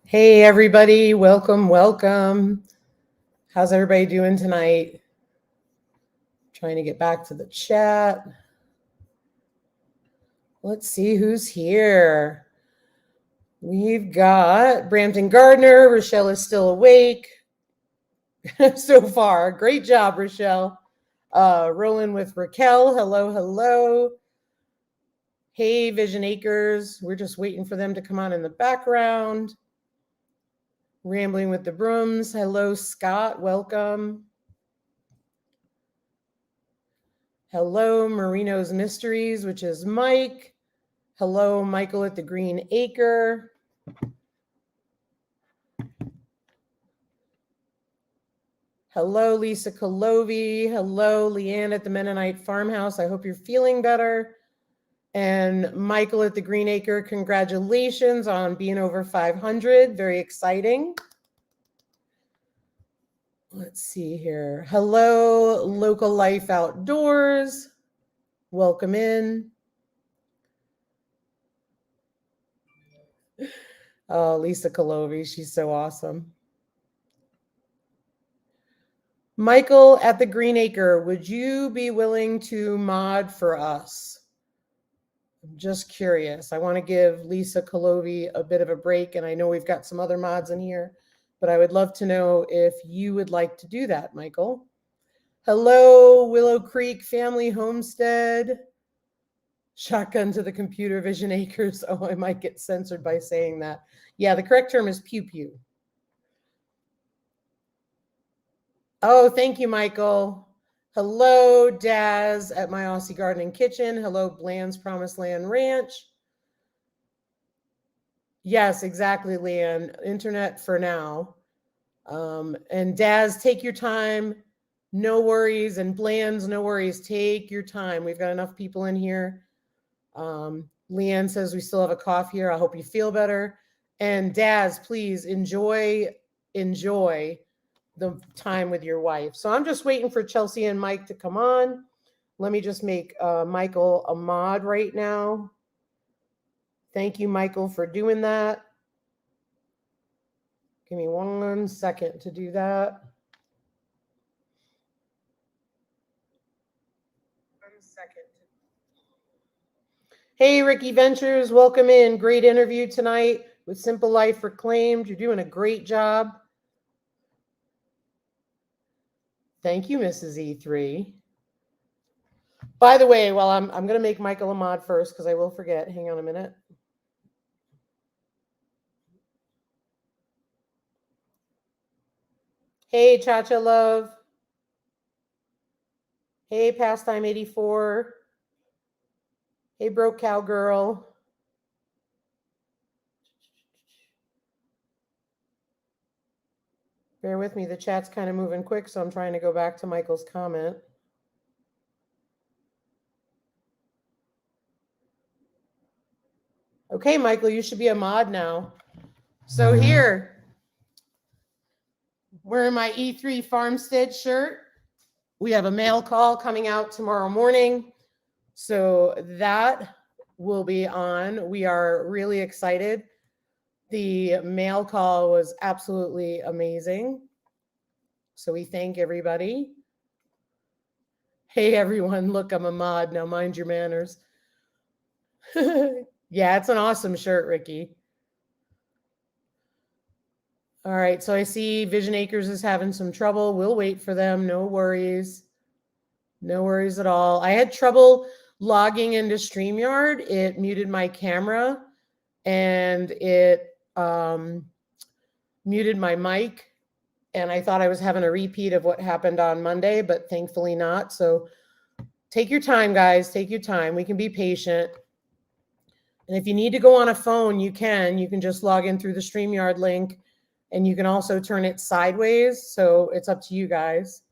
Hey, everybody. Welcome, welcome. How's everybody doing tonight? Trying to get back to the chat. Let's see who's here. We've got Brampton Gardner. Rochelle is still awake so far. Great job, Rochelle. Rolling with Raquel. Hello, hello. Hey, Vision Acres. We're just waiting for them to come on in the background. Rambling with the Brooms. Hello, Scott. Welcome. Hello, Marino's Mysteries, which is Mike. Hello, Michael at the Green Acre. Hello, Lisa Kolovi. Hello, Leanne at the Mennonite Farmhouse. I hope you're feeling better. And Michael at the Green Acre, congratulations on being over 500. Very exciting. Let's see here. Hello, Local Life Outdoors. Welcome in. Oh, Lisa Kolovi, she's so awesome. Michael at the Green Acre, would you be willing to mod for us? I'm just curious. I want to give Lisa Kolovi a bit of a break, and I know we've got some other mods in here, but I would love to know if you would like to do that, Michael. Hello, Willow Creek Family Homestead. Shotgun to the computer, Vision Acres. Oh, I might get censored by saying that. Yeah, the correct term is pew pew. Oh, thank you, Michael. Hello, Daz at My Aussie Gardening Kitchen. Hello, Bland's Promised Land Ranch. Yes, exactly, Leanne. Internet for now. And Daz, take your time. No worries. And Bland's, no worries. Take your time. We've got enough people in here. Leanne says we still have a cough here. I hope you feel better. And Daz, please enjoy the time with your wife. So I'm just waiting for Chelsea and Mike to come on. Let me just make Michael a mod right now. Thank you, Michael, for doing that. Give me 1 second to do that. 1 second. Hey, Ricky Ventures, welcome in. Great interview tonight with Simple Life Reclaimed. You're doing a great job. Thank you, Mrs. E3. By the way, well, I'm going to make Michael a mod first because I will forget. Hang on a minute. Hey, Chacha Love. Hey, Pastime 84. Hey, Broke Cowgirl. Bear with me. The chat's kind of moving quick, so I'm trying to go back to Michael's comment. Okay, Michael, you should be a mod now. So here, wearing my E3 Farmstead shirt. We have a mail call coming out tomorrow morning. So that will be on. We are really excited. The mail call was absolutely amazing. So we thank everybody. Hey, everyone, look, I'm a mod. Now mind your manners. Yeah, it's an awesome shirt, Ricky. All right, so I see Vision Acres is having some trouble. We'll wait for them. No worries. No worries at all. I had trouble logging into StreamYard. It muted my camera and it muted my mic. And I thought I was having a repeat of what happened on Monday, but thankfully not. So take your time, guys. Take your time. We can be patient. And if you need to go on a phone, you can. You can just log in through the StreamYard link. And you can also turn it sideways. So it's up to you guys.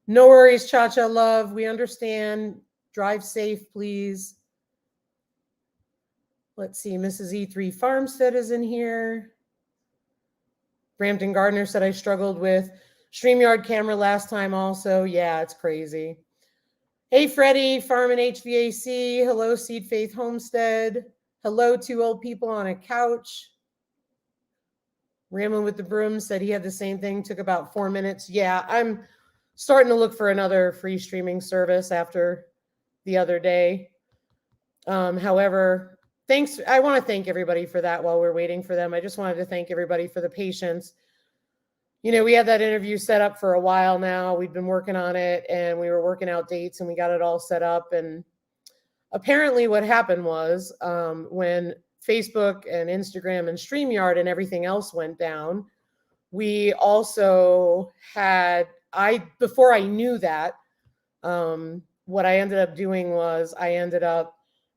No worries, Cha-Cha Love. We understand. Drive safe, please. Let's see. Mrs. E3 Farmstead is in here. Brampton Gardner said I struggled with StreamYard camera last time also. Yeah, it's crazy. Hey, Freddie, Farm and HVAC. Hello, Seed Faith Homestead. Hello, two old people on a couch. Rambling with the Broom said he had the same thing, took about 4 minutes. Yeah, I'm starting to look for another free streaming service after the other day. However, thanks. I want to thank everybody for that while we're waiting for them. I just wanted to thank everybody for the patience. We had that interview set up for a while now. We've been working on it, and we were working out dates, and we got it all set up. And apparently what happened was when Facebook and Instagram and StreamYard and everything else went down, we also had, before I knew that, what I ended up doing was I ended up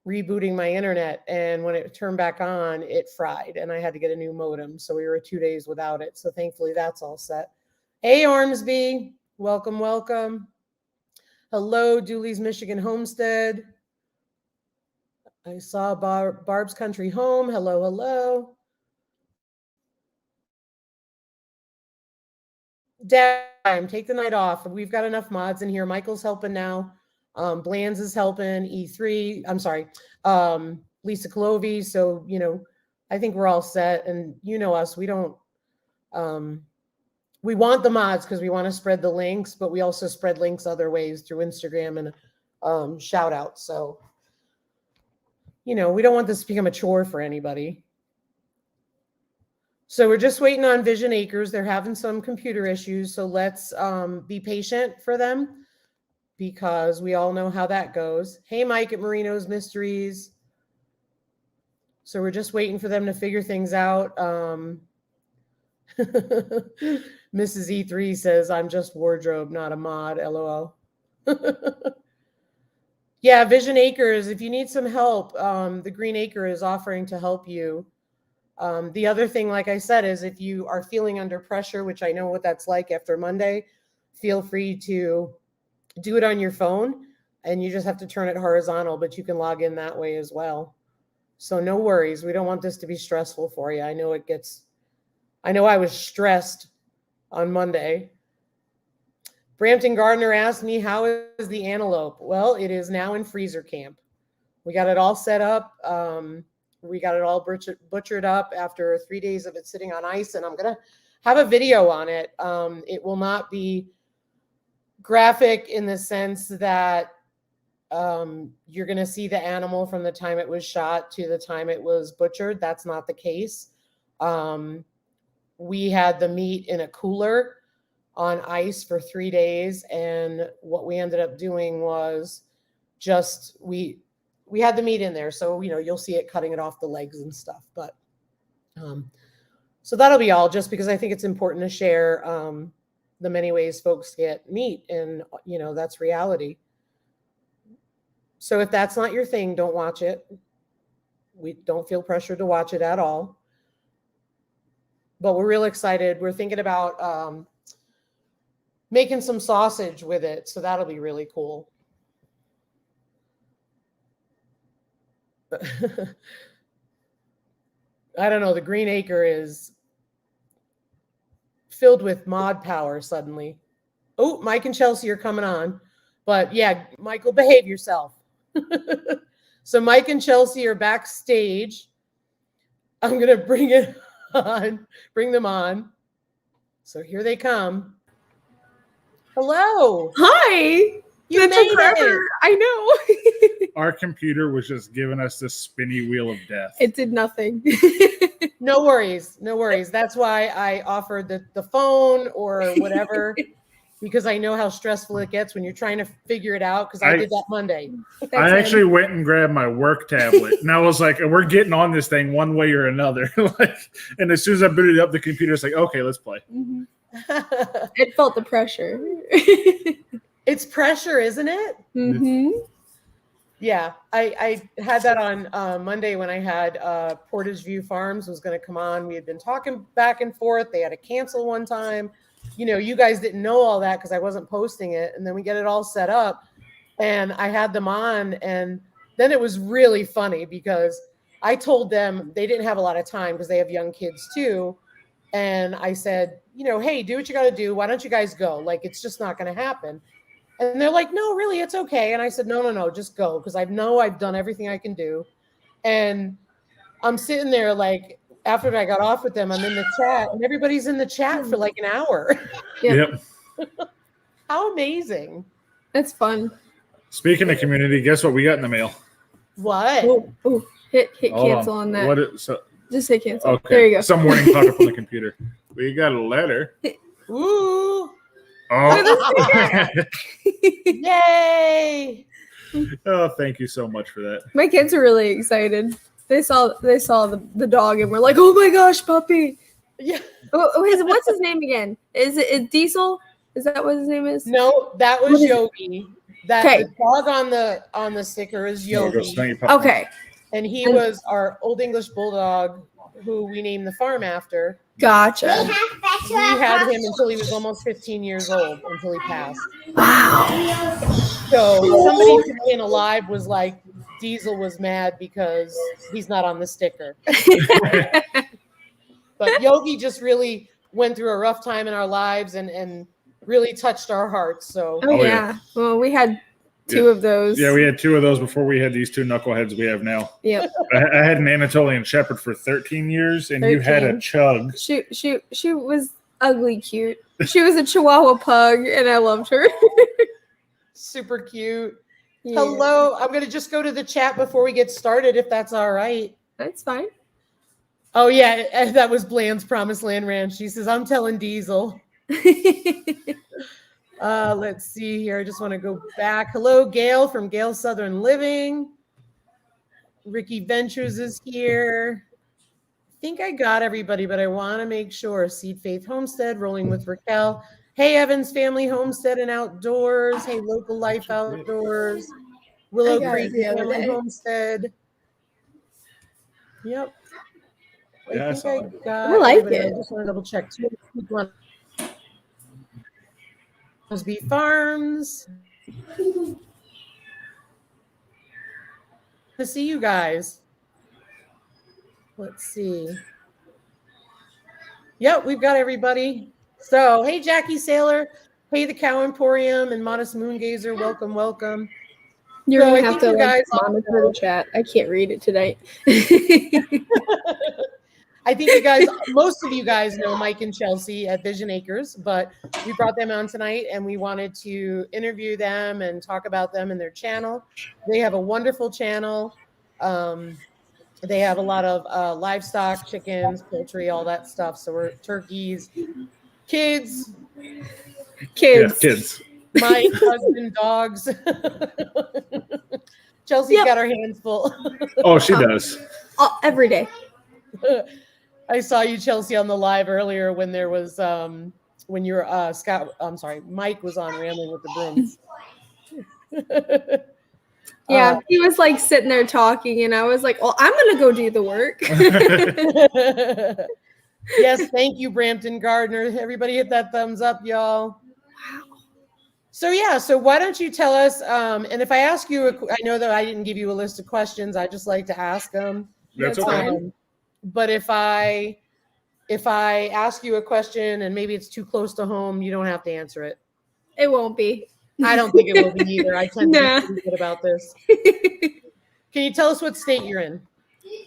rebooting my internet, and when it turned back on, it fried, and I had to get a new modem. So we were 2 days without it. So thankfully that's all set. Hey, Ormsby, welcome, welcome. Hello, Dooley's Michigan Homestead. I saw Barb's Country Home. Hello, hello. Time, take the night off. We've got enough mods in here. Michael's helping now. Blands is helping. E3. I'm sorry. Lisa Colovi. So I think we're all set. And us. We don't. We want the mods because we want to spread the links, but we also spread links other ways through Instagram and shout outs. So we don't want this to become a chore for anybody. So we're just waiting on Vision Acres. They're having some computer issues. So let's be patient for them because we all know how that goes. Hey, Mike at Marino's Mysteries. So we're just waiting for them to figure things out. Mrs. E3 says, I'm just wardrobe, not a mod, LOL. Yeah, Vision Acres, if you need some help, the Green Acre is offering to help you. The other thing, like I said, is if you are feeling under pressure, which I know what that's like after Monday, feel free to do it on your phone, and you just have to turn it horizontal, but you can log in that way as well. So no worries. We don't want this to be stressful for you. I know I was stressed on Monday. Brampton Gardner asked me, how is the antelope? Well, it is now in freezer camp. We got it all set up. We got it all butchered up after 3 days of it sitting on ice, and I'm going to have a video on it. It will not be graphic in the sense that you're going to see the animal from the time it was shot to the time it was butchered. That's not the case. We had the meat in a cooler on ice for 3 days, and what we ended up doing was just we had the meat in there, so you'll see it cutting it off the legs and stuff. But so that'll be all, just because I think it's important to share the many ways folks get meat, and that's reality. So if that's not your thing, don't watch it. We don't feel pressured to watch it at all. But we're real excited. We're thinking about making some sausage with it, so that'll be really cool. I don't know. The Green Acre is filled with mod power suddenly. Oh, Mike and Chelsea are coming on. But yeah, Michael, behave yourself. So Mike and Chelsea are backstage. I'm going to bring them on. So here they come. Hello. Hi. You made it. I know. Our computer was just giving us this spinny wheel of death. It did nothing. No worries. No worries. That's why I offered the phone or whatever, because I know how stressful it gets when you're trying to figure it out, because I did that Monday. I actually went and grabbed my work tablet, and I was like, we're getting on this thing one way or another. And as soon as I booted it up, the computer's like, okay, let's play. Mm-hmm. It felt the pressure. It's pressure, isn't it? Mm-hmm. Yeah, I had that on Monday when I had Portage View Farms was going to come on. We had been talking back and forth. They had to cancel one time. You guys didn't know all that because I wasn't posting it. And then we get it all set up, and I had them on. And then it was really funny because I told them they didn't have a lot of time because they have young kids too. And I said, hey, do what you got to do. Why don't you guys go? Like, it's just not going to happen. And they're like, no, really, it's okay. And I said, no, just go. Because I know I've done everything I can do. And I'm sitting there like, after I got off with them, I'm in the chat, and everybody's in the chat for like an hour. Yep. How amazing! That's fun. Speaking of community, guess what we got in the mail? What? Oh, hit Hold cancel on that. So, Just hit cancel. okay. There you go. Some warning popped up on the computer. We got a letter. Ooh! Oh. Yay! Oh, thank you so much for that. My kids are really excited. They saw the dog and were like, "Oh my gosh, puppy!" Yeah. What's his name again? Is it Diesel? Is that what his name is? No, that What was is it? Yogi. That Okay. the dog on the sticker is Yogi, Okay, and he was our Old English Bulldog, who we named the farm after. gotcha. We had him until he was almost 15 years old, until he passed. Wow. So somebody today in Alive was like, Diesel was mad because he's not on the sticker. But Yogi just really went through a rough time in our lives and really touched our hearts. So Oh, yeah. Well, we had two of those. Yeah, we had two of those before we had these two knuckleheads we have now. Yep. I had an Anatolian Shepherd for 13 years, and you had a 13. Chug. She was ugly cute. She was a Chihuahua pug, and I loved her. super cute. Yeah. Hello. I'm going to just go to the chat before we get started, if that's all right. That's fine. Oh, yeah. That was Bland's Promised Land Ranch. She says, I'm telling Diesel. Let's see here. I just want to go back. Hello, Gail from Gail Southern Living. Ricky Ventures is here. I think I got everybody, but I want to make sure. Seed Faith Homestead, Rolling with Raquel. Hey, Evans Family Homestead and Outdoors. Hey, Local Life Outdoors. Willow Creek Family Homestead. Yep. Yeah, I think I got I like everybody. it. I just want to double check. Mosby Farms. To see you guys. Let's see. Yep, we've got everybody. So, hey, Jackie Sailor. Hey, the Cow Emporium and Modest Moongazer. Welcome, welcome. You're So I gonna have think to you guys monitor the chat. I can't read it tonight. I think you guys, most of you guys know Mike and Chelsea at Vision Acres, but we brought them on tonight and we wanted to interview them and talk about them and their channel. They have a wonderful channel. They have a lot of livestock, chickens, poultry, all that stuff. So we're turkeys, kids, Kids. Yeah, kids. my husband, dogs. Chelsea's got her hands full. Oh, she does. Every day. I saw you, Chelsea, on the live earlier when there was when your Mike was on Rambling with the Brooms. Yeah, he was like sitting there talking, and I was like, "Well, I'm gonna go do the work." Yes, thank you, Brampton Gardner. Everybody hit that thumbs up, y'all. So why don't you tell us? And if I ask you, I know that I didn't give you a list of questions. I just like to ask them. That's okay. But if I ask you a question and maybe it's too close to home, you don't have to answer it. It won't be. I don't think it will be either. I tend to be pretty good about this. Can you tell us what state you're in?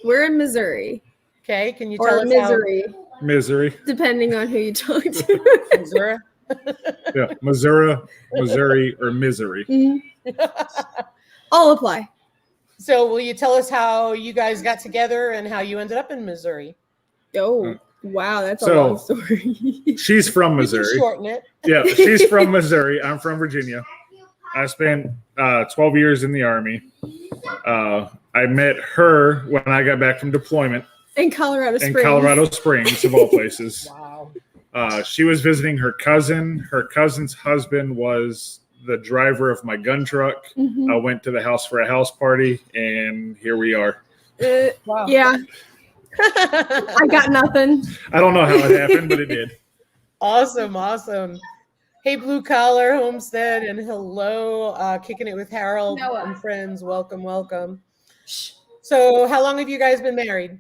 We're in Missouri. Okay. Can you tell us Misery, Missouri. depending on who you talk to. how Missouri? Yeah, Missouri, or misery. All apply. So will you tell us how you guys got together and how you ended up in Missouri? Oh, wow, that's a So- long story. She's from We can Missouri. shorten it. Yeah, she's from Missouri. I'm from Virginia. I spent 12 years in the Army. I met her when I got back from deployment In Colorado in Springs. Colorado Springs, of all places. Wow. She was visiting her cousin. Her cousin's husband was the driver of my gun truck. Mhm. I went to the house for a house party, and here we are. Wow. Yeah, I got nothing. I don't know how it happened, but it did. Awesome. Hey, Blue Collar Homestead, and hello, Kicking It with Harold Noah. and friends. Welcome. So, how long have you guys been married?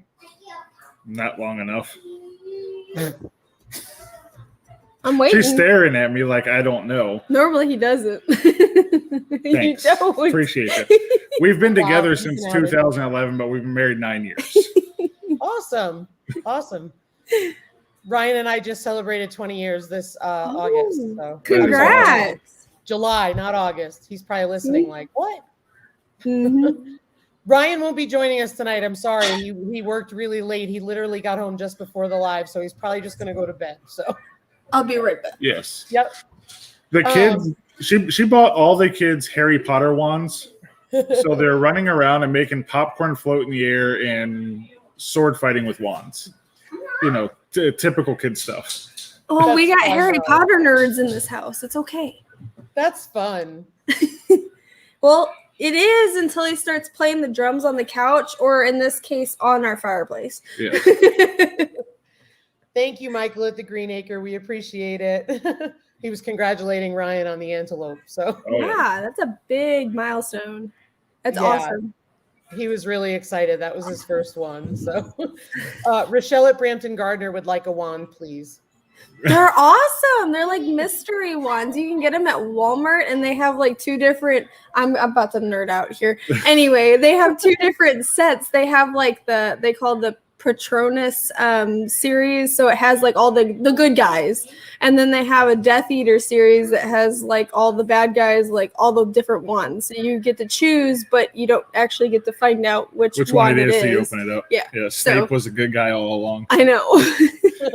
Not long enough. I'm waiting. She's staring at me like I don't know. Normally he doesn't. Thanks. You don't. Appreciate it. We've been Wow, together you since can have it. 2011, but we've been married 9 years. Awesome. Ryan and I just celebrated 20 years this August. So Congrats. July, not August. He's probably listening like, what? Mhm. Ryan won't be joining us tonight. I'm sorry. He worked really late. He literally got home just before the live, so he's probably just going to go to bed. So I'll be right back. Yes. Yep. The kids, she bought all the kids Harry Potter wands. So they're running around and making popcorn float in the air and sword fighting with wands. You know, typical kid stuff. Oh, we That's got fun, Harry though. Potter nerds in this house. It's okay. That's fun. Well, it is until he starts playing the drums on the couch, or in this case, on our fireplace. Yeah. Thank you, Michael at the Green Acre. We appreciate it. He was congratulating Ryan on the antelope. So Oh, yeah. Yeah, that's a big milestone. That's Yeah. awesome. he was really excited. That was his first one. So Rochelle at Brampton Gardner would like a wand, please. They're awesome. They're like mystery wands. You can get them at Walmart, and they have like two different. I'm about to nerd out here. Anyway, they have two different sets. They have like they call the Patronus series, so it has like all the good guys, and then they have a Death Eater series that has like all the bad guys, like all the different ones. So you get to choose, but you don't actually get to find out which one one it is till you is. open it up. Yeah. Yeah. So- Snape was a good guy all along. I know.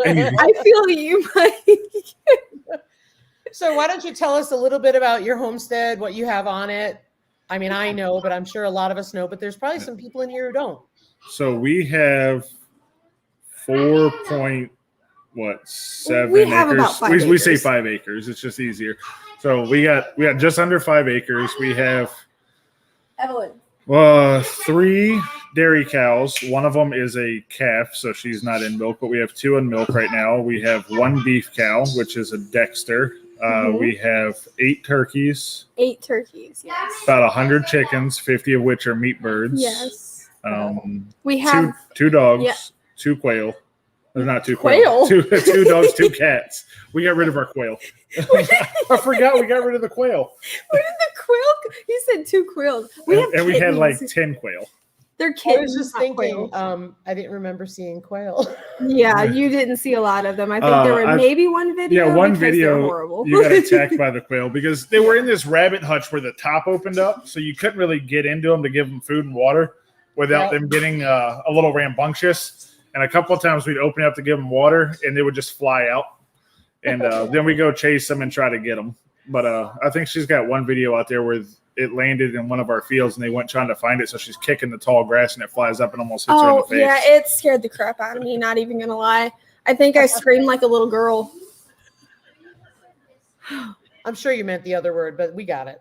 I feel you, Mike. So why don't you tell us a little bit about your homestead, what you have on it? I mean, I know, but I'm sure a lot of us know, but there's probably some people in here who don't. So we have 4.7 We have acres. about 5 we say acres. 5 acres. It's just easier. So we got just under 5 acres. We have Evelyn. 3 dairy cows. One of them is a calf, so she's not in milk, but we have 2 in milk right now. We have 1 beef cow, which is a Dexter. We have 8 turkeys, 8 turkeys. Yes. about 100 chickens, 50 of which are meat birds. Yes. We two, have 2 dogs, Yeah. 2 quail. There's not 2 Quail? quail. 2 dogs, 2 cats. We got rid of our quail. I forgot we got rid of the quail. Where did the quill? You said 2 quails. We have And we had like kittens. 10 quail. They're I kittens. was just not thinking, quails. I didn't remember seeing quail. Yeah, you didn't see a lot of them. I think there were maybe one video. Yeah, one because they're video horrible. you got attacked by the quail because they were in this rabbit hutch where the top opened up, so you couldn't really get into them to give them food and water without them getting a little rambunctious. And a couple of times we'd open it up to give them water, and they would just fly out. And then we go chase them and try to get them. But I think she's got one video out there where it landed in one of our fields, and they went trying to find it. So she's kicking the tall grass, and it flies up and almost hits her in the face. Yeah, it scared the crap out of me. Not even gonna lie. I think I screamed like a little girl. I'm sure you meant the other word, but we got it.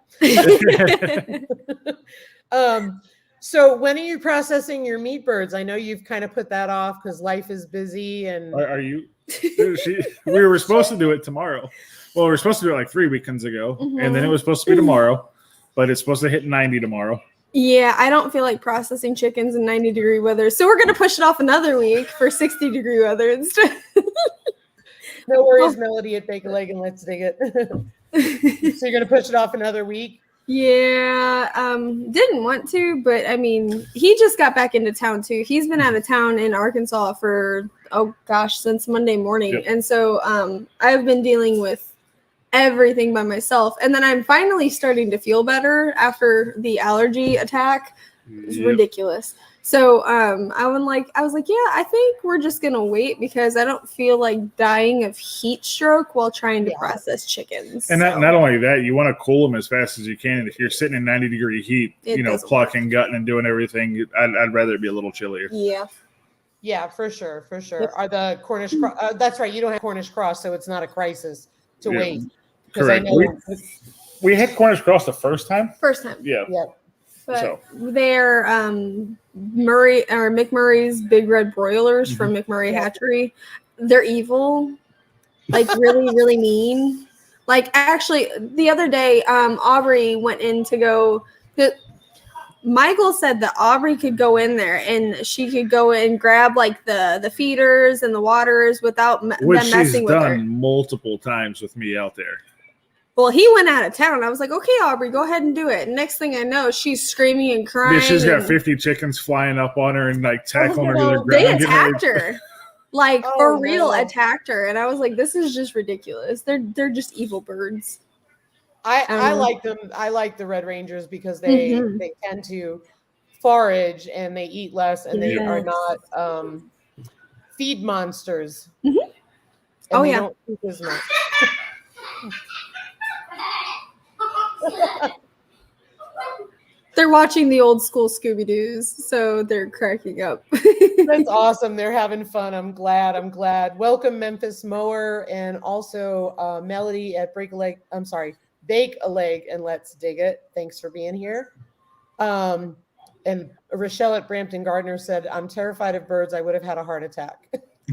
So when are you processing your meat birds? I know you've kind of put that off because life is busy and Are you? We were supposed to do it tomorrow. Well, we were supposed to do it like 3 weekends ago, and then it was supposed to be tomorrow, but it's supposed to hit 90 tomorrow. Yeah, I don't feel like processing chickens in 90-degree weather, so we're gonna push it off another week for 60-degree weather instead. no worries, Melody at Bake a Leg and Let's Dig It. So you're gonna push it off another week? Yeah, didn't want to, but I mean, he just got back into town too. He's been out of town in Arkansas for since Monday morning, Yep. and so I've been dealing with everything by myself. And then I'm finally starting to feel better after the allergy attack. It's ridiculous. So I was like, yeah, I think we're just gonna wait because I don't feel like dying of heat stroke while trying to process chickens. And not only that, you want to cool them as fast as you can. And if you're sitting in 90-degree heat, It doesn't plucking, gutting, and doing everything, I'd rather it be a little chillier. Yeah. For sure. Are the Cornish cross? That's right. You don't have Cornish cross, so it's not a crisis to Yeah. wait. Because I Correct. know. We had Cornish cross the first time. First time. Yeah. But So. they're McMurray's big red broilers from McMurray Hatchery. They're evil, like really, really mean. Like actually, the other day, Aubrey went in to go. Michael said that Aubrey could go in there and she could go and grab like the feeders and the waters without Which them messing she's with her. done multiple times with me out there. Well, he went out of town. I was like, okay, Aubrey, go ahead and do it. And next thing I know, she's screaming and crying. Yeah, she's got 50 chickens flying up on her and like tackling her to the ground. They attacked her. Like for real, no. attacked her. And I was like, this is just ridiculous. They're just evil birds. I like them. I like the Red Rangers because they tend to forage and they eat less and they are not feed monsters. Mm-hmm. And they don't eat as much. They're watching the old school Scooby-Doos, so they're cracking up. That's awesome. They're having fun. I'm glad. Welcome, Memphis Mower, and also Melody at Bake a Leg and Let's Dig It. Thanks for being here. And Rochelle at Brampton Gardner said, I'm terrified of birds. I would have had a heart attack.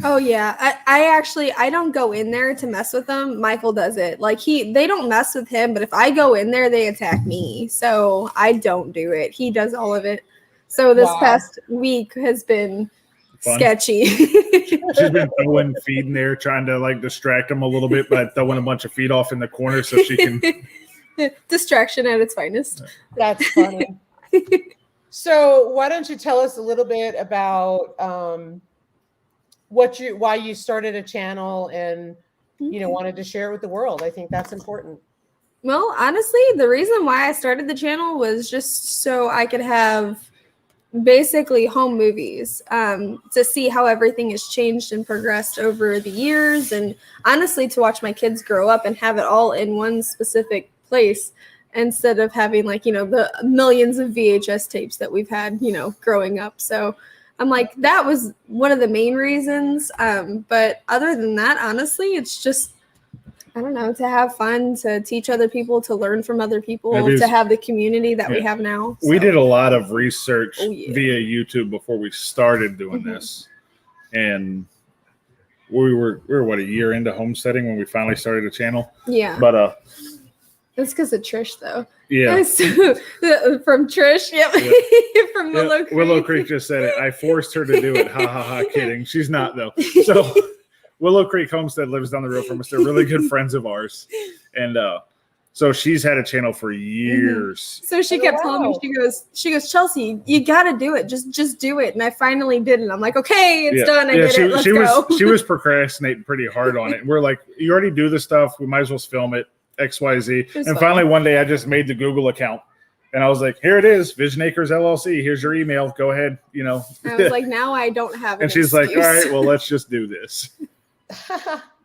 Oh yeah. I don't go in there to mess with them. Michael does it. Like they don't mess with him, but if I go in there, they attack me. So I don't do it. He does all of it. So this past week has been sketchy. She's been throwing feed in there, trying to like distract him a little bit by throwing a bunch of feed off in the corner so she can distraction at its finest. That's funny. So why don't you tell us a little bit about why you started a channel and wanted to share it with the world. I think that's important. Well, honestly, the reason why I started the channel was just so I could have basically home movies to see how everything has changed and progressed over the years, and honestly to watch my kids grow up and have it all in one specific place instead of having the millions of VHS tapes that we've had growing up. So I'm like, that was one of the main reasons. But other than that, honestly, it's just, I don't know, to have fun, to teach other people, to learn from other people, to have the community that we have now. So. We did a lot of research via YouTube before we started doing this. And we were a year into homesteading when we finally started a channel. Yeah. But it's because of Trish, though. Yeah. From Trish. Yep. From Willow Creek. Willow Creek just said it. I forced her to do it. Ha ha ha. Kidding. She's not, though. So Willow Creek Homestead lives down the road from us. They're really good friends of ours. And so she's had a channel for years. So she kept telling me, she goes, Chelsea, you got to do it. Just do it. And I finally did it. I'm like, okay, it's done. I did it. Let's go. She was procrastinating pretty hard on it. And we're like, you already do the stuff. We might as well film it. XYZ. And finally one day I just made the Google account and I was like, here it is, Vision Acres LLC. Here's your email. Go ahead. I was like, now I don't have it. And she's like, all right, well, let's just do this.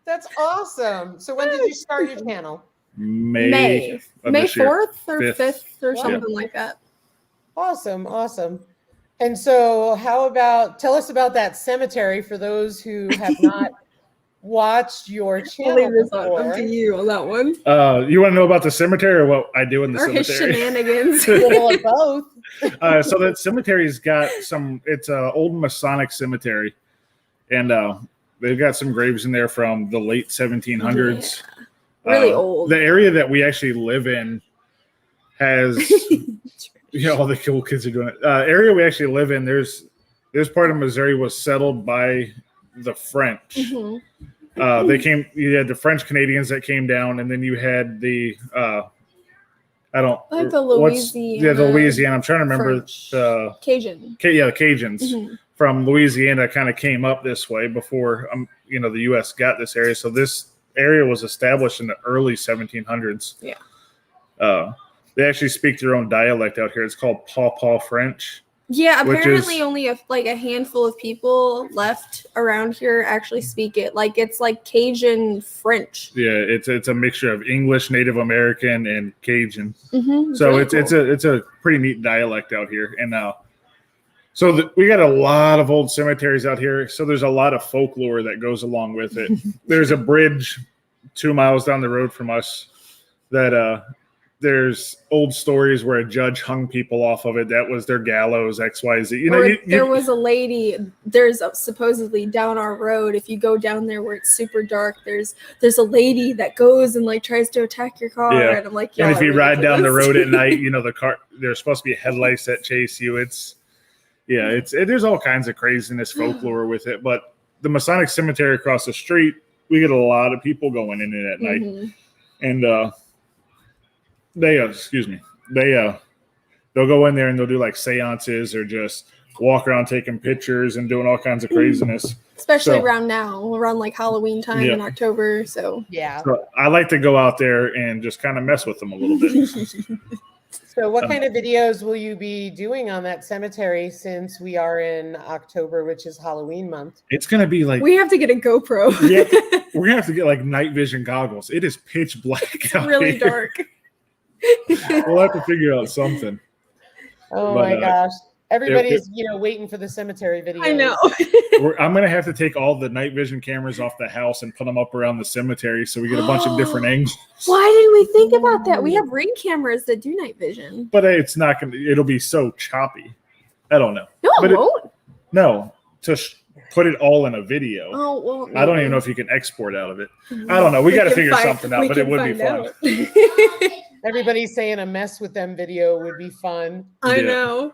That's awesome. So when did you start your channel? May 4th or 5th or something like that. Awesome. And so tell us about that cemetery for those who have not watched your channel before. Up to you on that one. You want to know about the cemetery or what I do in the cemetery? His shenanigans. Both. So that cemetery's got it's an old Masonic cemetery, and they've got some graves in there from the late 1700s. Yeah. Really old. The area that we actually live in has all the cool kids are doing it. Area we actually live in, there's part of Missouri was settled by the French. Mm-hmm. You had the French Canadians that came down, and then you had the the Louisiana. The Louisiana. I'm trying to remember the Cajun. The Cajuns from Louisiana kind of came up this way before the U.S. got this area. So this area was established in the early 1700s. Yeah. They actually speak their own dialect out here. It's called Paw French. Yeah, apparently only a handful of people left around here actually speak it. It's like Cajun French. Yeah, it's a mixture of English, Native American, and Cajun. Mm-hmm. So really it's a pretty neat dialect out here. And we got a lot of old cemeteries out here. So there's a lot of folklore that goes along with it. There's a bridge 2 miles down the road from us that there's old stories where a judge hung people off of it. That was their gallows, XYZ. There was a lady, there's supposedly down our road. If you go down there where it's super dark, there's a lady that goes and tries to attack your car. Yeah. And I'm like, and if you ride down the road at night, the car, there's supposed to be headlights that chase you. There's all kinds of craziness folklore with it. But the Masonic cemetery across the street, we get a lot of people going in it at night. And excuse me, they'll go in there and they'll do like seances or just walk around taking pictures and doing all kinds of craziness. Especially around like Halloween time Yeah. in October. So Yeah. So I like to go out there and just kind of mess with them a little bit. So what kind of videos will you be doing on that cemetery since we are in October, which is Halloween month? It's going to be like, we have to get a GoPro. we're going to have to get like night vision goggles. It is pitch black It's out really here. dark. We'll have to figure out something. Oh But, my gosh. Everybody's, waiting for the cemetery videos. I know. I'm going to have to take all the night vision cameras off the house and put them up around the cemetery so we get a bunch of different angles. Why didn't we think about that? We have Ring cameras that do night vision. But it's not going to, it'll be so choppy. I don't know. No, But it won't. No, to put it all in a video. Oh, well. I don't even know if you can export out of it. I don't know. We got to figure something out, but it would be fun. Everybody's saying a mess with them video would be fun. I Yeah. know.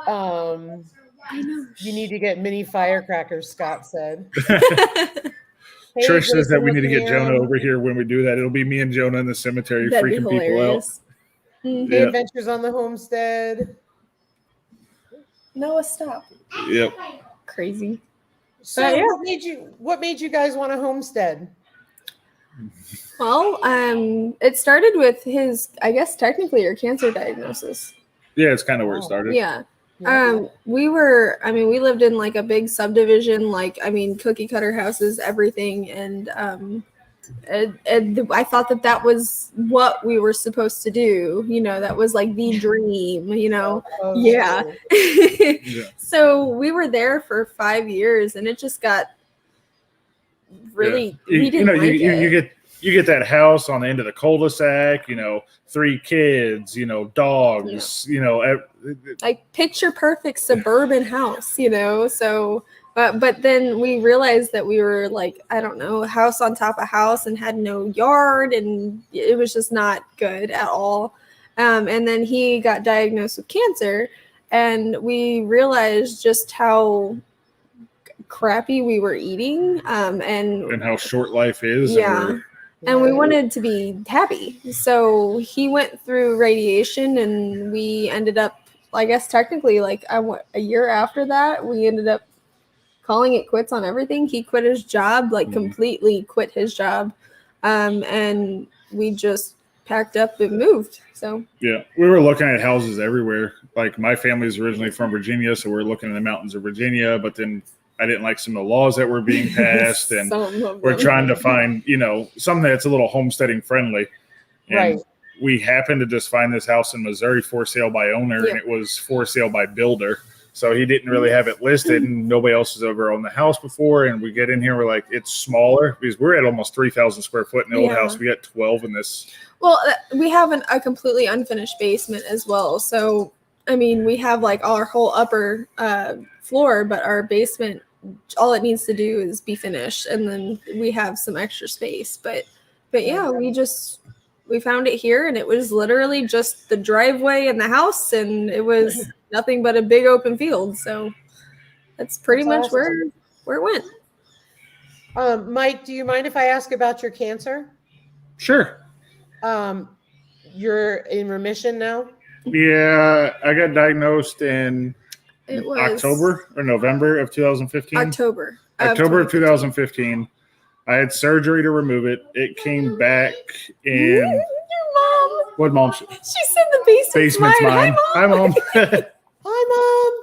I know. You need to get mini firecrackers, Scott said. Hey, Trish says that Jason we need to get Lanier. Jonah over here when we do that. It'll be me and Jonah in the cemetery That'd be freaking people out. hilarious. Hey, Yeah. Adventures on the Homestead. Noah, stop. Yep. Crazy. So Yeah. what made you guys want a homestead? Well, it started with his, I guess, technically your cancer diagnosis. Yeah, it's kind of where it started. Yeah. We lived in like a big subdivision, cookie cutter houses, everything. And I thought that was what we were supposed to do. That was like the dream, Oh, Yeah. Yeah. So we were there for 5 years and it just got really, Yeah. we didn't like it. You get that house on the end of the cul-de-sac, 3 kids, dogs, Like picture perfect suburban house, so but then we realized that we were like, I don't know, a house on top of house and had no yard and it was just not good at all. And then he got diagnosed with cancer and we realized just how crappy we were eating and how short life is. yeah. And we wanted to be happy. So he went through radiation and we ended up, I guess technically like a year after that, we ended up calling it quits on everything. He quit his job, completely quit his job. And we just packed up and moved. So Yeah, we were looking at houses everywhere. Like my family's originally from Virginia, so we're looking in the mountains of Virginia, but then I didn't like some of the laws that were being passed, and we're trying to find, something that's a little homesteading friendly. And Right. we happened to just find this house in Missouri for sale by owner, and it was for sale by builder. So he didn't really have it listed, and nobody else has ever owned the house before. And we get in here, we're like, it's smaller because we're at almost 3,000 square foot in the old house. We got 12 in this. Well, we have a completely unfinished basement as well. So, we have like our whole upper floor, but our basement, all it needs to do is be finished. And then we have some extra space. But yeah, we found it here and it was literally just the driveway and the house. And it was nothing but a big open field. So that's pretty much awesome. where it went. Mike, do you mind if I ask about your cancer? Sure. You're in remission now? Yeah, I got diagnosed in It was October or November of 2015. October of 2015. I had surgery to remove it. It came back in. Your mom. What mom? She said the basement's mine. Hi, Mom. Hi,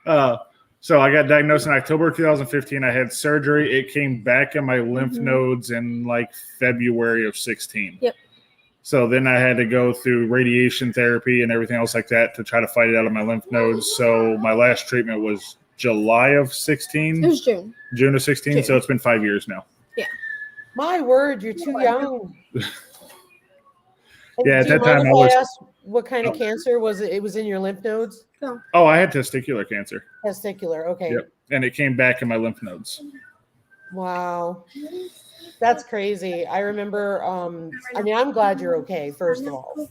Mom. So I got diagnosed in October 2015. I had surgery. It came back in my lymph nodes in like February of 16. Yep. So then I had to go through radiation therapy and everything else like that to try to fight it out of my lymph nodes. So my last treatment was July of 16. It was June. June of 16. June. So it's been 5 years now. Yeah. My word, you're too young. Yeah, at that time I I was. asked what kind of cancer was it? It was in your lymph nodes? Oh, I had testicular cancer. Testicular. Okay. Yep. And it came back in my lymph nodes. Wow. That's crazy. I remember, I'm glad you're okay, first of all.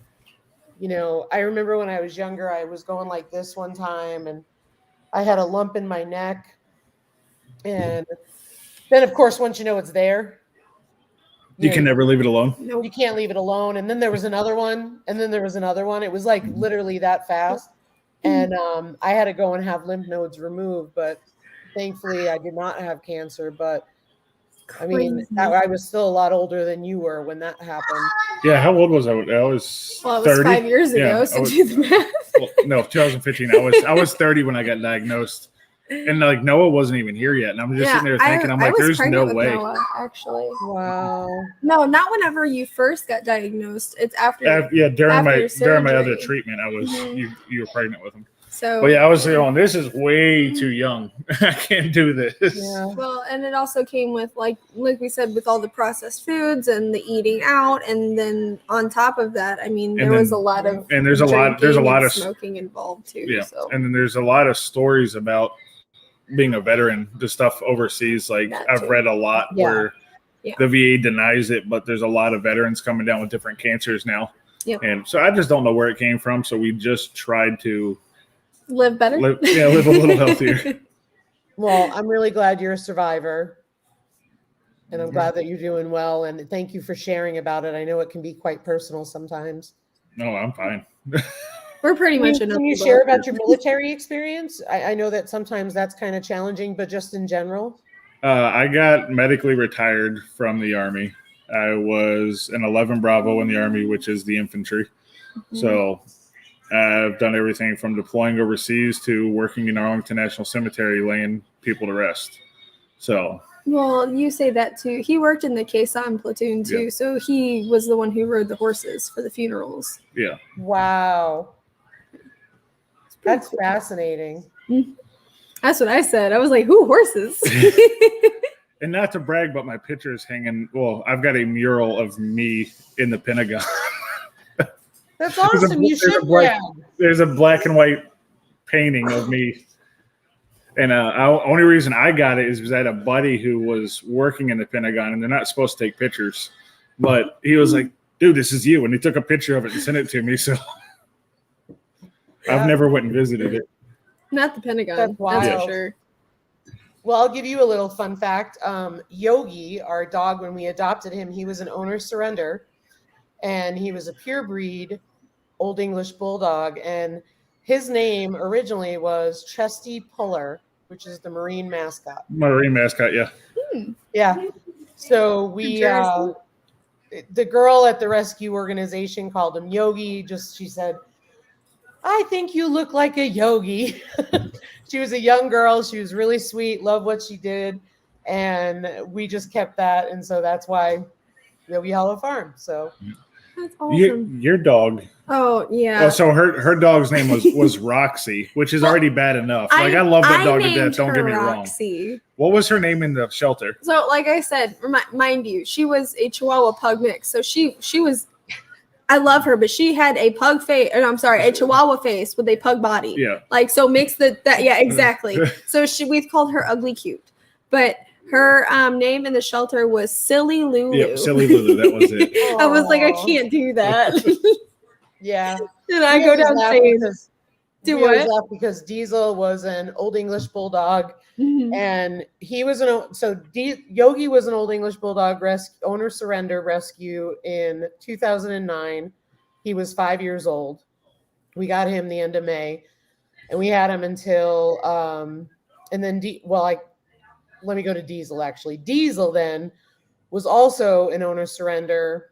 I remember when I was younger, I was going like this one time and I had a lump in my neck. And then, of course, once you know it's there, You can never leave it alone. Nope. You can't leave it alone. And then there was another one, and then there was another one. It was like literally that fast. And I had to go and have lymph nodes removed, but thankfully I did not have cancer. But I mean, I was still a lot older than you were when that happened. Yeah, how old was I? I was Well, it 30. was 5 years ago, Yeah, so do the math. Well, no, 2015. I was 30 when I got diagnosed, and like Noah wasn't even here yet, and I'm just sitting there thinking, I'm like, was there's pregnant no with way. Noah, actually. Wow. No, not whenever you first got diagnosed. It's after. During my surgery. other treatment, I was you were pregnant with him. So. But yeah, I was going, this is way too young. I can't do this. Yeah. Well, and it also came with like we said, with all the processed foods and the eating out, and then on top of that, I mean, there was a lot of there's a lot of smoking involved too. Yeah, so. and then there's a lot of stories about being a veteran, the stuff overseas. Like I've read a lot where the VA denies it, but there's a lot of veterans coming down with different cancers now. Yep. And so I just don't know where it came from. So we just tried to live better. live a little healthier. Well, I'm really glad you're a survivor. And I'm glad that you're doing well. And thank you for sharing about it. I know it can be quite personal sometimes. No, I'm fine. We're pretty much Can you share about your military experience? I know that sometimes that's kind of challenging, but just in general. I got medically retired from the Army. I was an 11 Bravo in the Army, which is the infantry. Mm-hmm. So I've done everything from deploying overseas to working in Arlington National Cemetery, laying people to rest. So. Well, you say that too. He worked in the Quezon platoon too, so he was the one who rode the horses for the funerals. Yeah. Wow. That's fascinating. That's what I said. I was like, "Who horses?" And not to brag, but my picture is hanging. Well, I've got a mural of me in the Pentagon. That's awesome. You should brag. There's a black and white painting of me. And only reason I got it is because I had a buddy who was working in the Pentagon, and they're not supposed to take pictures. But he was like, dude, this is you. And he took a picture of it and sent it to me. So I've never went and visited it. Not the Pentagon. That's wild. That's for sure. Well, I'll give you a little fun fact. Yogi, our dog, when we adopted him, he was an owner surrender, and he was a pure breed Old English Bulldog. And his name originally was Chesty Puller, which is the Marine mascot. Marine mascot, yeah. Yeah. So we, the girl at the rescue organization called him Yogi. She said, I think you look like a yogi. She was a young girl. She was really sweet, loved what she did. And we just kept that. And so that's why yogihollowfarm. So that's awesome. Your dog. Oh, yeah. Oh, so her dog's name was Roxy, which is already bad enough. Like I love that dog to death. Don't get me Roxy. wrong. What was her name in the shelter? So, like I said, mind you, she was a Chihuahua Pug mix. So she was. I love her, but she had a pug face. I'm sorry, a Chihuahua face with a pug body. Yeah. Like so, mix that. Yeah, exactly. So we called her Ugly Cute, but her name in the shelter was Silly Lulu. Yeah, Silly Lulu. That was it. I was like, I can't do that. Yeah. And I go downstairs. Do what? Because Diesel was an Old English Bulldog, and he was Yogi was an Old English Bulldog owner surrender rescue in 2009. He was 5 years old. We got him the end of May, and we had him until and then let me go to Diesel. Actually, Diesel then was also an owner surrender,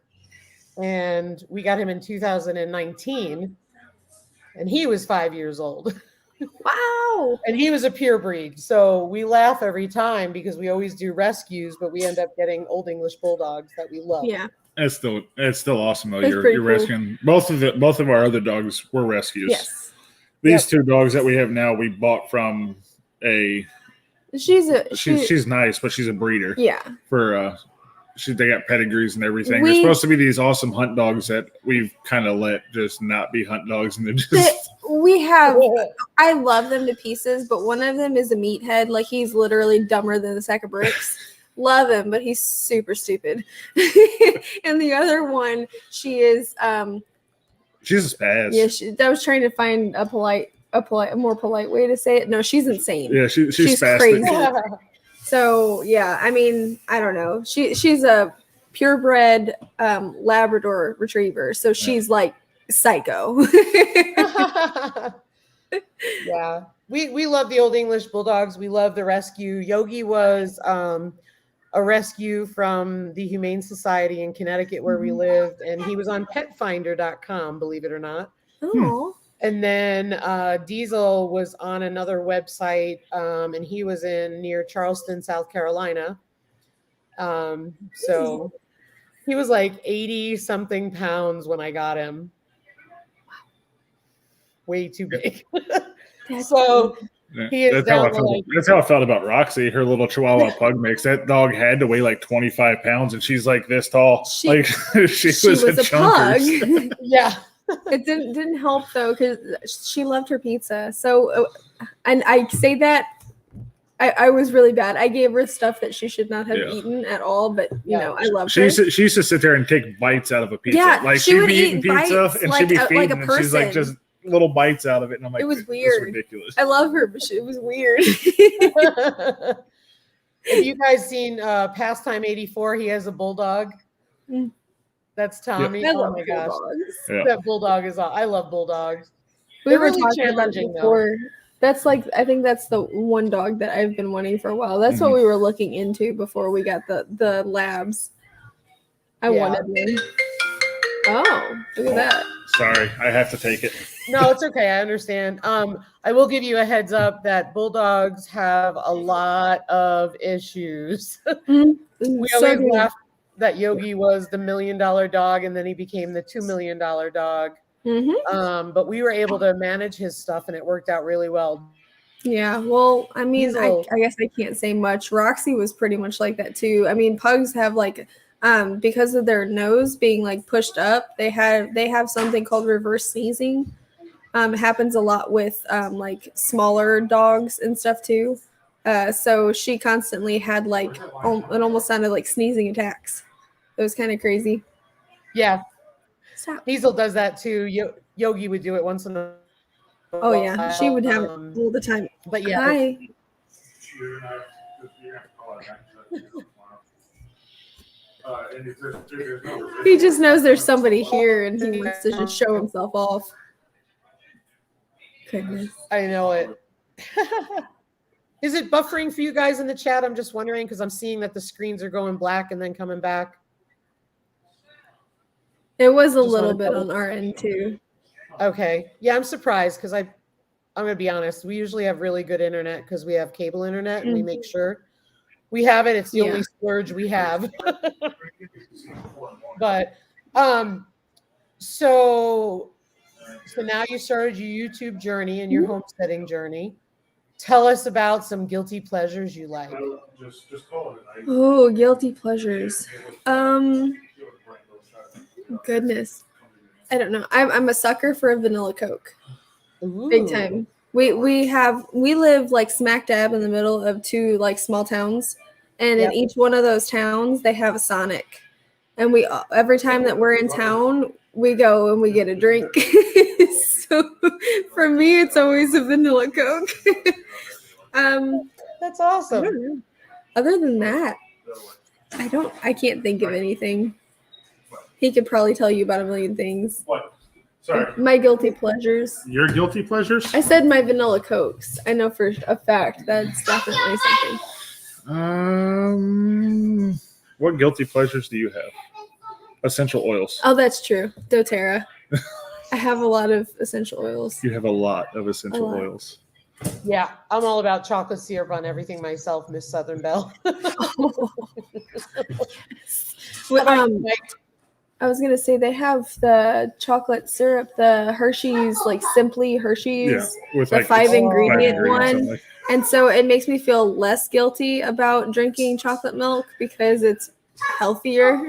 and we got him in 2019. And he was 5 years old. Wow. And he was a pure breed. So we laugh every time because we always do rescues, but we end up getting Old English Bulldogs that we love. Yeah. It's still awesome though. That's You're cool. rescuing both of our other dogs were rescues. Yes. These two dogs that we have now we bought from she's nice, but she's a breeder. Yeah. For they got pedigrees and everything. They're supposed to be these awesome hunt dogs that we've kind of let just not be hunt dogs, and they're just. I love them to pieces, but one of them is a meathead. Like he's literally dumber than a sack of bricks. Love him, but he's super stupid. And the other one, she is. She's a spaz. Yeah, I was trying to find a more polite way to say it. No, she's insane. Yeah, she's crazy. spastic. So yeah, I mean, I don't know. She's a purebred Labrador retriever. So she's like psycho. Yeah. We love the Old English Bulldogs. We love the rescue. Yogi was a rescue from the Humane Society in Connecticut where we lived, and he was on petfinder.com, believe it or not. Oh. And then Diesel was on another website, and he was in near Charleston, South Carolina. So he was like 80 something pounds when I got him. Way too big. So he is down to like, that's how I felt about Roxy, her little Chihuahua pug mix. That dog had to weigh like 25 pounds, and she's like this tall. She was a pug. Yeah. It didn't help though, because she loved her pizza. So, and I say that I was really bad. I gave her stuff that she should not have eaten at all. But you know, I love her. She used to sit there and take bites out of a pizza. Yeah, like she would be eating pizza bites and like she'd be a feeding, person. and she's like just little bites out of it. And I'm like, it was this weird. is ridiculous. I love her, but it was weird. Have you guys seen Pastime 84? He has a bulldog. That's Tommy. I Oh love my gosh. bulldogs. That bulldog is I love bulldogs. We were really talking about it challenging, before. That's like, I think that's the one dog that I've been wanting for a while. That's what we were looking into before we got the labs. I wanted them. Oh, look at that. Sorry, I have to take it. No, it's okay. I understand. I will give you a heads up that bulldogs have a lot of issues. We always laugh that Yogi was the $1 million dog, and then he became the $2 million dog. But we were able to manage his stuff, and it worked out really well. Yeah, well, I mean, I guess I can't say much. Roxy was pretty much like that too. I mean, pugs have like, because of their nose being like pushed up, they have something called reverse sneezing. It happens a lot with like smaller dogs and stuff too. So she constantly had like, it almost sounded like sneezing attacks. It was kind of crazy. Yeah. Stop. Diesel does that too. Yogi would do it once in a while. Oh yeah, she would have it all the time. But yeah. Hi. He just knows there's somebody here and he wants to just show himself off. Goodness. I know it. Is it buffering for you guys in the chat? I'm just wondering because I'm seeing that the screens are going black and then coming back. It was a little bit on our end too. Okay. Yeah, I'm surprised because I'm going to be honest. We usually have really good internet because we have cable internet and we make sure we have it. It's the only splurge we have. But so now you started your YouTube journey and your homesteading journey. Tell us about some guilty pleasures you like. Oh, guilty pleasures. Goodness. I don't know. I'm a sucker for a vanilla Coke. Ooh. Big time. We live like smack dab in the middle of two like small towns, and in each one of those towns they have a Sonic, and we every time that we're in town we go and we get a drink. So for me it's always a vanilla Coke. That's awesome. Other than that, I can't think of anything. He could probably tell you about a million things. What? Sorry. My guilty pleasures. Your guilty pleasures? I said my vanilla Cokes. I know for a fact that's definitely something. What guilty pleasures do you have? Essential oils. Oh, that's true. doTERRA. I have a lot of essential oils. You have a lot of essential oils. Yeah, I'm all about chocolate syrup on everything myself, Miss Southern Belle. I was gonna say they have the chocolate syrup, the Hershey's, like Simply Hershey's, with the like 5 ingredient one, and so it makes me feel less guilty about drinking chocolate milk because it's healthier.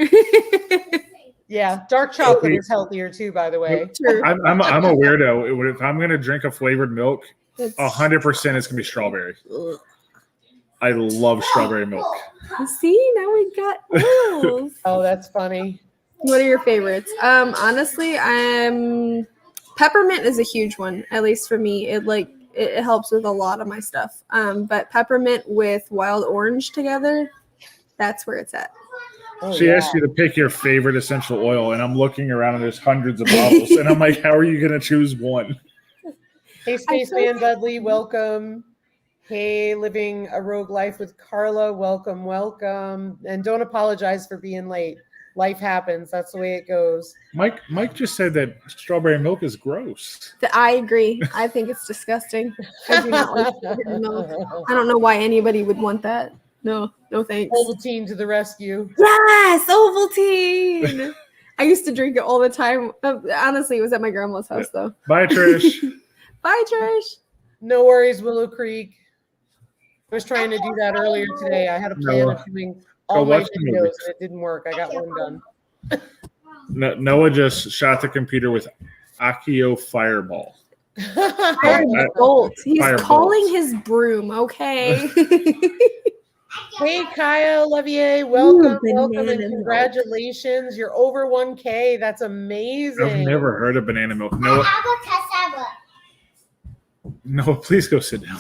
Yeah, dark chocolate is healthier too, by the way. True. I'm a weirdo. If I'm gonna drink a flavored milk, 100% it's gonna be strawberry. I love strawberry milk. See, now we got oils. Oh, that's funny. What are your favorites? Honestly, peppermint is a huge one, at least for me. It helps with a lot of my stuff. But peppermint with wild orange together, that's where it's at. Oh, She yeah. asked you to pick your favorite essential oil, and I'm looking around and there's hundreds of bottles, and I'm like, how are you going to choose one? Hey, Spaceman Dudley, welcome. Hey, living a rogue life with Carla, welcome, welcome. And don't apologize for being late. Life happens. That's the way it goes. Mike just said that strawberry milk is gross. I agree. I think it's disgusting. I do not like strawberry milk. I don't know why anybody would want that. No thanks. Ovaltine to the rescue. Yes, Ovaltine. I used to drink it all the time. Honestly, it was at my grandma's house though. Bye, Trish. Bye, Trish. No worries, Willow Creek. I was trying to do that earlier today. I had a plan of doing all my watch the videos, movie. and it didn't work. I got one done. Noah just shot the computer with Akio Fireball. Bolt. He's Firebolt. calling his broom, okay? Hey, Kaya Olivier, welcome, Ooh, welcome, and banana milk. congratulations. You're over 1K. That's amazing. I've never heard of banana milk. Noah, please go sit down.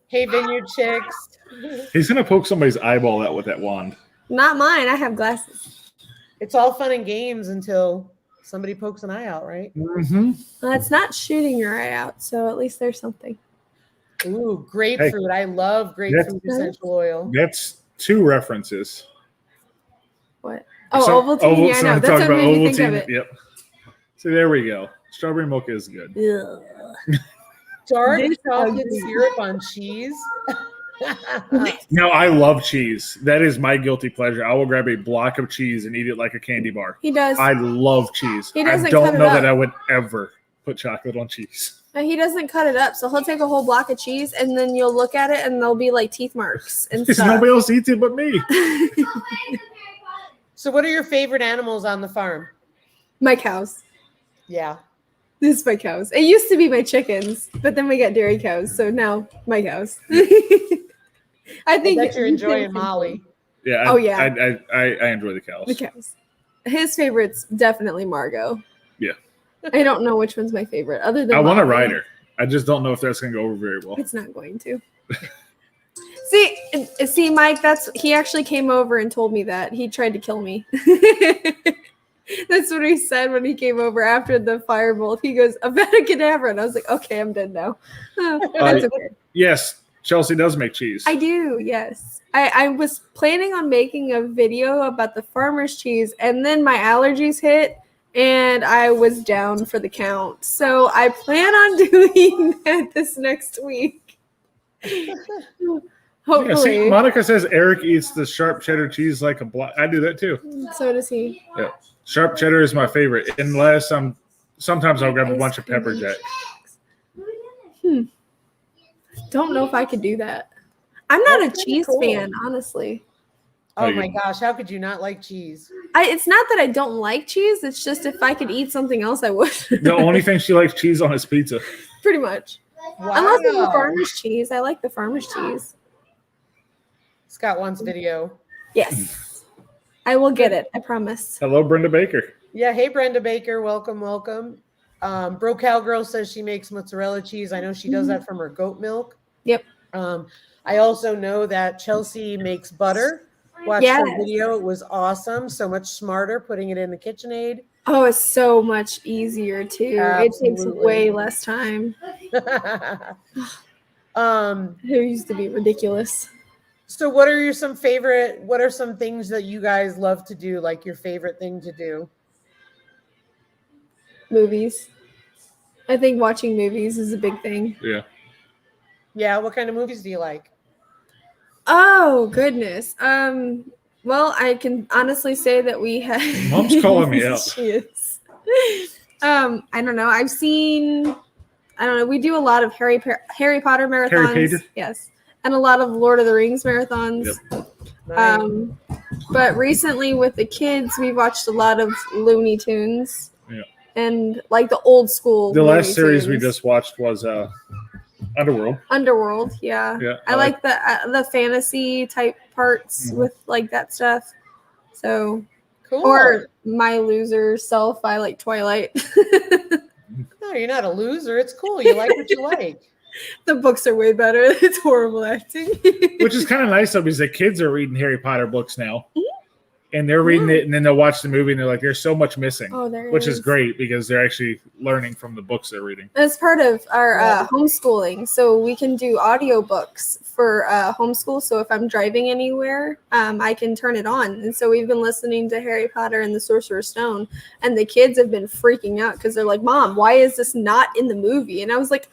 Hey, Vineyard Chicks. He's going to poke somebody's eyeball out with that wand. Not mine. I have glasses. It's all fun and games until somebody pokes an eye out, right? Mm-hmm. Well, it's not shooting your eye out, so at least there's something. Ooh, grapefruit. I love grapefruit essential oil. That's two references. What? Oh, Ovaltine. Yeah, I know. That's what made me think of it. Yep. So there we go. Strawberry milk is good. Ugh. Dark This chocolate ugly. syrup on cheese. Now, I love cheese. That is my guilty pleasure. I will grab a block of cheese and eat it like a candy bar. He does. I love cheese. He doesn't I don't cut it know up. that I would ever put chocolate on cheese. He doesn't cut it up, so he'll take a whole block of cheese, and then you'll look at it, and there'll be like teeth marks and Because stuff. nobody else eats it but me. So, what are your favorite animals on the farm? My cows. Yeah. This is my cows. It used to be my chickens, but then we got dairy cows, so now my cows. I think bet you're enjoying Molly. Yeah. Oh, yeah. I enjoy the cows. the cows. His favorite's definitely Margot. Yeah. I don't know which one's my favorite, other than I want to Molly. ride her. I just don't know if that's going to go over very well. It's not going to. See, Mike, he actually came over and told me that. He tried to kill me. That's what he said when he came over after the firebolt. He goes, Avada Kedavra. And I was like, okay, I'm dead now. That's okay. Yes, Chelsea does make cheese. I do, yes. I was planning on making a video about the farmer's cheese, and then my allergies hit, and I was down for the count. So I plan on doing that this next week. Hopefully. Yeah, see, Monica says Eric eats the sharp cheddar cheese like a block. I do that too. So does he. Yeah. Sharp cheddar is my favorite, unless sometimes I'll grab a bunch of pepper jack. Don't know if I could do that. I'm not a cheese cool. fan, honestly. Oh my gosh, how could you not like cheese? It's not that I don't like cheese. It's just if I could eat something else, I would. The only thing she likes cheese on is pizza. Pretty much. Wow. Unless it's the farmer's cheese. I like the farmer's cheese. Scott wants video. Yes. I will get it. I promise. Hello, Brenda Baker. Yeah, hey Brenda Baker, welcome, welcome. Bro Cowgirl says she makes mozzarella cheese. I know she does that from her goat milk. Yep. I also know that Chelsea makes butter. Watched her video. It was awesome. So much smarter putting it in the KitchenAid. Oh, it's so much easier too. Absolutely. It takes way less time. It used to be ridiculous. So what are some things that you guys love to do? Like your favorite thing to do? Movies. I think watching movies is a big thing. Yeah. Yeah. What kind of movies do you like? Oh, goodness. Well, I can honestly say that we have. Mom's calling me out. She is. I don't know. I don't know. We do a lot of Harry Potter marathons. Harry Potter? Yes. And a lot of Lord of the Rings marathons. Yep. Nice. But recently with the kids, we watched a lot of Looney Tunes. Yeah. And like the old school. The Looney last series we Tunes. just watched was Underworld. Underworld, yeah. Yeah, I like the fantasy type parts with like that stuff. So, Cool. or my loser self, I like Twilight. No, you're not a loser. It's cool. You like what you like. The books are way better. It's horrible acting. Which is kind of nice though, because the kids are reading Harry Potter books now. and they're reading it, and then they'll watch the movie, and they're like, "There's so much missing," which is great because they're actually learning from the books they're reading. As part of our homeschooling, so we can do audiobooks for homeschool. So if I'm driving anywhere, I can turn it on. And so we've been listening to Harry Potter and the Sorcerer's Stone, and the kids have been freaking out because they're like, "Mom, why is this not in the movie?" And I was like,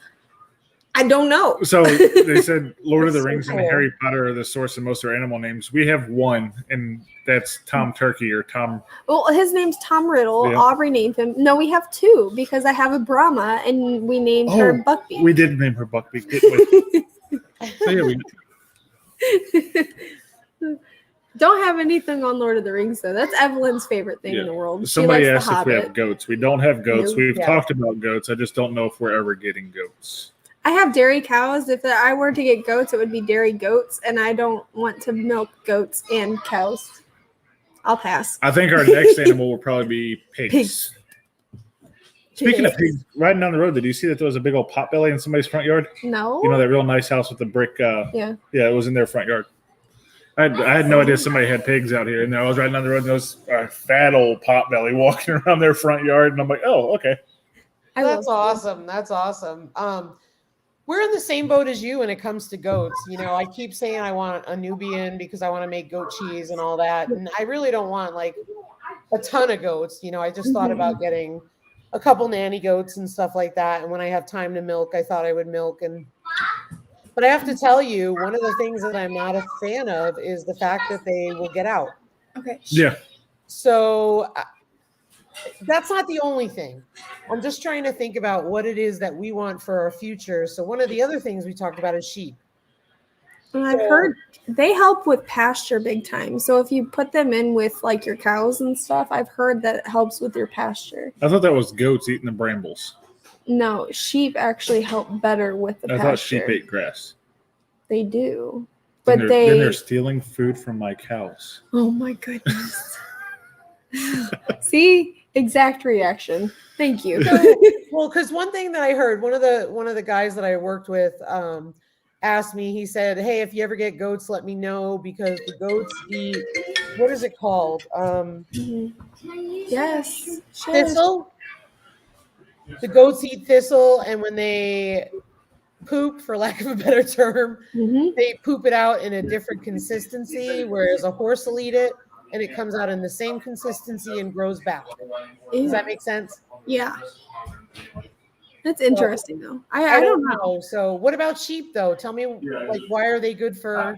I don't know. So they said Lord of the Rings and Harry Potter are the source of most of our animal names. We have one, and that's Tom Turkey or Tom. Well, his name's Tom Riddle. Yeah. Aubrey named him. No, we have two because I have a Brahma, and we named her Buckbeak. We did name her Buckbeak, didn't we? So yeah, we Don't have anything on Lord of the Rings, though. That's Evelyn's favorite thing in the world. Somebody asked if we have goats. We don't have goats. Nope. We've talked about goats. I just don't know if we're ever getting goats. I have dairy cows. If I were to get goats, it would be dairy goats, and I don't want to milk goats and cows. I'll pass. I think our next animal will probably be pigs. Speaking of pigs, riding down the road, did you see that there was a big old potbelly in somebody's front yard? No. You know that real nice house with the brick? Yeah, it was in their front yard. I had no idea somebody had pigs out here, and I was riding down the road, and there was a fat old potbelly walking around their front yard, and I'm like, oh, okay. That's awesome. That's awesome. We're in the same boat as you when it comes to goats. You know, I keep saying I want a Nubian because I want to make goat cheese and all that. And I really don't want like a ton of goats. You know, I just thought about getting a couple nanny goats and stuff like that. And when I have time to milk, I thought I would milk. But I have to tell you, one of the things that I'm not a fan of is the fact that they will get out. Okay. Yeah. So that's not the only thing. I'm just trying to think about what it is that we want for our future. So one of the other things we talked about is sheep. And I've heard they help with pasture big time. So if you put them in with like your cows and stuff, I've heard that it helps with your pasture. I thought that was goats eating the brambles. No, sheep actually help better with the pasture. I thought sheep ate grass. They do. But Then they're stealing food from my cows. Oh my goodness. See? Exact reaction. Thank you. Well, because one thing that I heard, one of the guys that I worked with asked me, he said, hey, if you ever get goats, let me know, because the goats eat, what is it called? Yes. Thistle. The goats eat thistle, and when they poop, for lack of a better term, they poop it out in a different consistency, whereas a horse will eat it and it comes out in the same consistency and grows back. Does that make sense? Yeah. That's interesting, though. I don't know. So what about sheep, though? Tell me, like, why are they good for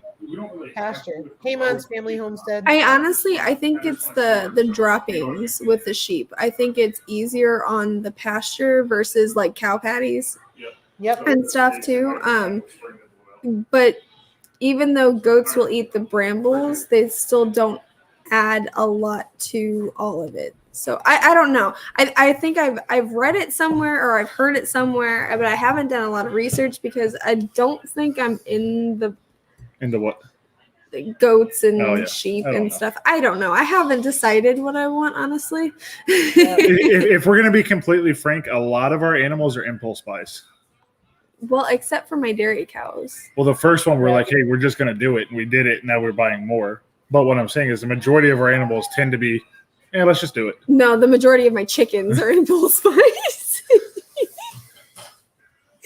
pasture? Haymon's Family Homestead. I think it's the droppings with the sheep. I think it's easier on the pasture versus like cow patties. Yep. And stuff too. But even though goats will eat the brambles, they still don't add a lot to all of it. So I don't know. I think I've read it somewhere or I've heard it somewhere, but I haven't done a lot of research because I don't think I'm in the what? The goats and sheep and stuff. I don't know. I haven't decided what I want, honestly. if we're gonna be completely frank, a lot of our animals are impulse buys. Well, except for my dairy cows. Well, the first one we're like, hey, we're just gonna do it, and we did it. Now we're buying more. But what I'm saying is the majority of our animals tend to be, yeah, let's just do it. No, the majority of my chickens are impulse buys.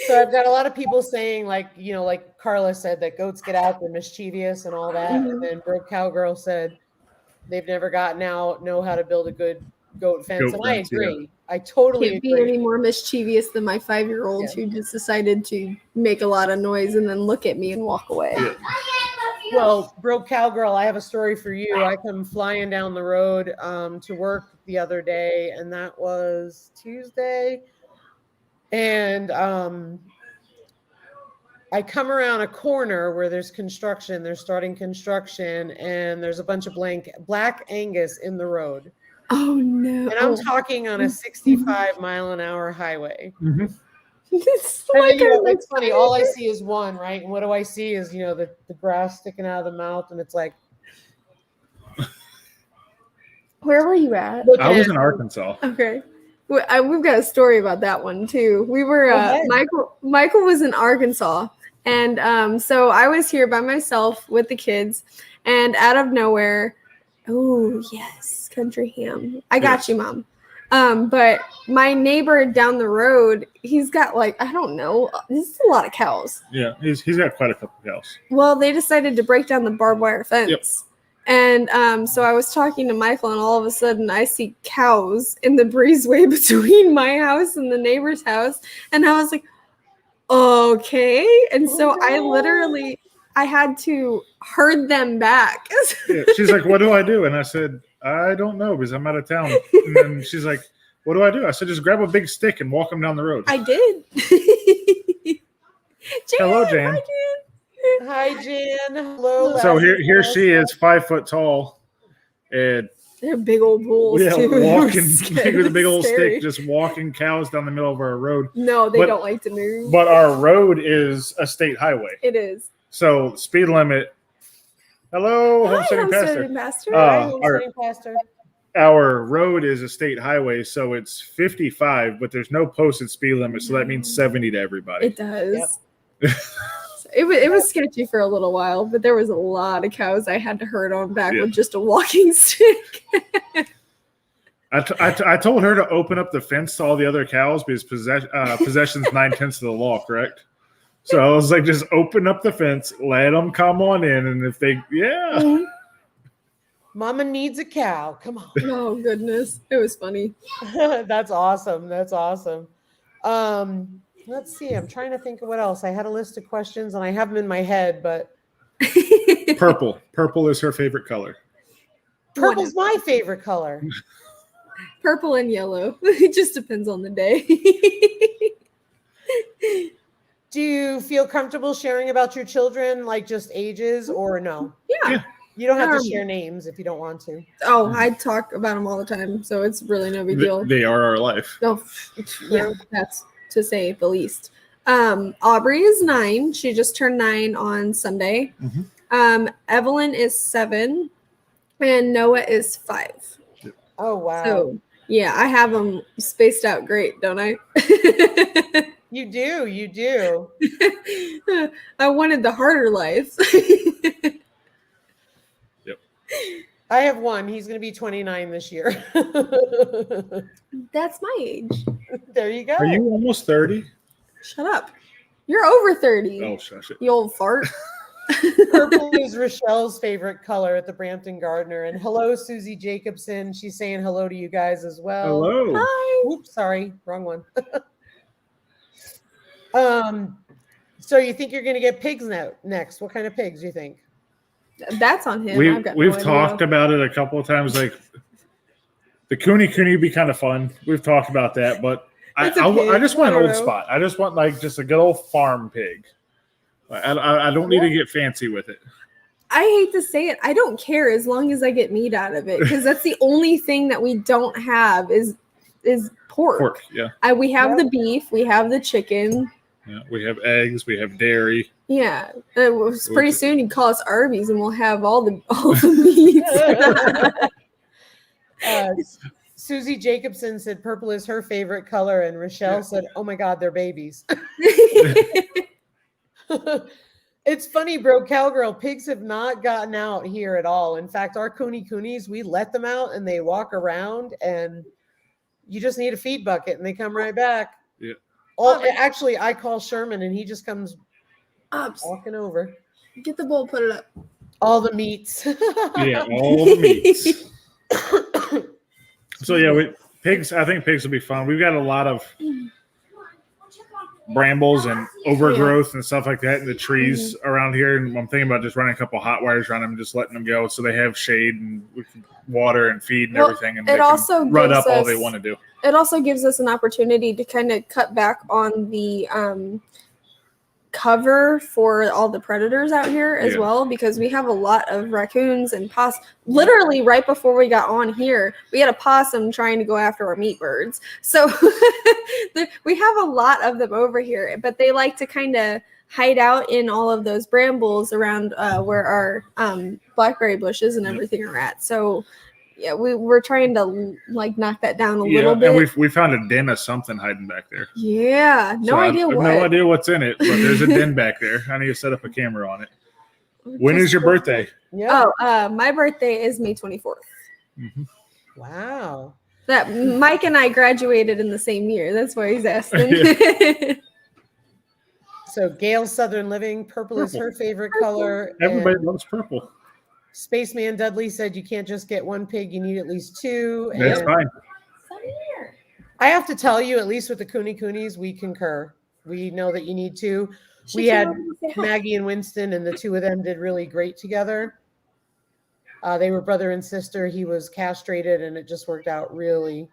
So I've got a lot of people saying, like, you know, like Carla said, that goats get out, they're mischievous and all that. And then Broke Cowgirl said they've never gotten out, know how to build a good goat fence. And I agree. Yeah. I totally can't be any more mischievous than my 5-year-old who just decided to make a lot of noise and then look at me and walk away. Yeah. Well, Broke Cowgirl, I have a story for you. I come flying down the road to work the other day, and that was Tuesday. And I come around a corner where there's construction. They're starting construction, and there's a bunch of black Angus in the road. Oh, no. And I'm talking on a 65-mile-an-hour highway. Mm-hmm. It's like, you know, it's funny. All I see is one, right? And what do I see is, you know, the grass sticking out of the mouth, and it's like. Where were you at? I was in Arkansas. Okay. We've got a story about that one too. We were Michael was in Arkansas, and so I was here by myself with the kids, and out of nowhere, Oh, yes. Country ham. I got you, Mom. But my neighbor down the road, he's got like, I don't know, this is a lot of cows. Yeah, he's got quite a couple of cows. Well, they decided to break down the barbed wire fence. Yep. And so I was talking to Michael, and all of a sudden I see cows in the breezeway between my house and the neighbor's house. And I was like, okay. And so I had to herd them back. Yeah, she's like, what do I do? And I said, I don't know because I'm out of town. And then she's like, what do I do? I said, just grab a big stick and walk them down the road. I did. Jan, Hello, Jan. Hi, Jan. Hi, Jan. Hello. So Lassie. here she is, 5 foot tall, and They're big old bulls, too. walking with a big old Scary. stick, just walking cows down the middle of our road. No, they But- don't like to move. But our road is a state highway, It is. so speed limit. Hello, Hi, homesteading pastor. homesteading pastor. Hi, our- homesteading pastor. Our road is a state highway, so it's 55, but there's no posted speed limit, so that means 70 to everybody. It does. Yep. It was sketchy for a little while, but there was a lot of cows I had to herd on back Yeah. with just a walking stick. I told her to open up the fence to all the other cows because possession's 9/10 of the law, correct? So I was like, just open up the fence, let them come on in, and if they, Mama needs a cow. Come on. Oh goodness, it was funny. That's awesome. That's awesome. Let's see. I'm trying to think of what else. I had a list of questions and I have them in my head, but Purple. Purple is her favorite color. purple's my favorite color. Purple and yellow. It just depends on the day. Do you feel comfortable sharing about your children, like just ages, or no? Yeah. You don't have to share names if you don't want to. Oh, I talk about them all the time, so it's really no big deal. They are our life. Oh, yeah, that's to say the least. Aubrey is 9. She just turned 9 on Sunday. Evelyn is 7, and Noah is 5. Oh, wow. So yeah, I have them spaced out great, don't I? You do. You do. I wanted the harder life. I have one. He's going to be 29 this year. That's my age. There you go. Are you almost 30? Shut up. You're over 30. Oh, shush it. You old fart. Purple is Rochelle's favorite color at the Brampton Gardener. And hello, Susie Jacobson. She's saying hello to you guys as well. Hello. Hi. Oops, sorry, wrong one. So you think you're going to get pigs next? What kind of pigs do you think? That's on him. We've talked about it a couple of times. Like the cooney would be kind of fun. We've talked about that, but I just want an old spot. I just want like just a good old farm pig. I don't need to get fancy with it. I hate to say it. I don't care as long as I get meat out of it, because that's the only thing that we don't have is pork. Pork, yeah. We have the beef. We have the chicken. Yeah, we have eggs. We have dairy. Yeah, pretty soon you call us Arby's and we'll have all the meats. Susie Jacobson said purple is her favorite color, and Rochelle said, "Oh my God, they're babies." It's funny, bro, cowgirl. Pigs have not gotten out here at all. In fact, our coonies, we let them out and they walk around, and you just need a feed bucket and they come right back. Yeah. Actually, I call Sherman and he just comes walking over. Get the bowl, put it up. All the meats. Yeah, all the meats. So yeah, pigs. I think pigs will be fun. We've got a lot of brambles and overgrowth and stuff like that in the trees around here, and I'm thinking about just running a couple hot wires around them and just letting them go so they have shade and we can water and feed and everything, and it they also can run gives up all us- they want to do. It also gives us an opportunity to kind of cut back on the cover for all the predators out here as well, because we have a lot of raccoons and literally right before we got on here, we had a possum trying to go after our meat birds. So we have a lot of them over here, but they like to kind of hide out in all of those brambles around where our blackberry bushes and everything are at. So yeah, we're trying to like knock that down a little bit. And we found a den of something hiding back there. Yeah, no idea what. No idea what's in it, but there's a den back there. I need to set up a camera on it. When is your birthday? Yeah. Oh, my birthday is May 24th. Mm-hmm. Wow. That Mike and I graduated in the same year. That's why he's asking. Yeah. So Gail Southern Living, purple is her favorite color. Everybody and loves purple. Spaceman Dudley said you can't just get one pig, you need at least two. That's and fine. I have to tell you, at least with the Coonies, we concur. We know that you need two. We She came had over to say hi. Maggie and Winston, and the two of them did really great together. They were brother and sister. He was castrated, and it just worked out really,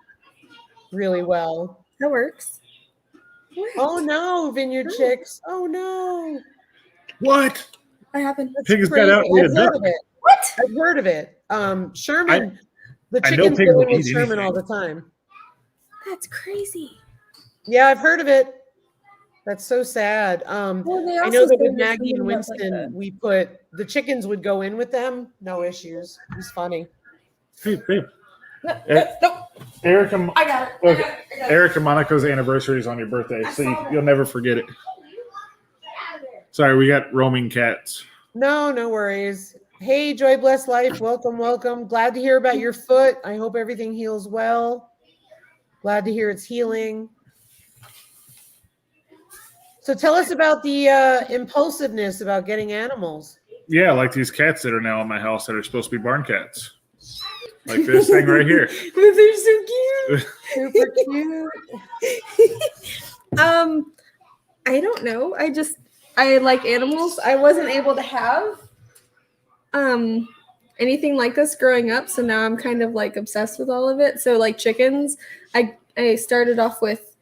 really well. That works. What? Oh no, Vineyard Chicks. Oh no. What? What happened? That's Pig has got crazy. out and ate a I've heard duck. of it. What? I've heard of it. Sherman, the I know chickens pigs go will in with eat Sherman anything. all the time. That's crazy. Yeah, I've heard of it. That's so sad. Well, they I also know that said with there's Maggie and something about, like, Winston, we put the chickens would go in with them, no issues. It was funny. Hey, babe. No, Eric and, I got it. okay. Eric and Monica's anniversary is on your birthday, so you'll never forget it. Sorry, we got roaming cats. No, no worries. Hey, Joy Bless Life. Welcome, welcome. Glad to hear about your foot. I hope everything heals well. Glad to hear it's healing. So tell us about the impulsiveness about getting animals. Yeah, like these cats that are now in my house that are supposed to be barn cats. Like this thing right here. They're so cute. Super cute. I don't know. I like animals. I wasn't able to have anything like this growing up, so now I'm kind of like obsessed with all of it. So like chickens, I started off with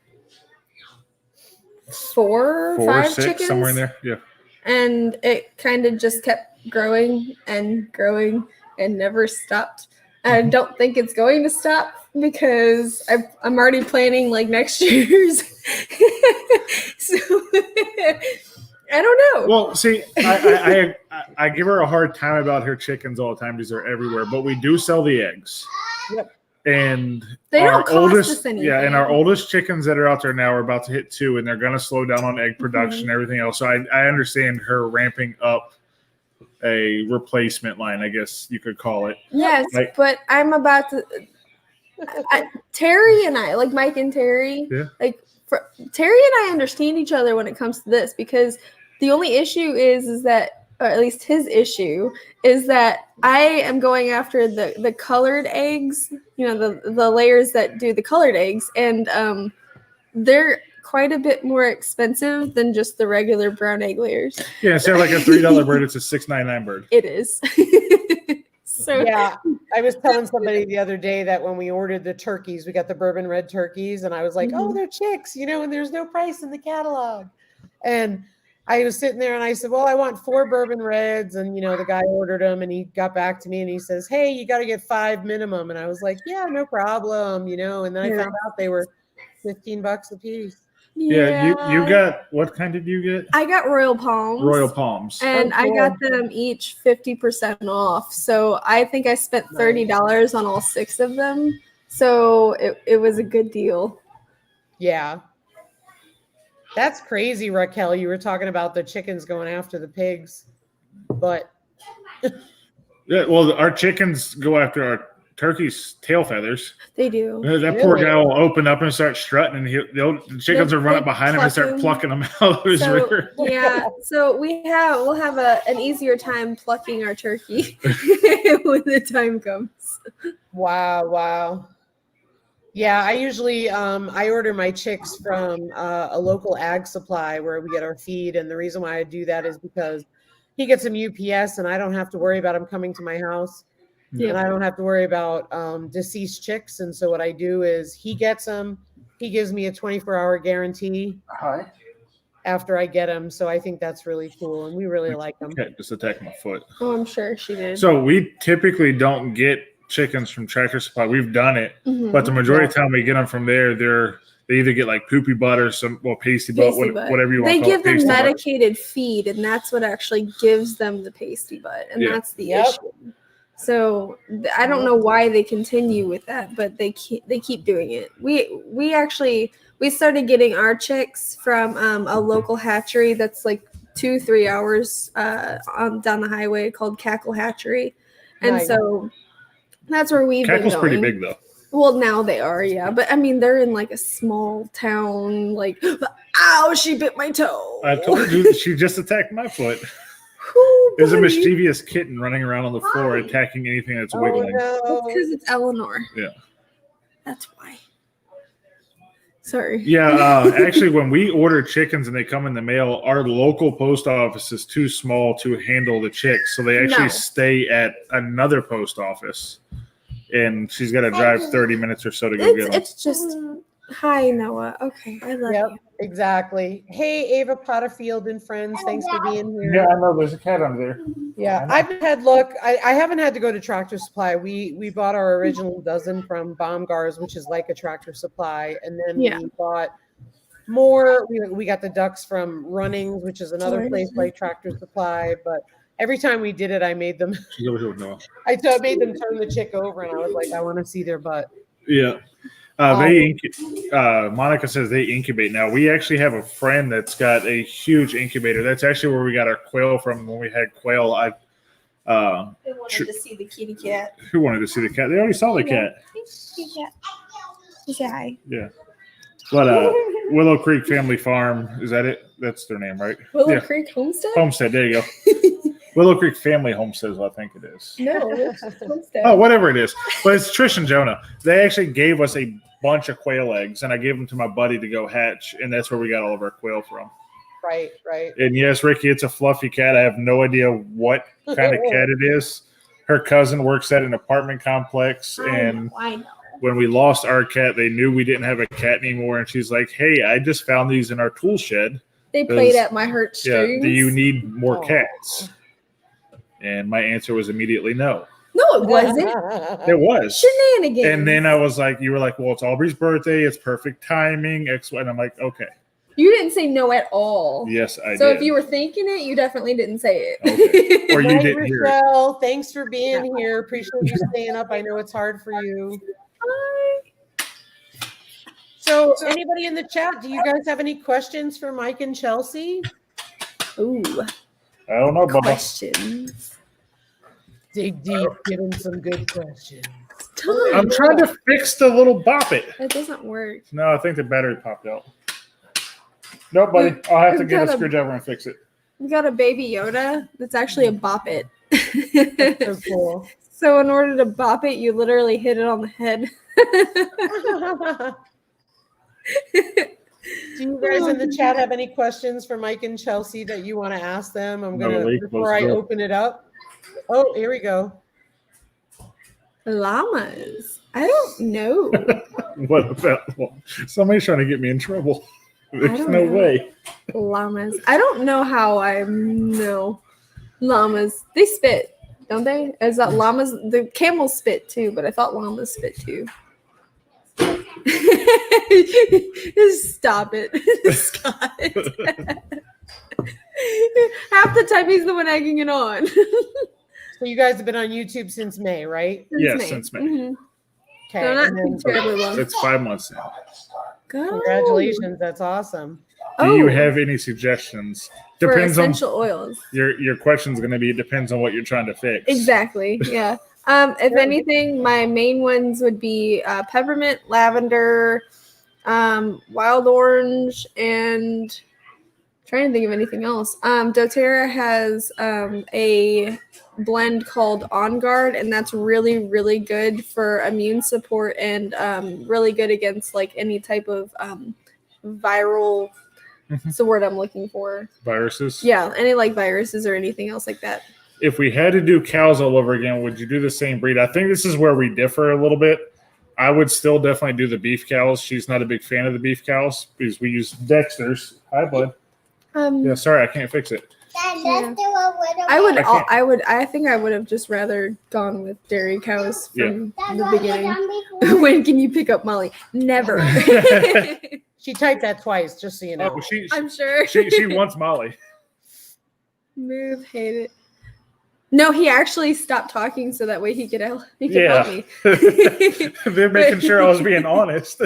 four or five 6, chickens somewhere in there. Yeah. and it kind of just kept growing and growing and never stopped. I don't think it's going to stop because I'm already planning like next year's. So I don't know. Well, see, I give her a hard time about her chickens all the time because they're everywhere, but we do sell the eggs. Yep. And They don't our cost oldest, us anything. yeah, and our oldest chickens that are out there now are about to hit 2, and they're going to slow down on egg production and everything else. So I understand her ramping up a replacement line, I guess you could call it. Yes, Like- but I'm about to. Terry and I, like Mike and Terry, Yeah. like Terry and I understand each other when it comes to this because the only issue is that, or at least his issue, is that I am going after the colored eggs, you know, the layers that do the colored eggs, and they're quite a bit more expensive than just the regular brown egg layers. Yeah, instead of like a $3 bird, it's a $6.99 bird. It is. So Yeah, I was telling somebody the other day that when we ordered the turkeys, we got the bourbon red turkeys, and I was like, "Oh, they're chicks," you know, and there's no price in the catalog. And I was sitting there and I said, "Well, I want 4 bourbon reds," and you know, the guy ordered them, and he got back to me and he says, "Hey, you got to get 5 minimum," and I was like, "Yeah, no problem," you know. And then I found out they were $15 a piece. Yeah, you got, what kind did you get? I got Royal Palms. Royal Palms. And Oh, I cool. got them each 50% off. So I think I spent $30 on all 6 of them. So it was a good deal. Yeah. That's crazy, Raquel. You were talking about the chickens going after the pigs, but Yeah, well, our chickens go after our turkey's tail feathers. They do. That poor Really? guy will open up and start strutting, and the chickens will run They up behind him and start pluck plucking them out of his So rear. yeah, so we'll have an easier time plucking our turkey when the time comes. wow. Yeah, I usually I order my chicks from a local ag supply where we get our feed, and the reason why I do that is because he gets them UPS, and I don't have to worry about them coming to my house. Yeah. And I don't have to worry about deceased chicks. And so what I do is he gets them. He gives me a 24-hour guarantee after I get them. So I think that's really cool. And we really like them. Okay, just attack my foot. Oh, I'm sure she did. So we typically don't get chickens from Tractor Supply. We've done it, Mhm. but the majority of the time we get them from there, they either get like poopy butt or pasty butt, Pasty butt. whatever you want They to call give it. them pasty butt. medicated feed, and that's what actually gives them the pasty butt, and Yeah. that's the Yep. issue. So I don't know why they continue with that, but they keep doing it. We started getting our chicks from a local hatchery that's like 2-3 hours down the highway called Cackle Hatchery. And Nice. so that's where we've Cackle's been going. pretty big, though. Well, now they are, yeah. But I mean, they're in like a small town. Like, ow, she bit my toe. I told you she just attacked my foot. Ooh, There's a buddy. mischievous kitten running around on the floor attacking anything that's wiggling. That's no. because it's Eleanor. Yeah. That's why. Sorry. Yeah, actually, when we order chickens and they come in the mail, our local post office is too small to handle the chicks. So they actually No. stay at another post office. And she's got to drive 30 minutes or so to go get them. It's just, hi, Noah. Okay, I love Yep, you. exactly. Hey, Ava Potterfield and friends, thanks for being here. Yeah, I know. There's a cat under there. Yeah, I've had luck. I haven't had to go to Tractor Supply. We bought our original dozen from Baumgars, which is like a Tractor Supply, and then Yeah. we bought more. We got the ducks from Runnings, which is another place like Tractor Supply. But every time we did it, I made them. She's over here with Noah. Made them turn the chick over, and I was like, I want to see their butt. Yeah. Monica says they incubate now. We actually have a friend that's got a huge incubator. That's actually where we got our quail from when we had quail. They wanted to see the kitty cat. Who wanted to see the cat? They already saw the cat. Kitty cat. Say hi. Yeah. But Willow Creek Family Farm, is that it? That's their name, right? Willow Yeah. Creek Homestead? Homestead, there you go. Willow Creek Family Homestead is what I think it is. No, it's Homestead. Oh, whatever it is. But it's Trish and Jonah. They actually gave us a bunch of quail eggs, and I gave them to my buddy to go hatch, and that's where we got all of our quail from. Right. And yes, Ricky, it's a fluffy cat. I have no idea what kind of cat it is. Her cousin works at an apartment complex, and I know. when we lost our cat, they knew we didn't have a cat anymore, and she's like, "Hey, I just found these in our tool shed. They played at my heartstrings. Yeah, do you need more Aw. cats?" And my answer was immediately no. No, it wasn't. It was. Shenanigans. And then I was like, you were like, well, it's Aubrey's birthday. It's perfect timing. X, Y. And I'm like, okay. You didn't say no at all. Yes, I So did. if you were thinking it, you definitely didn't say it. Okay. Or you Hi, didn't hear it. Rochelle. Thanks for being here. Appreciate you staying up. I know it's hard for you. So, anybody in the chat, do you guys have any questions for Mike and Chelsea? Ooh, I don't know, Bubba. questions. Dig deep, give him some good questions. I'm trying to fix the little bop it. That doesn't work. No, I think the battery popped out. Nope, buddy. I'll have to We've get a got a- screwdriver and fix it. We got a baby Yoda that's actually a bop it. So cool. So in order to bop it, you literally hit it on the head. Do you guys in the chat have any questions for Mike and Chelsea that you want to ask them? I'm No, gonna they before I closed it. open it up. Oh, here we go. Llamas. I don't know. What about somebody's trying to get me in trouble? There's don't no know. way. Llamas. I don't know how I know. Llamas. They spit, don't they? Is that llamas? The camels spit too, but I thought llamas spit too. Just stop it, Scott. Half the time he's the one egging it on. So you guys have been on YouTube since May, right? Since May. Mhm. Okay. So not and then- terribly long. It's 5 months now. Go. congratulations, that's awesome. Do you Oh, have any suggestions? for Depends on essential oils. your question's going to be. It depends on what you're trying to fix. Exactly. Yeah. If anything, my main ones would be peppermint, lavender, wild orange, and trying to think of anything else. doTERRA has a blend called On Guard, and that's really, really good for immune support and really good against like any type of viral. That's the word I'm looking for. Viruses. Yeah, any like viruses or anything else like that. If we had to do cows all over again, would you do the same breed? I think this is where we differ a little bit. I would still definitely do the beef cows. She's not a big fan of the beef cows because we use Dexter's. Hi, bud. Yeah, sorry, I can't fix it. I think I would have just rather gone with dairy cows from the beginning. When can you pick up Molly? Never. She typed that twice, just so you know. Oh, I'm sure. she wants Molly. Move, hate it. No, he actually stopped talking so that way he could help me. They're making sure I was being honest.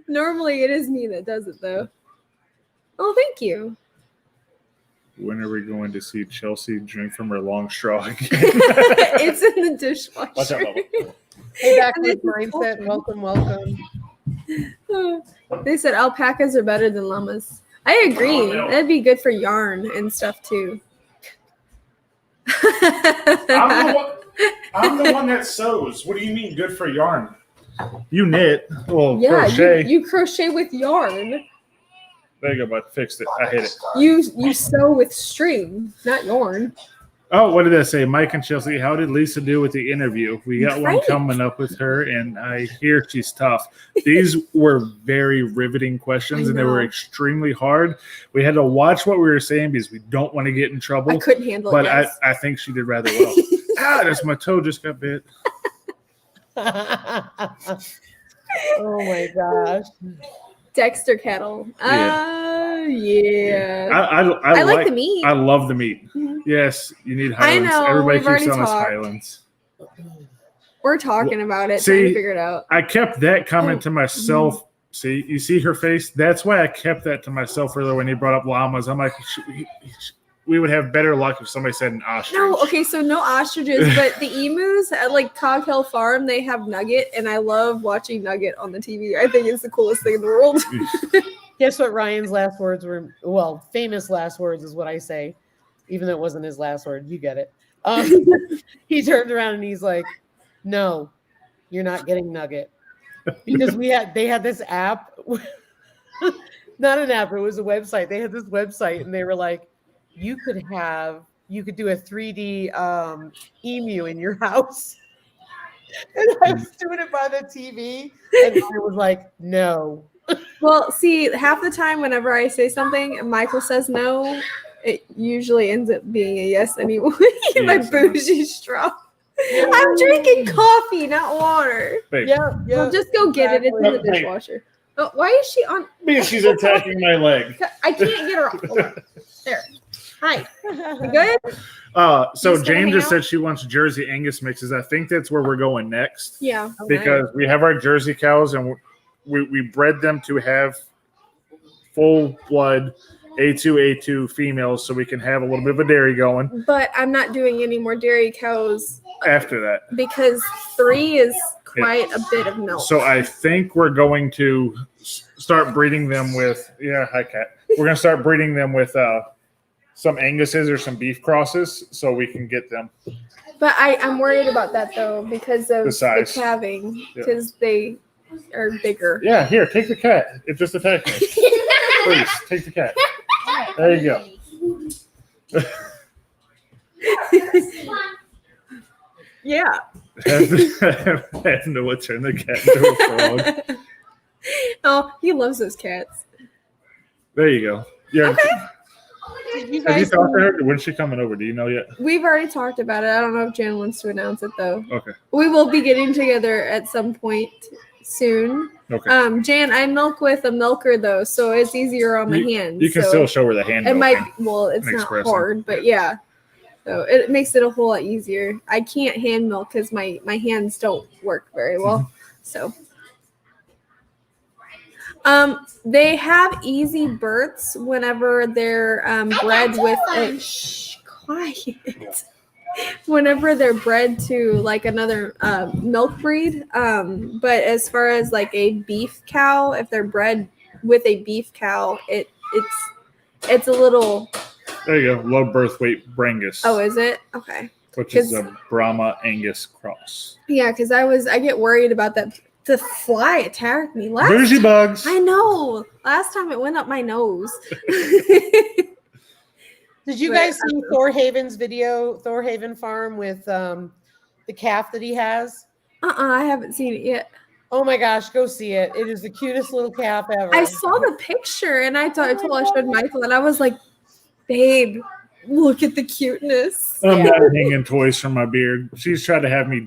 Normally it is me that does it though. Oh, thank you. When are we going to see Chelsea drink from her long straw again? It's in the dishwasher. Watch out, Bubba. Hey, back And with this is mindset. culture. Welcome. They said alpacas are better than llamas. I agree. Oh, no. That'd be good for yarn and stuff too. I'm the one that sews. What do you mean good for yarn? You knit. Well, Yeah, crochet. you crochet with yarn. There you go, bud. Fixed it. I hit it. You sew with string, not yarn. Oh, what did I say? Mike and Chelsea, how did Lisa do with the interview? We got one Great. coming up with her, and I hear she's tough. These were very riveting questions, and they were know. extremely hard. We had to watch what we were saying because we don't want to get in trouble. I couldn't handle but it. Yes. I think she did rather well. That's my toe just got bit. Oh my gosh. Dexter kettle. Yeah. I like the meat. I love the meat. Mhm. Yes, you need I Highlands. know, Everybody we've keeps already telling us talked. Highlands. We're talking about it, See, trying to figure it out. I kept that comment Oh. to myself. See, you see her face? That's why I kept that to myself earlier when he brought up llamas. I'm like, we would have better luck if somebody said an ostrich. No, okay, so no ostriches, but the emus at like Cog Hill Farm, they have Nugget, and I love watching Nugget on the TV. I think it's the coolest thing in the world. Guess what Ryan's last words were? Well, famous last words is what I say, even though it wasn't his last word. You get it. He turned around and he's like, "No, you're not getting Nugget," because they had this app, not an app. It was a website. They had this website, and they were like, you could do a 3D emu in your house. And I was doing it by the TV, and I was like, "No." Well, see, half the time whenever I say something and Michael says no, it usually ends up being a yes anyway. My Yes. bougie straw. I'm drinking coffee, not water. Babe, Yeah. Well, just go get it. It's in the Exactly. dishwasher. Oh, why is she on? because she's attacking my leg. I can't get her off. Hold on. There. Hi. You good? So Just gonna Jane hang just out? said she wants Jersey Angus mixes. I think that's where we're going next. Yeah. Because we have our Jersey cows and we bred them to have full blood A2 females so we can have a little bit of a dairy going But I'm not doing any more dairy cows after that. because 3 is quite a bit of milk. So I think we're going to start breeding them with, hi Kat. We're going to start breeding them with some Anguses or some beef crosses so we can get them. But I'm worried about that though because of The size. calving Yeah. because they are bigger. Yeah, here, take the cat. It just attacked me. Please, take the cat. There you go. Yeah. I have to know turn the cat into a frog. Oh, he loves those cats. There you go. Yeah. Okay. Did you Have you guys talked to her? When's she coming over? Do you know yet? We've already talked about it. I don't know if Jan wants to announce it though. Okay. We will be getting together at some point soon. Okay. Jan, I milk with a milker though, so it's easier on my hands. You can so still show her the hand. it milking. might it's and not expressing. hard, but yeah. So it makes it a whole lot easier. I can't hand milk because my hands don't work very well. So they have easy births whenever they're bred with a quiet. Whenever they're bred to like another milk breed. But as far as like a beef cow, if they're bred with a beef cow, it's a little. There you go. Low birth weight Brangus. Oh, is it? Okay. Which is a Brahma Angus cross. Yeah, because I get worried about that. The fly attacked me last Bougie time. bugs. I know. Last time it went up my nose. Did you guys see Thor Haven's video, Thor Haven Farm, with the calf that he has? I haven't seen it yet. Oh my gosh, go see it. It is the cutest little calf ever. I saw the picture and I showed Michael and I was like, babe, look at the cuteness. I'm not hanging toys from my beard. She's tried to have me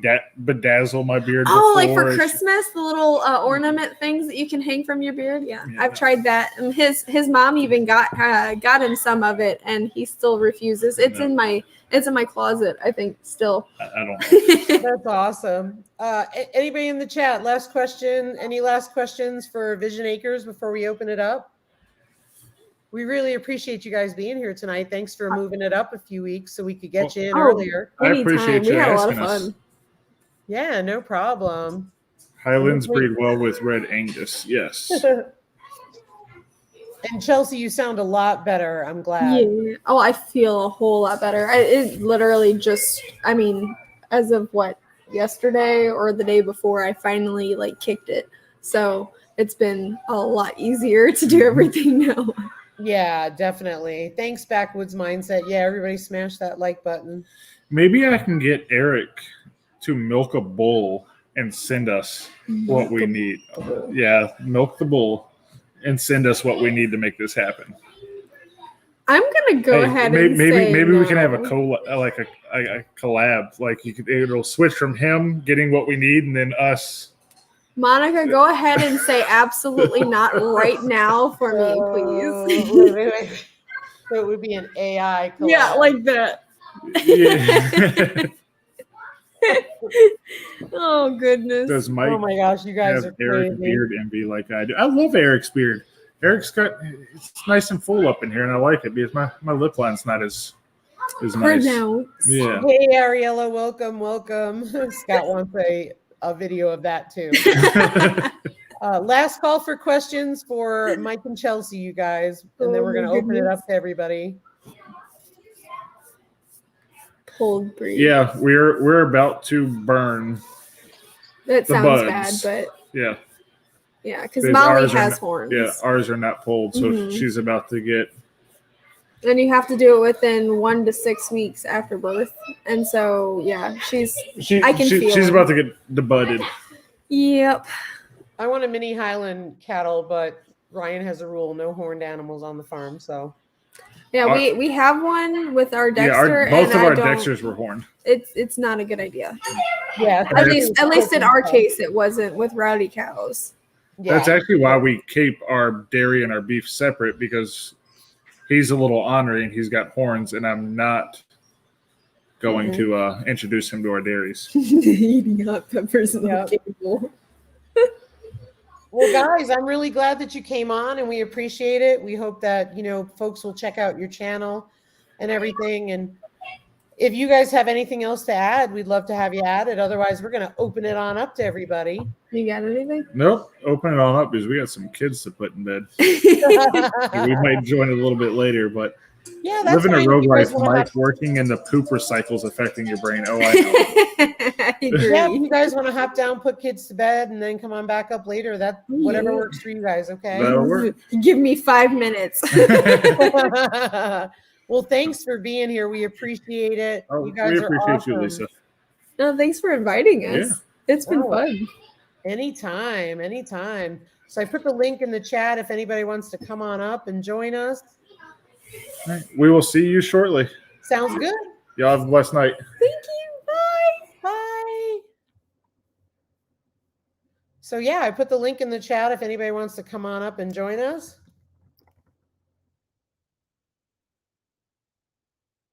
bedazzle my beard. Oh, like before. for Christmas, the little ornament things that you can hang from your beard. Yeah, Yeah. I've tried that. And his mom even got him some of it, and he still refuses. It's in my closet, I think, still. I don't. That's awesome. Anybody in the chat? Last question. Any last questions for Vision Acres before we open it up? We really appreciate you guys being here tonight. Thanks for moving it up a few weeks so we could get you in Oh, earlier. I Anytime. appreciate We you had a lot of asking us. fun. Yeah, no problem. Highlands breed well with Red Angus. Yes. And Chelsea, you sound a lot better. I'm glad. Yeah. Oh, I feel a whole lot better. It literally just, I mean, as of what, yesterday or the day before, I finally like kicked it. So it's been a lot easier to do everything now. Yeah, definitely. Thanks, Backwoods Mindset. Yeah, everybody smash that like button. Maybe I can get Eric to milk a bull and send us what we need. Yeah, milk the bull and send us what we need to make this happen. I'm gonna go ahead and say maybe no. we can have a collab. Like it'll switch from him getting what we need and then us. Monica, go ahead and say absolutely not right now for me, please. So it would be an AI collab. Yeah, like that. Yeah. Oh goodness. Does Mike Oh my gosh, you guys are have Eric's crazy. beard envy like I do? I love Eric's beard. It's nice and full up in here, and I like it because my lip line's not as nice. Pronounced. Yeah. Hey Ariella, welcome. Scott wants a video of that too. Last call for questions for Mike and Chelsea, you guys, and then we're going to open it up to everybody. Cold breed. Yeah, we're about to burn. That the sounds buds. bad, but Yeah, because Molly ours are has not- horns. yeah, ours are not pulled, so Mhm. she's about to get. And you have to do it within 1 to 6 weeks after birth. And so, yeah, I can feel she's it. about to get debudded. Yep. I want a mini Highland cattle, but Ryan has a rule: no horned animals on the farm. So Yeah, we have one with our Yeah, Dexter. both and of I our don't- Dexters were horned. It's not a good idea. yeah, At least in our case, it wasn't with rowdy cows. Yeah. That's actually why we keep our dairy and our beef separate, because he's a little ornery and he's got horns, and I'm not going to introduce him to our dairies. Eating hot peppers in Yep. the table. Well, guys, I'm really glad that you came on, and we appreciate it. We hope that, folks will check out your channel and everything. And if you guys have anything else to add, we'd love to have you add it. Otherwise, we're going to open it on up to everybody. You got anything? Nope, open it on up because we got some kids to put in bed. We might join a little bit later, but Yeah, that's living a fine. rogue You guys life, wanna Mike, working in the pooper cycles affecting your brain. Oh, I know. I agree. Yeah, if you guys want to hop down, put kids to bed, and then come on back up later, that whatever Yeah. works for you guys, okay? That'll work. Give me 5 minutes. Well, thanks for being here. We appreciate it. Oh, You guys we are appreciate you, awesome. Lisa. No, thanks for inviting us. Yeah. It's been Oh. fun. Anytime. So I put the link in the chat if anybody wants to come on up and join us. All right, we will see you shortly. Sounds good. Y'all have a blessed night. Thank you. Bye. Bye. So yeah, I put the link in the chat if anybody wants to come on up and join us.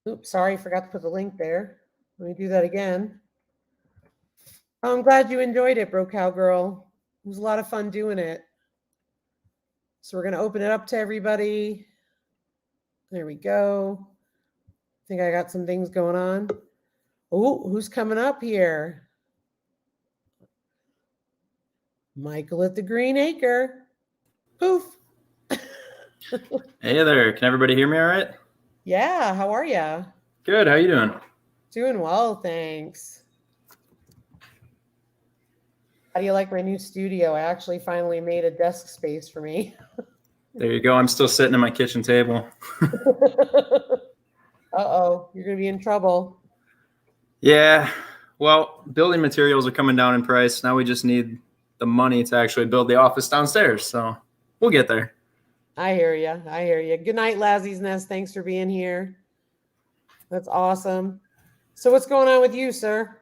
Oops, sorry, forgot to put the link there. Let me do that again. I'm glad you enjoyed it, Bro Cowgirl. It was a lot of fun doing it. So we're going to open it up to everybody. There we go. I think I got some things going on. Oh, who's coming up here? Michael at the Green Acre. Poof. Hey there, can everybody hear me all right? Yeah, how are ya? Good, how you doing? Doing well, thanks. How do you like my new studio? I actually finally made a desk space for me. There you go, I'm still sitting at my kitchen table. Uh-oh, you're going to be in trouble. Yeah, well, building materials are coming down in price. Now we just need the money to actually build the office downstairs, so we'll get there. I hear you. Good night, Lazzie's Nest. Thanks for being here. That's awesome. So what's going on with you, sir?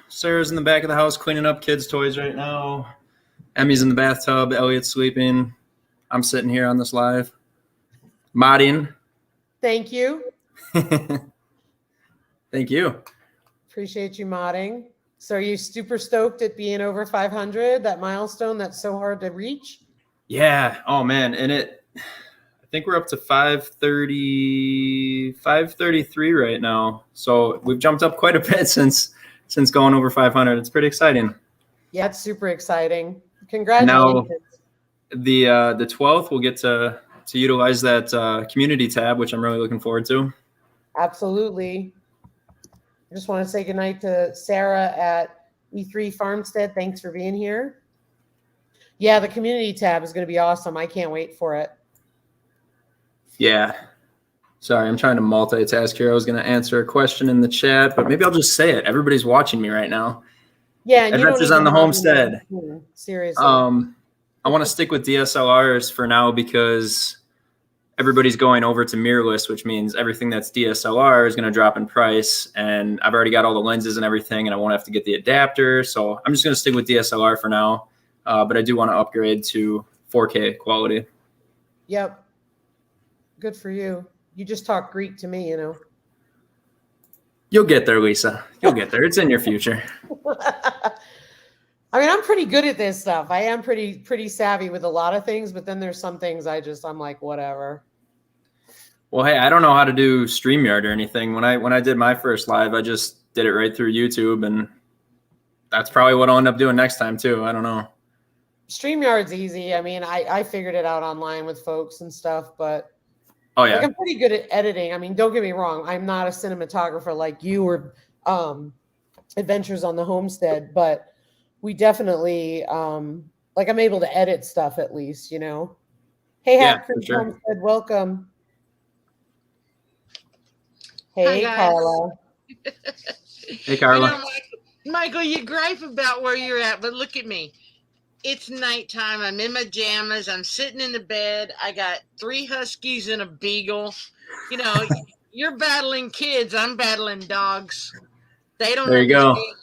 Sarah's in the back of the house cleaning up kids' toys right now. Emmy's in the bathtub. Elliot's sleeping. I'm sitting here on this live. Modding. Thank you. Thank you. Appreciate you modding. So are you super stoked at being over 500, that milestone that's so hard to reach? Yeah. Oh man. And I think we're up to 530, 533 right now. So we've jumped up quite a bit since going over 500. It's pretty exciting. Yeah, it's super exciting. Now Congratulations. the 12th, we'll get to utilize that community tab, which I'm really looking forward to. Absolutely. I just want to say goodnight to Sarah at E3 Farmstead. Thanks for being here. Yeah, the community tab is going to be awesome. I can't wait for it. Yeah. Sorry, I'm trying to multitask here. I was going to answer a question in the chat, but maybe I'll just say it. Everybody's watching me right now. Yeah, and Adventures on the Homestead. Seriously. I want to stick with DSLRs for now because everybody's going over to mirrorless, which means everything that's DSLR is going to drop in price. And I've already got all the lenses and everything, and I won't have to get the adapter. So I'm just going to stick with DSLR for now. But I do want to upgrade to 4K quality. Yep. Good for you. You just talk Greek to me, you know. You'll get there, Lisa. You'll get there. It's in your future. I mean, I'm pretty good at this stuff. I am pretty savvy with a lot of things, but then there's some things I'm like, whatever. Well, hey, I don't know how to do StreamYard or anything. When I did my first live, I just did it right through YouTube, and that's probably what I'll end up doing next time too. I don't know. StreamYard's easy. I mean, I figured it out online with folks and stuff, but Oh yeah. like, I'm pretty good at editing. I mean, don't get me wrong. I'm not a cinematographer like you or Adventures on the Homestead, but we definitely like I'm able to edit stuff at least, you know. Hey, Yeah, Hat for Creek sure. Homestead, welcome. Hey, Hi, guys. Carla. Hey, Carla. You know, Michael, you gripe about where you're at, but look at me. It's nighttime. I'm in my pajamas. I'm sitting in the bed. I got 3 huskies and a beagle. You know, you're battling kids. I'm battling dogs. They don't There you go. understand.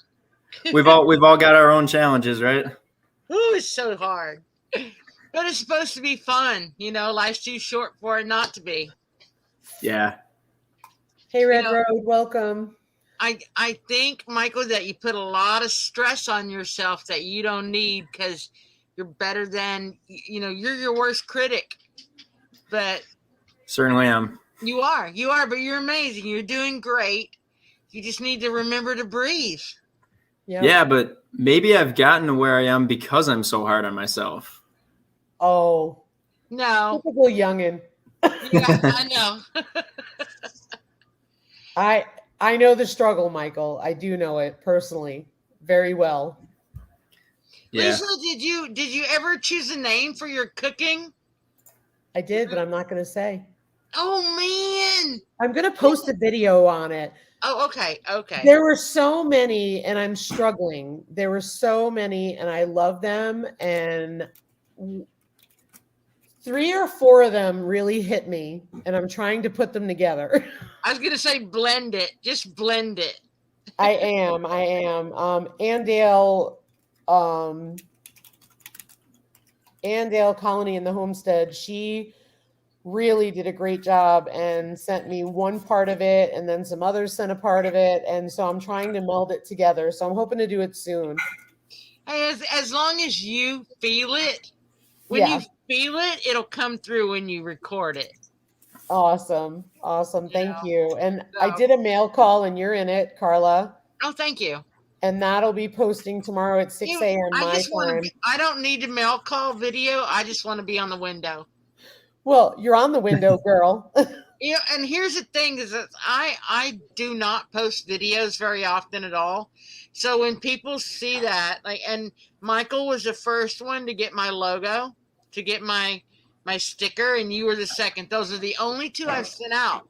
We've all got our own challenges, right? Ooh, it's so hard. But it's supposed to be fun. You know, life's too short for it not to be. Yeah. Hey, Red know- Road, welcome. I think, Michael, that you put a lot of stress on yourself that you don't need because you're better than, you know, you're your worst critic. But Certainly am. you are, but you're amazing. You're doing great. You just need to remember to breathe. Yep. Yeah, but maybe I've gotten to where I am because I'm so hard on myself. Oh, No, typical youngin. yeah, I know. I know the struggle, Michael. I do know it personally very well. Yeah. Lisa, did you ever choose a name for your cooking? I did, but I'm not going to say. Oh man. I'm going to post a video on it. Oh, okay. There were so many, and I'm struggling. There were so many, and I love them. And 3 or 4 of them really hit me, and I'm trying to put them together. I was gonna say blend it. Just blend it. I am. Andale Colony in the Homestead, she really did a great job and sent me one part of it, and then some others sent a part of it, and so I'm trying to meld it together. So I'm hoping to do it soon. Hey, as long as you feel it, when Yeah. you feel it, it'll come through when you record it. Awesome. Thank know, you. And I so- did a mail call, and you're in it, Carla. Oh, thank you. And that'll be posting tomorrow at 6 a.m. my time. I don't need a mail call video. I just want to be on the window. Well, you're on the window, girl. You know, and here's the thing is that I do not post videos very often at all. So when people see that, like, and Michael was the first one to get my logo, to get my sticker, and you were the second. Those are the only 2 I've sent out.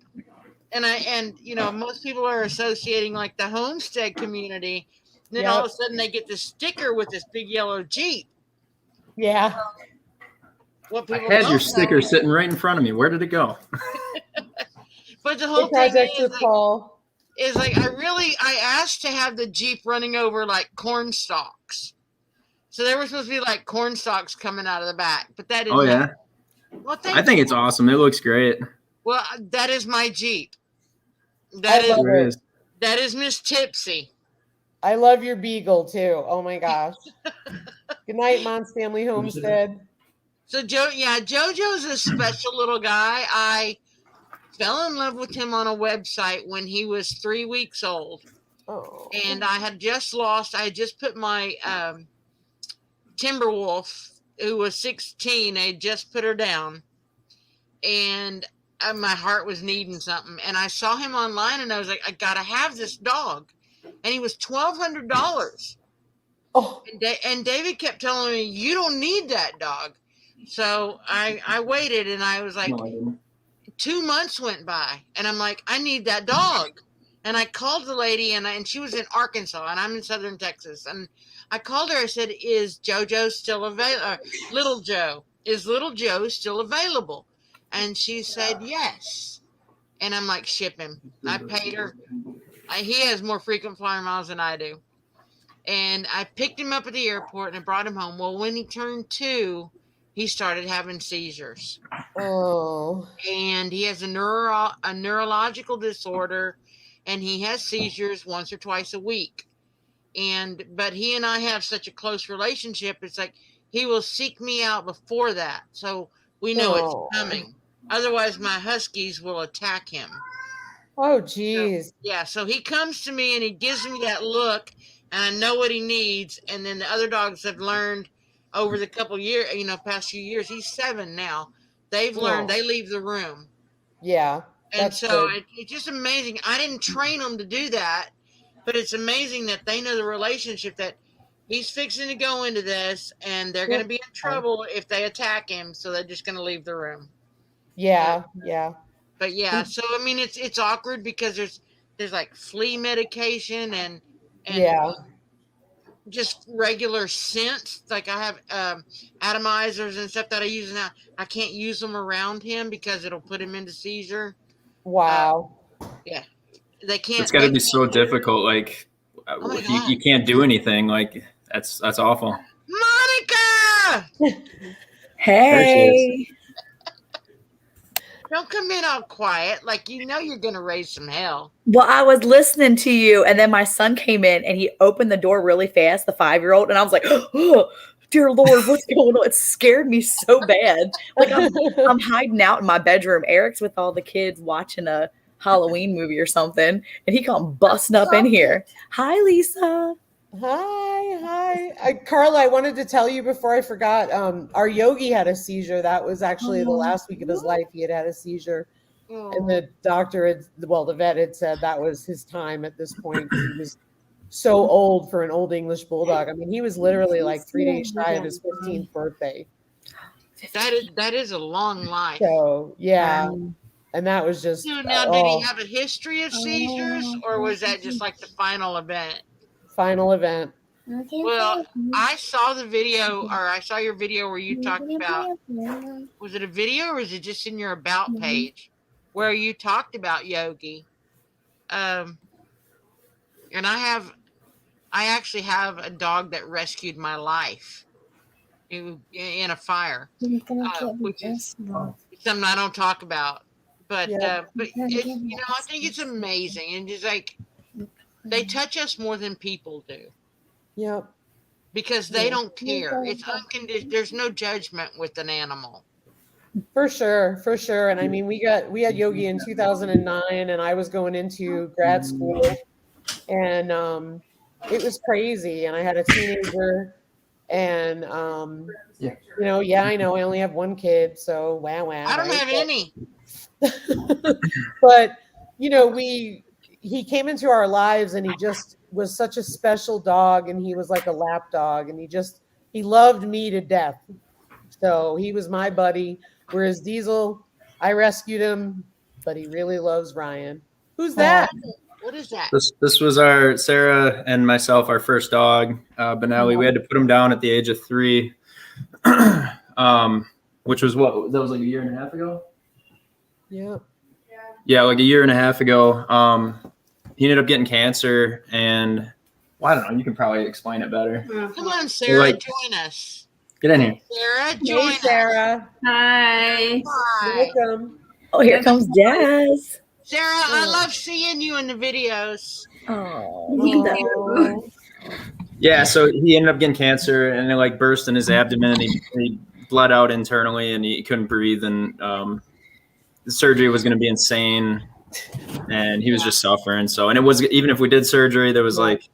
And you know, most people are associating like the Homestead community. Then all of a sudden they get this sticker with this big yellow Jeep. Yeah. What I people had don't your know sticker sitting right in front of me. Where did it go? But the Hey, whole thing Project is with like, Paul. I asked to have the Jeep running over like corn stalks. So there were supposed to be like corn stalks coming out of the back, but that didn't Oh yeah. happen. Well, I think it's awesome. It looks great. Well, that is my Jeep. I That is love Sure it. is. that is Miss Tipsy. I love your beagle too. Oh my gosh. Good night, Mons Family Homestead. So JoJo's a special little guy. I fell in love with him on a website when he was 3 weeks old. Oh. And I had just put my Timberwolf, who was 16, I just put her down. And my heart was needing something. And I saw him online and I was like, I got to have this dog. And he was $1,200. Oh. And David kept telling me, you don't need that dog. So I waited and I was like, No, I didn't. 2 months went by and I'm like, I need that dog. And I called the lady and she was in Arkansas and I'm in Southern Texas. And I called her. I said, is JoJo still available? Little Joe, is Little Joe still available? And she said, yes. And I'm like, ship him. I paid her. He has more frequent flyer miles than I do. And I picked him up at the airport and I brought him home. Well, when he turned 2, he started having seizures. Oh. And he has a neurological disorder, and he has seizures once or twice a week. But he and I have such a close relationship. It's like he will seek me out before that, so we know it's coming. Otherwise, my huskies will attack him. Oh, geez. So he comes to me and he gives me that look, and I know what he needs. And then the other dogs have learned over the couple years, past few years. He's 7 now. They've learned. They leave the room. Yeah. And so it's just amazing. I didn't train them to do that, but it's amazing that they know the relationship, that he's fixing to go into this and they're going to be in trouble if they attack him. So they're just going to leave the room. Yeah. But yeah, so I mean, it's awkward because there's like flea medication and just regular scents. Like I have atomizers and stuff that I use now. I can't use them around him because it'll put him into seizure. Wow. Yeah, they can't. It's got to be so difficult. Like if you can't do anything. Like that's awful. Monica, Hey. don't come in all quiet. Like you're gonna raise some hell. Well, I was listening to you, and then my son came in, and he opened the door really fast, the 5-year-old, and I was like, oh, dear Lord, what's going on? It scared me so bad. Like I'm hiding out in my bedroom. Eric's with all the kids watching a Halloween movie or something, and he come busting up in here. Hi, Lisa. Hi. Carla, I wanted to tell you before I forgot, our Yogi had a seizure. That was actually the last week of his life. He had a seizure. And the doctor the vet had said that was his time at this point. He was so old for an old English bulldog. I mean, he was literally like 3 days shy of his 15th birthday. That is a long life. So, yeah. And that was just. So now, did he have a history of seizures, or was that just like the final event? Final event. Well, I saw the video, or I saw your video where you talked about. Was it a video, or was it just in your about page where you talked about Yogi? And I actually have a dog that rescued my life in a fire, which is something I don't talk about. But I think it's amazing, and just like they touch us more than people do. Yep. Because they don't care. It's unconditional. There's no judgment with an animal. For sure. And I mean, we had Yogi in 2009, and I was going into grad school, and it was crazy. And I had a teenager, and I know I only have one kid, so wow. I don't have any. But he came into our lives, and he just was such a special dog, and he was like a lap dog, and he loved me to death. So he was my buddy. Whereas Diesel, I rescued him, but he really loves Ryan. Who's that? What is that? This was our Sarah and myself, our first dog, Benelli. We had to put him down at the age of 3, which was that was like a year and a half ago. Yeah, like a year and a half ago. He ended up getting cancer, and I don't know. You can probably explain it better. Come on, Sarah, join us. Get in here. Sarah, join us. Sarah. Hi. Hi. Welcome. Oh, here comes Jazz. Sarah, I love seeing you in the videos. Oh. Yeah, so he ended up getting cancer, and it like burst in his abdomen, and he bled out internally, and he couldn't breathe, and the surgery was going to be insane, and he was just suffering. So, and it was, even if we did surgery, there was like,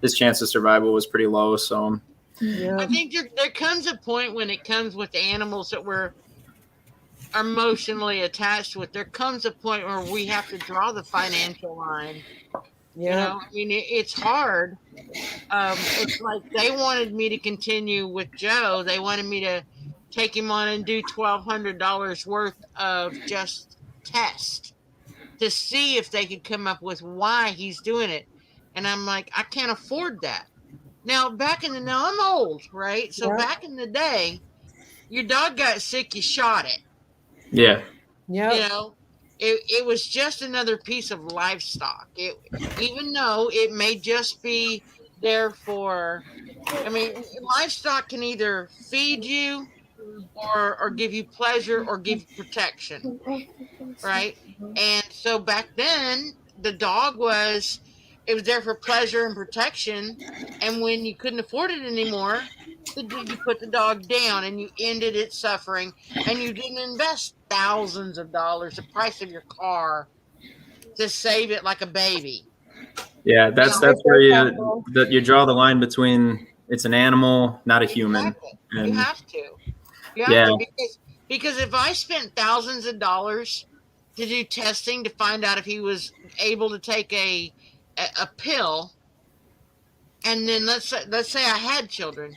his chance of survival was pretty low. So I think there comes a point when it comes with animals that we're emotionally attached with. There comes a point where we have to draw the financial line. You know, I mean, it's hard. It's like they wanted me to continue with Joe. They wanted me to take him on and do $1,200 worth of just test to see if they could come up with why he's doing it. And I'm like, I can't afford that. Now, now I'm old, right? So back in the day, your dog got sick, you shot it. yeah. You know, it was just another piece of livestock. Even though it may just be there for, I mean, livestock can either feed you or give you pleasure or give you protection, right? And so back then, the dog was there for pleasure and protection. And when you couldn't afford it anymore, you put the dog down and you ended its suffering, and you didn't invest thousands of dollars, the price of your car, to save it like a baby. Yeah, that's where you draw the line between it's an animal, not a human. Exactly. And You have to. You have to, because if I spent thousands of dollars to do testing to find out if he was able to take a pill, and then let's say I had children,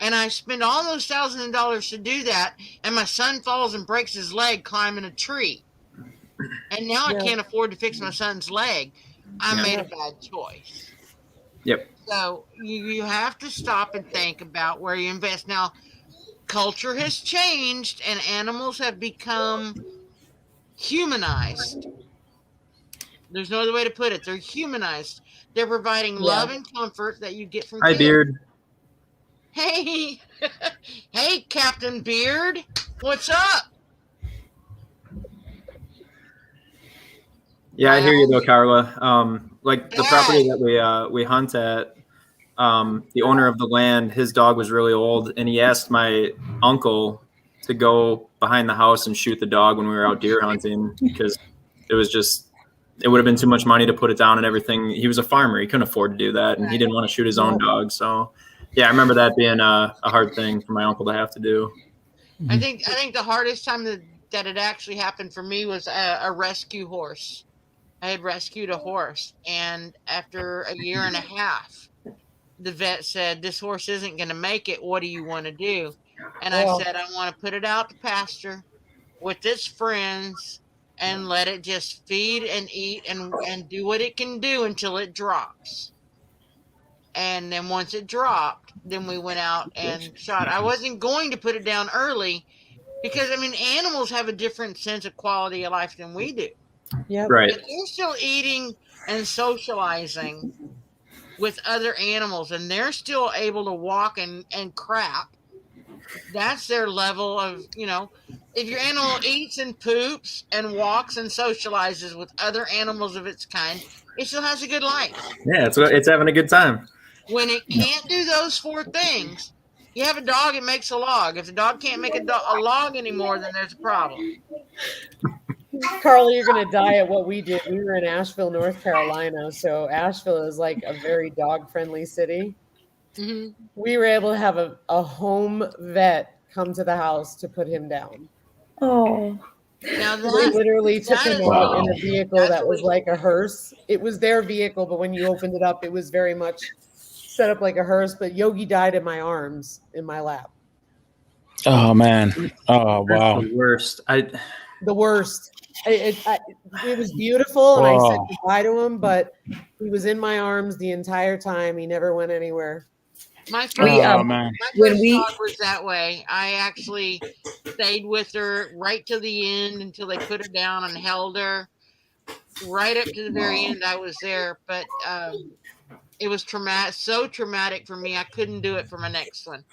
and I spend all those thousands of dollars to do that, and my son falls and breaks his leg climbing a tree, and now I can't afford to fix my son's leg, I made a bad choice. Yep. So you have to stop and think about where you invest. Now, culture has changed, and animals have become humanized. There's no other way to put it. They're humanized. They're providing love and comfort that you get from Hi, kids. Beard. Hey, hey, Captain Beard, what's up? Yeah, I hear you though, Carla. Like the property that we hunt at, the owner of the land, his dog was really old, and he asked my uncle to go behind the house and shoot the dog when we were out deer hunting, because it would have been too much money to put it down and everything. He was a farmer. He couldn't afford to do that, and he didn't want to shoot his own dog. So yeah, I remember that being a hard thing for my uncle to have to do. I think the hardest time that it actually happened for me was a rescue horse. I had rescued a horse, and after a year and a half, the vet said, "This horse isn't going to make it. What do you want to do?" And I said, "I want to put it out to pasture with its friends and let it just feed and eat and do what it can do until it drops." And then once it dropped, then we went out and shot. I wasn't going to put it down early because, I mean, animals have a different sense of quality of life than we do. Yeah. Right. But they're still eating and socializing with other animals, and they're still able to walk and crap. That's their level of, if your animal eats and poops and walks and socializes with other animals of its kind, it still has a good life. Yeah, it's having a good time. When it can't do those four things, you have a dog, it makes a log. If the dog can't make a log anymore, then there's a problem. Carla, you're going to die at what we did. We were in Asheville, North Carolina. So Asheville is like a very dog-friendly city. Mm-hmm. We were able to have a home vet come to the house to put him down. Oh. Now We literally took him out in a vehicle that was like a hearse. It was their vehicle, but when you opened it up, it was very much set up like a hearse. But Yogi died in my arms, in my lap. Oh, man. Oh, wow. The worst. The worst. It was beautiful, and I said goodbye to him, but he was in my arms the entire time. He never went anywhere. My first, man. my first dog was that way. I actually stayed with her right till the end until they put her down and held her. Right up to the very end, I was there, but it was traumatic, so traumatic for me. I couldn't do it for my next one.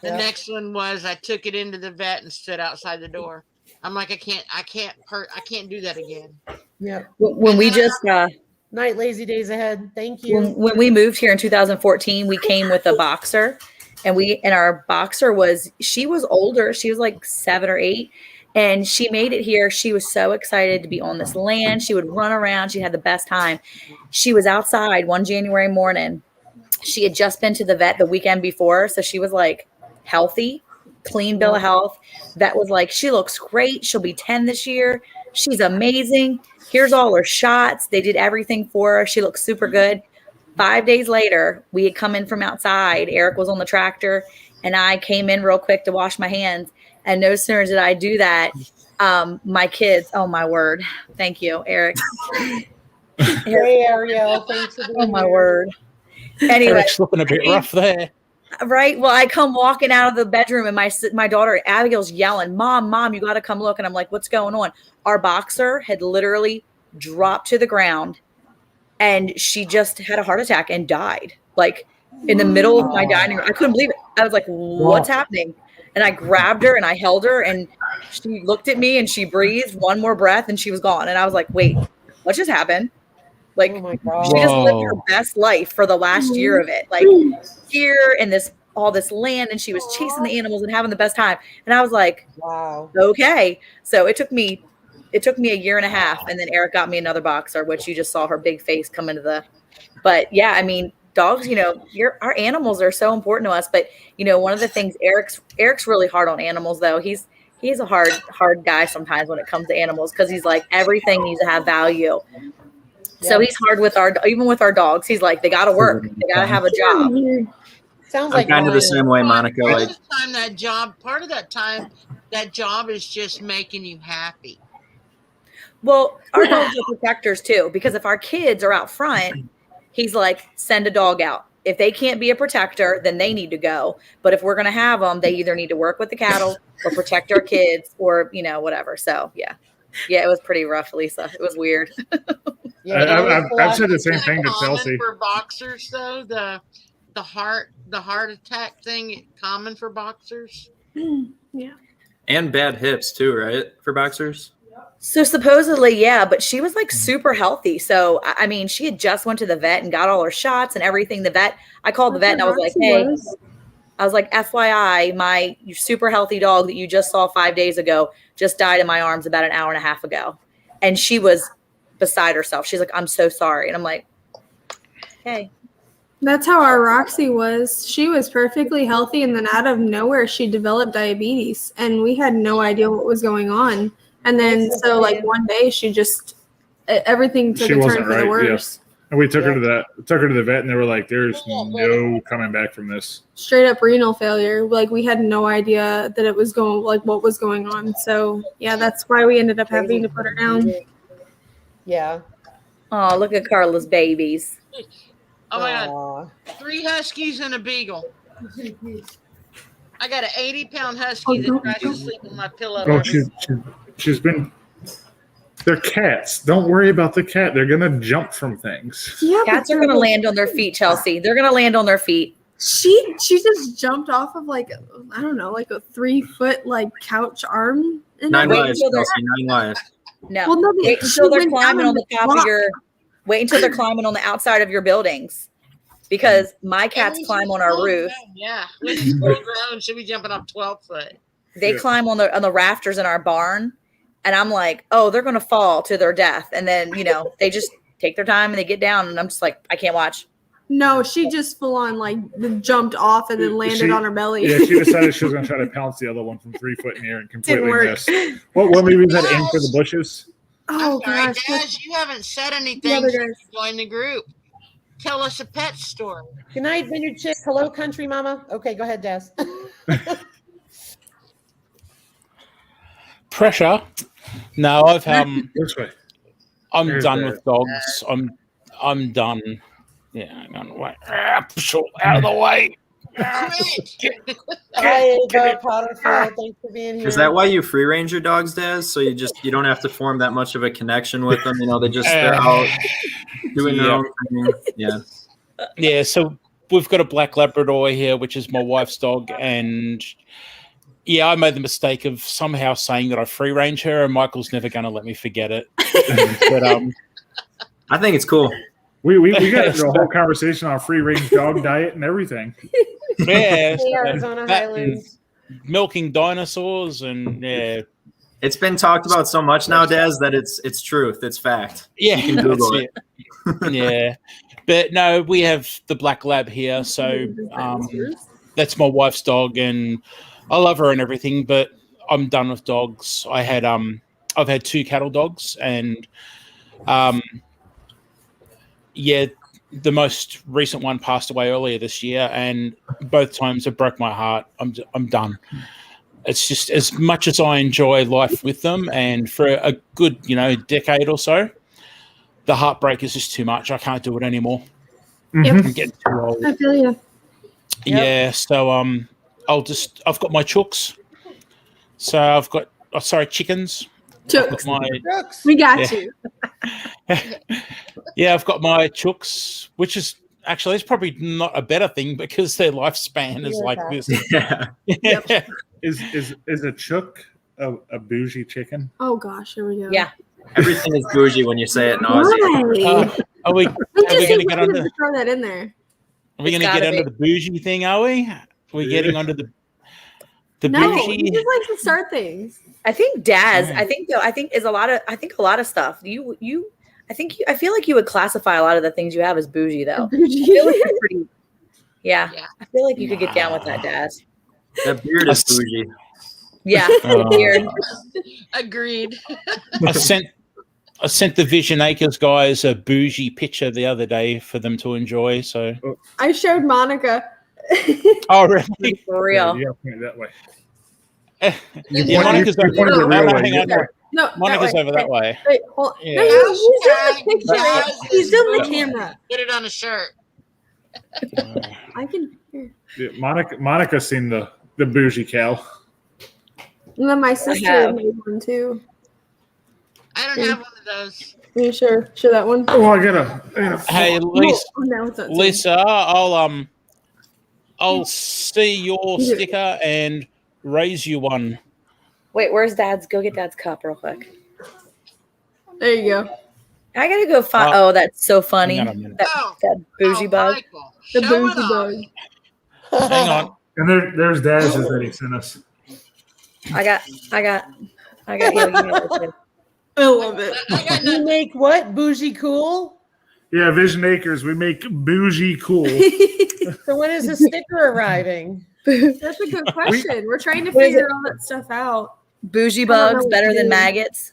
The next one was I took it into the vet and stood outside the door. I'm like, I can't do that again. Yeah. When we just night, lazy days ahead. Thank you. when we moved here in 2014, we came with a boxer, and our boxer she was older. She was like 7 or 8. And she made it here. She was so excited to be on this land. She would run around. She had the best time. She was outside one January morning. She had just been to the vet the weekend before. So she was like healthy, clean bill of health. Vet was like, she looks great. She'll be 10 this year. She's amazing. Here's all her shots. They did everything for her. She looks super good. 5 days later, we had come in from outside. Eric was on the tractor, and I came in real quick to wash my hands. And no sooner did I do that, my kids, oh my word. Thank you, Eric. Hey, Ariel. Thanks for being Oh my here. word. Anyway. Eric's looking a bit rough there. Right. Well, I come walking out of the bedroom and my daughter Abigail's yelling, Mom, you got to come look. And I'm like, what's going on? Our boxer had literally dropped to the ground and she just had a heart attack and died. Like in the middle of my dining room. I couldn't believe it. I was like, what's happening? And I grabbed her and I held her and she looked at me and she breathed one more breath and she was gone. And I was like, wait, what just happened? Like, Oh my God. she just lived her best life for the last year of it. Like here in all this land, and she was chasing the animals and having the best time. And I was like, Wow. okay. So it took me a year and a half, and then Eric got me another boxer, which you just saw her big face come into the. But yeah, I mean, dogs. Our animals are so important to us. But one of the things Eric's really hard on animals, though. He's a hard guy sometimes when it comes to animals because he's like everything needs to have value. So he's hard even with our dogs. He's like, they got to work. They got to have a job. Sounds I'm like kind of the mine. same way, Monica. Part Like, of the time part of that time, that job is just making you happy. Well, our dogs are protectors too, because if our kids are out front, he's like, send a dog out. If they can't be a protector, then they need to go. But if we're going to have them, they either need to work with the cattle or protect our kids or, whatever. So, yeah, it was pretty rough, Lisa. It was weird. I've said the same Is that thing to common Chelsea. for boxers, though? The heart attack thing common for boxers? Yeah. and bad hips too, right? For boxers. So supposedly, yeah, but she was like super healthy. So, I mean, she had just went to the vet and got all her shots and everything. I called the vet and I was like, hey, FYI, my super healthy dog that you just saw 5 days ago just died in my arms about an hour and a half ago. And she was beside herself. She's like, I'm so sorry. And I'm like, hey. That's how our Roxy was. She was perfectly healthy, and then out of nowhere, she developed diabetes, and we had no idea what was going on. And then, so like one day, she just everything took She a turn wasn't for the right, worse. And we took her to the vet, and they were like, "There's no coming back from this." Straight up renal failure. Like we had no idea that it was what was going on. So yeah, that's why we ended up having to put her down. Yeah. Oh, look at Carla's babies. Oh my God. Aw. 3 huskies and a beagle. I got an 80-pound husky that tries to sleep on my pillow. Oh, she's been. They're cats. Don't worry about the cat. They're gonna jump from things. Yeah, Cats are going to land on their feet, Chelsea. They're going to land on their feet. She just jumped off of like I don't know, like a 3-foot like couch arm. And 9 Wait lives, until they're- Chelsea, 9 lives. No. Well, no, Wait she until they're went climbing down on the top block. of your. Wait until they're climbing on the outside of your buildings, because my cats And climb she's on our full roof. grown, yeah, when she's full grown, she'll be jumping off 12-foot. They Yeah. climb on the rafters in our barn, and I'm like, oh, they're gonna fall to their death. And then they just take their time and they get down, and I'm just like, I can't watch. No, she just full on like jumped off and then landed on her belly. Yeah, she decided she was gonna try to pounce the other one from 3 foot in the air and completely work. missed. What movie was that? Aim for the bushes. Oh I'm sorry, gosh. Daz, you haven't said anything other since you joined the group. Tell us a pet story. Good night, Vineyard Chick. Hello, country mama. Okay, go ahead, Des. Pressure. No, I've This way. I'm There's done that. with dogs. I'm done. Yeah, hang on. Wait. Push all out of the way. Quit. Hi, Ava Potterfield. Thanks for being here. Is that why you free range your dogs, Daz? So you don't have to form that much of a connection with them. They're out doing their Yeah. own thing. Yeah. Yeah, so we've got a black Labrador here, which is my wife's dog, and yeah, I made the mistake of somehow saying that I free range her, and Michael's never going to let me forget it. But I think it's cool. We got into a whole conversation on free range dog diet and everything. Yeah, The Arizona that Highlands. milking dinosaurs and yeah, It's been talked about so much now, Daz, that it's truth. It's fact. yeah, You can that's Google it. yeah. But no, we have the black lab here, so that's my wife's dog, and I love her and everything. But I'm done with dogs. I've had 2 cattle dogs, and yeah, the most recent one passed away earlier this year, and both times it broke my heart. I'm done. It's just as much as I enjoy life with them, and for a good decade or so, the heartbreak is just too much. I can't do it anymore. Yep. I'm getting too old. I feel you. Yeah, so I've got my chooks. So I've got chickens. I've got my Brooks. We got Yeah. you. yeah, I've got my chooks, which is actually it's probably not a better thing because their lifespan is like this. Yeah. Yep. Is a chook a bougie chicken? Oh gosh, here we go. Yeah. Everything is bougie when you say it. No, Why? Are we We going just to get under? to throw that in there. Are we going It's to get gotta under be. the bougie thing? Are we? Are we getting under the No, bougie? he just likes to start things. I think Daz. Yeah. I think is a lot of. I think a lot of stuff. I feel like you would classify a lot of the things you have as bougie, though. I feel like you're pretty. Yeah. Yeah. I feel like you could get down with that, Daz. that beard is bougie. Yeah. Uh, Weird. Agreed. I sent the Vision Acres guys a bougie picture the other day for them to enjoy. So, I showed Monica. oh really? For real. Yeah, point it that way. Yeah, Monica's You're over pointing there. the real No, way. hang on. Yeah. No, Monica's that way. over that way. Wait, hold. Yeah. No, he's in the Hashtag picture. Jazz He's is in the bougie. camera. Get it on a shirt. I can hear. Yeah, Monica's seen the bougie cow. And then my sister have. made one too. I don't have one of those. Are you sure? Show that one. Oh, I gotta Hey, Oh, no, it's not too. Lisa, I'll see your sticker and raise you one. Wait, where's Dad's? Go get Dad's cup real quick. There you go. I gotta go find. Oh, that's so funny. Hang on a minute. That bougie bug. Michael, The show bougie it off. bug. Hang on. And there's Daz's that he sent us. I got you. I love it. I got You nothing. make what? Bougie cool? Yeah, Vision Acres. We make bougie cool. So when is the sticker arriving? That's a good question. We're trying to What is figure it? all that stuff out. Bougie I don't know bugs what better to than do. maggots.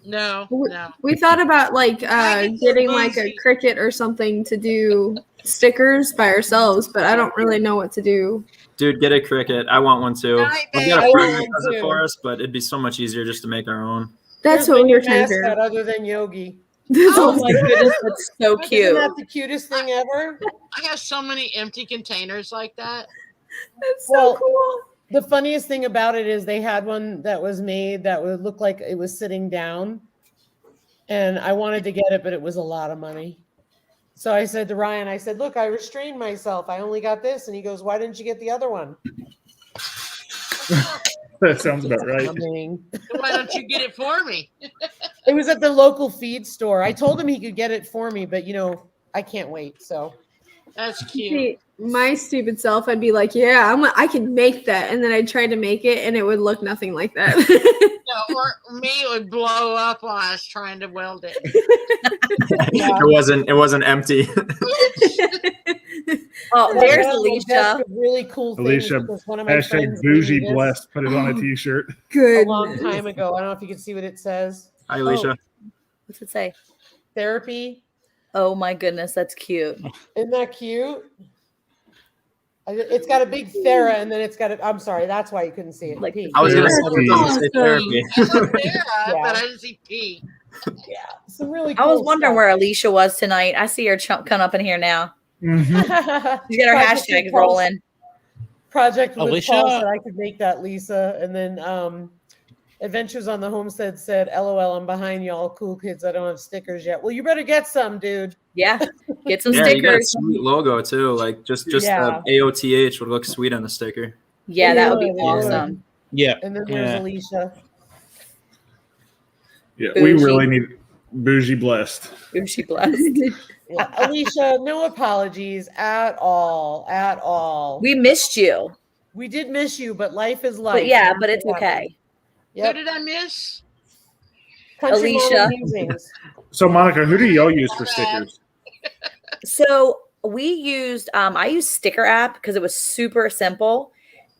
No, We- no. We thought about like Maggots are getting like a bougie. cricket or something to do stickers by ourselves, but I don't really know what to do. Dude, get a cricket. I want one too. Night, We've babe. got I a want friend that one does it too. for us, but it'd be so much easier just to make our own. That's Where's what the we were new trying to figure mascot out. other than Yogi. That's Oh all- Oh my goodness, that's so Isn't cute. that the cutest thing ever? I have so many empty containers like that. That's so Well, cool. The funniest thing about it is they had one that was made that would look like it was sitting down. And I wanted to get it, but it was a lot of money. So I said to Ryan, I said, look, I restrained myself. I only got this. And he goes, why didn't you get the other one? That sounds about right. Coming. Why don't you get it for me? It was at the local feed store. I told him he could get it for me, but I can't wait. So That's cute. See, my stupid self, I'd be like, yeah, I can make that. And then I'd try to make it and it would look nothing like that. No, or me it would blow up while I was trying to weld it. It wasn't empty. Oh, I there's got a Alicia. desk of really cool things Alicia, because one of my Hashtag friends gave me bougie this blessed. Put it on a t-shirt. a Good. long time ago. I don't know if you can see what it says. Hi, Alicia. What's it say? Therapy. Oh my goodness, that's cute. Isn't that cute? It's got a big Thera, and then it's got a. I'm sorry, that's why you couldn't see it. Like- P. I was gonna say, Therapy. it doesn't say therapy. I saw Sarah, but I didn't see P. Yeah, some really. I was cool wondering stuff. where Alicia was tonight. I see her come up in here now. Mhm. She's got her Project hashtags with rolling. Project with Alicia? Paul said I could make that, Lisa, and then Adventures on the Homestead said, "LOL, I'm behind y'all, cool kids. I don't have stickers yet." Well, you better get some, dude. Yeah, get some Yeah, you got a stickers. sweet logo too. Like just Yeah. the AOTH would look sweet on the sticker. Yeah, that would be Yeah. awesome. Yeah. And then there's Yeah. Alicia. Yeah, we Bougie. really need bougie blessed. Bougie blessed. Yeah. Alicia, no apologies at all. At all. We missed you. We did miss you, but life is life. But yeah, and but it's everything happens. okay. Who Yep. did I miss? Country Alicia. Morning Musings. So, Monica, who do y'all use for stickers? So we used I used Sticker App because it was super simple.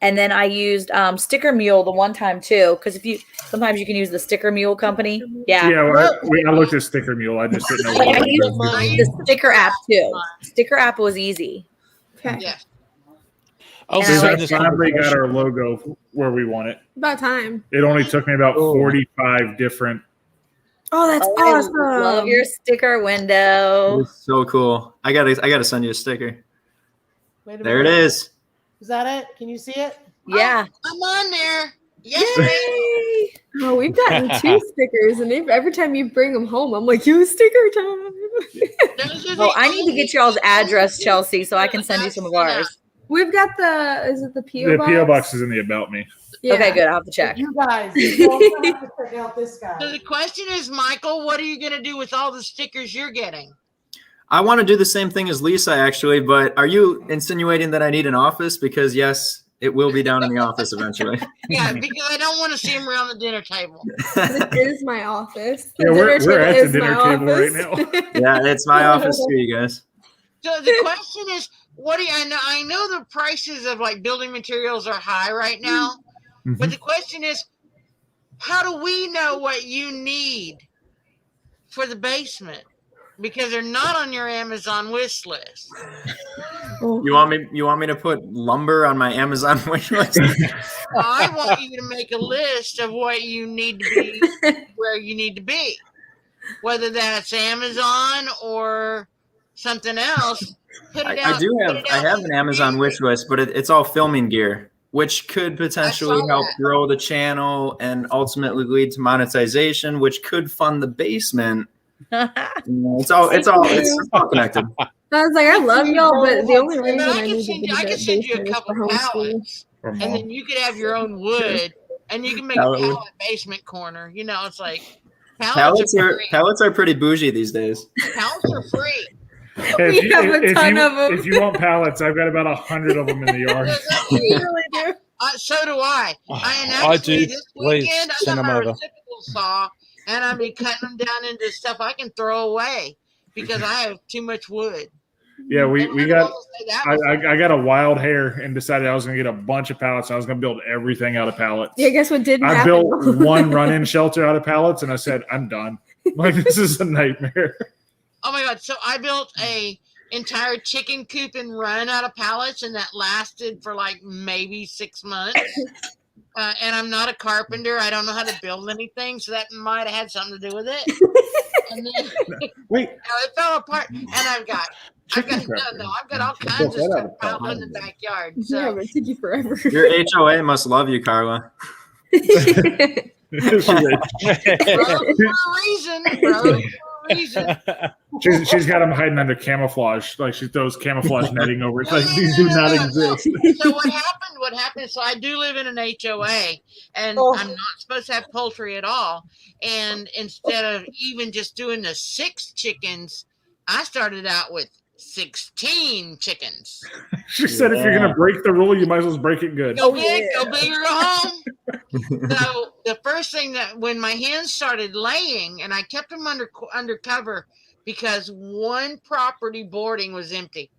And then I used Sticker Mule the one time too. Because sometimes you can use the Sticker Mule company. Yeah. Yeah, well, I looked at Sticker Mule. I just didn't know But what I it used was. the Sticker App too. Sticker App was easy. Okay. Yeah. I'll And say I like this Finally got conversation. our logo where we want it. About time. It only took me about Oh. 45 different. Oh, that's I awesome. love your sticker window. It's so cool. I gotta send you a sticker. Wait a There it minute. is. Is that it? Can you see it? Yeah. I'm on there. Yes, ma'am. Oh, we've gotten 2 stickers, and every time you bring them home, I'm like, you sticker time. Those are Well, the I need to get y'all's address, Chelsea, so I can send you some of ours. We've got is it the P.O. The box? P.O. box is in the About Me. Yeah. Okay, good. I'll have to check. You guys, you also have to check out this So guy. the question is, Michael, what are you going to do with all the stickers you're getting? I want to do the same thing as Lisa, actually, but are you insinuating that I need an office? Because yes, it will be down in the office eventually. Yeah, because I don't want to see them around the dinner table. This is my office. Yeah, we're dinner at table the is my dinner table right office. now. Yeah, it's my office too, you guys. So the question is, what do you, I know the prices of like building materials are high right now, but the question is, how do we know what you need for the basement? Because they're not on your Amazon wish list. You want me to put lumber on my Amazon wish list? I want you to make a list of what you need to be, where you need to be, whether that's Amazon or something else. Put it out. I have an Amazon wish list, but it's all filming gear, which could potentially help grow the channel and ultimately lead to monetization, which could fund the basement. It's all connected. I was like, I love y'all, but the only reason But I need to do I can that send you a basement is couple for homeschool. pallets, and then you could have your own wood, and you can make a pallet basement corner. You know, it's like pallets are free. Pallets are pretty bougie these days. Pallets are free. We have a ton of them. If you want pallets, I've got about 100 of them in the yard. We really do. So do I. And I actually, do. this Please weekend, I send got them my over. reciprocal saw, and I've been cutting them down into stuff I can throw away because I have too much wood. Yeah, we got. I I got a wild hair and decided I was going to get a bunch of pallets. I was going to build everything out of pallets. Yeah, guess what didn't I happen? built one run-in shelter out of pallets, and I said, I'm done. Like, this is a nightmare. Oh my God. So I built a entire chicken coop and run out of pallets, and that lasted for like maybe 6 months. And I'm not a carpenter. I don't know how to build anything, so that might have had something to do with it. And then Wait, it fell apart, and I've got all kinds of stuff out in the backyard. Yeah, So but it took you forever. Your HOA must love you, Carla. for a reason. she's got them hiding under camouflage. Like, she throws camouflage netting over it. It's like, these do not exist. So what happened, so I do live in an HOA, and I'm not supposed to have poultry at all. And instead of even just doing the 6 chickens, I started out with 16 chickens. She said, if you're going to break the rule, you might as well break it good. Go big, go big or go home. So the first thing that when my hens started laying, and I kept them under cover because one property boarding was empty.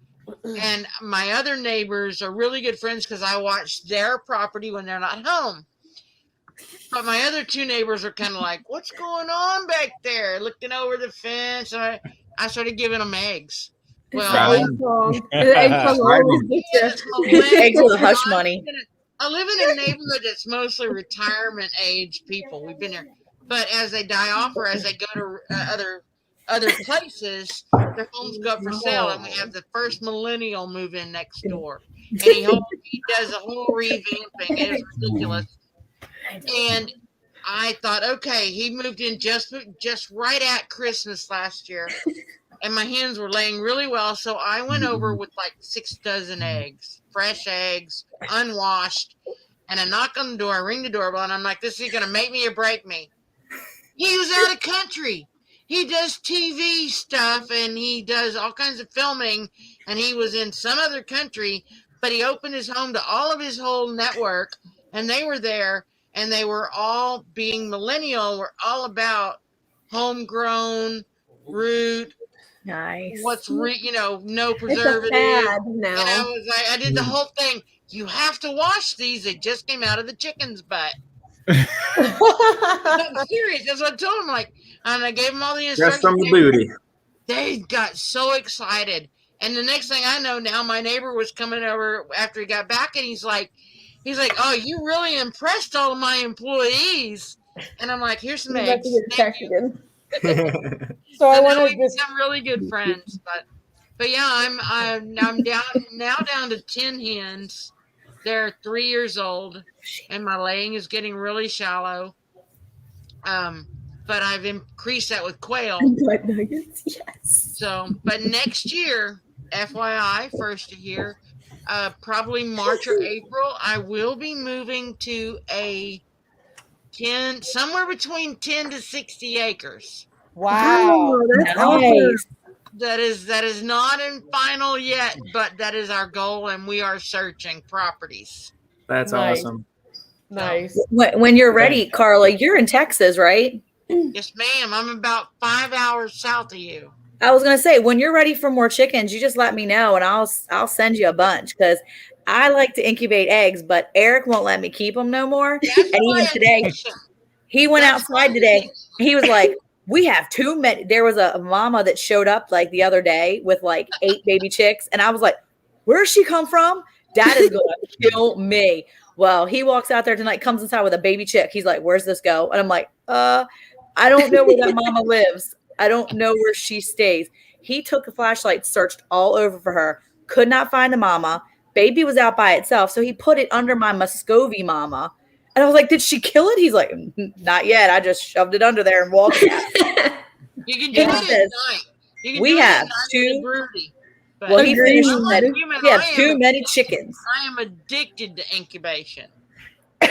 And my other neighbors are really good friends because I watch their property when they're not home. But my other 2 neighbors are kind of like, what's going on back there? Looking over the fence. And I started giving them eggs. Well, Eggs with hush money. I live in a neighborhood that's mostly retirement age people. We've been there. But as they die off or as they go to other places, their homes go up for sale, and we have the first millennial move in next door. And he does a whole revamping. It is ridiculous. And I thought, okay, he moved in just right at Christmas last year, and my hens were laying really well. So I went over with like 6 dozen eggs, fresh eggs, unwashed, and I knock on the door, I ring the doorbell, and I'm like, this is going to make me or break me. He was out of country. he does TV stuff and he does all kinds of filming, and he was in some other country, but he opened his home to all of his whole network, and they were there, and they were all being millennial, were all about homegrown, root, Nice. what's no It's a preservative. fad And now. I was like, I did the whole thing. You have to wash these. They just came out of the chicken's butt. I'm serious. That's what I told him. Like, and I gave him all the instructions. Just from the booty. They got so excited. And the next thing I know, now my neighbor was coming over after he got back, and he's like, oh, you really impressed all of my employees. And I'm like, here's some eggs. Thank you. So I So now want we've to just become really good friends. But yeah, I'm down to 10 hens. They're 3 years old, and my laying is getting really shallow. But I've increased that with quail. Butt nuggets, yes. So, but next year, FYI, first year, probably March or April, I will be moving to somewhere between 10 to 60 acres. wow. Oh, that's Nice. That is not in final yet, but that is our goal, and we are searching properties. That's Nice. awesome. Nice. When you're ready, Carla, you're in Texas, right? Yes, ma'am. I'm about 5 hours south of you. I was gonna say, when you're ready for more chickens, you just let me know, and I'll send you a bunch, because I like to incubate eggs, but Eric won't let me keep them no more. That's And why even I today, teach 'em. he went That's outside why- today. He was like, we have too many. There was a mama that showed up like the other day with like 8 baby chicks. And I was like, where's she come from? Dad is going to kill me. Well, he walks out there tonight, comes inside with a baby chick. He's like, where's this go? And I'm like, I don't know where that mama lives. I don't know where she stays. He took a flashlight, searched all over for her, could not find the mama. Baby was out by itself. So he put it under my Muscovy mama. And I was like, did she kill it? He's like, not yet. I just shoved it under there and walked out. You can do He it at says, night. You can we do it at have night with two- the broody. But Well, he Agreed. finished I'm and like said, human, we have I am too many addicted- chickens. I am addicted to incubation.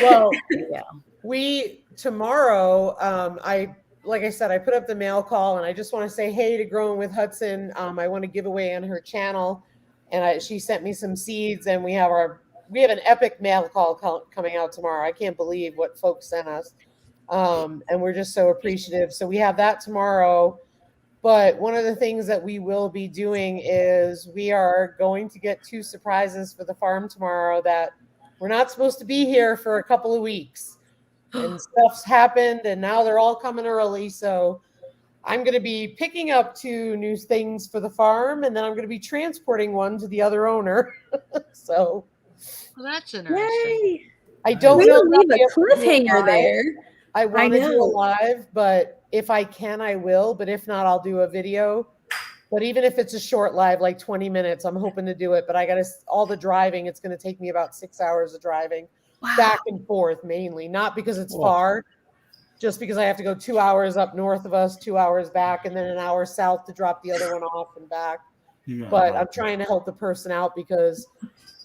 Well, Yeah. we tomorrow, like I said, I put up the mail call, and I just want to say hey to Growing with Hudson. I want to give away on her channel, and she sent me some seeds, and we have an epic mail call coming out tomorrow. I can't believe what folks sent us, and we're just so appreciative. So we have that tomorrow. But one of the things that we will be doing is we are going to get 2 surprises for the farm tomorrow that we're not supposed to be here for a couple of weeks. And stuff's happened, and now they're all coming early. So I'm going to be picking up 2 new things for the farm, and then I'm going to be transporting one to the other owner. So Well, that's interesting. Yay. I don't We know. don't if I'll leave be a able to do it cliffhanger live. there. I want to do know. a live, but if I can, I will. But if not, I'll do a video. But even if it's a short live, like 20 minutes, I'm hoping to do it. But I got all the driving. It's going to take me about 6 hours of driving back and forth, mainly. Not because it's Whoa. far, just because I have to go 2 hours up north of us, 2 hours back, and then an hour south to drop the other one off and back. But I'm trying to help the person out because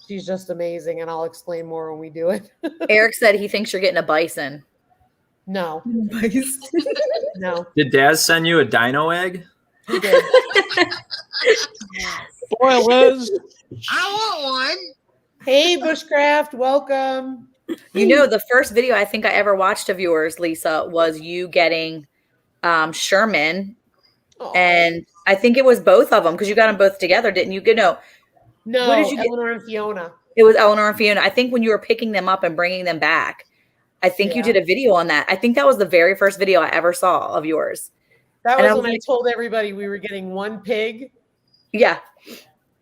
she's just amazing, and I'll explain more when we do it. Eric said he thinks you're getting a bison. No, no, Did Daz send you a dino egg? he did. Spoilers. I want one. Hey, Bushcraft, welcome. You know, the first video I think I ever watched of yours, Lisa, was you getting Sherman. Aw. And I think it was both of them because you got them both together, didn't you? No, No, what did you get? Eleanor and Fiona. it was Eleanor and Fiona. I think when you were picking them up and bringing them back, I think you Yeah. did a video on that. I think that was the very first video I ever saw of yours. That And was I was when I like- told everybody we were getting 1 pig. Yeah.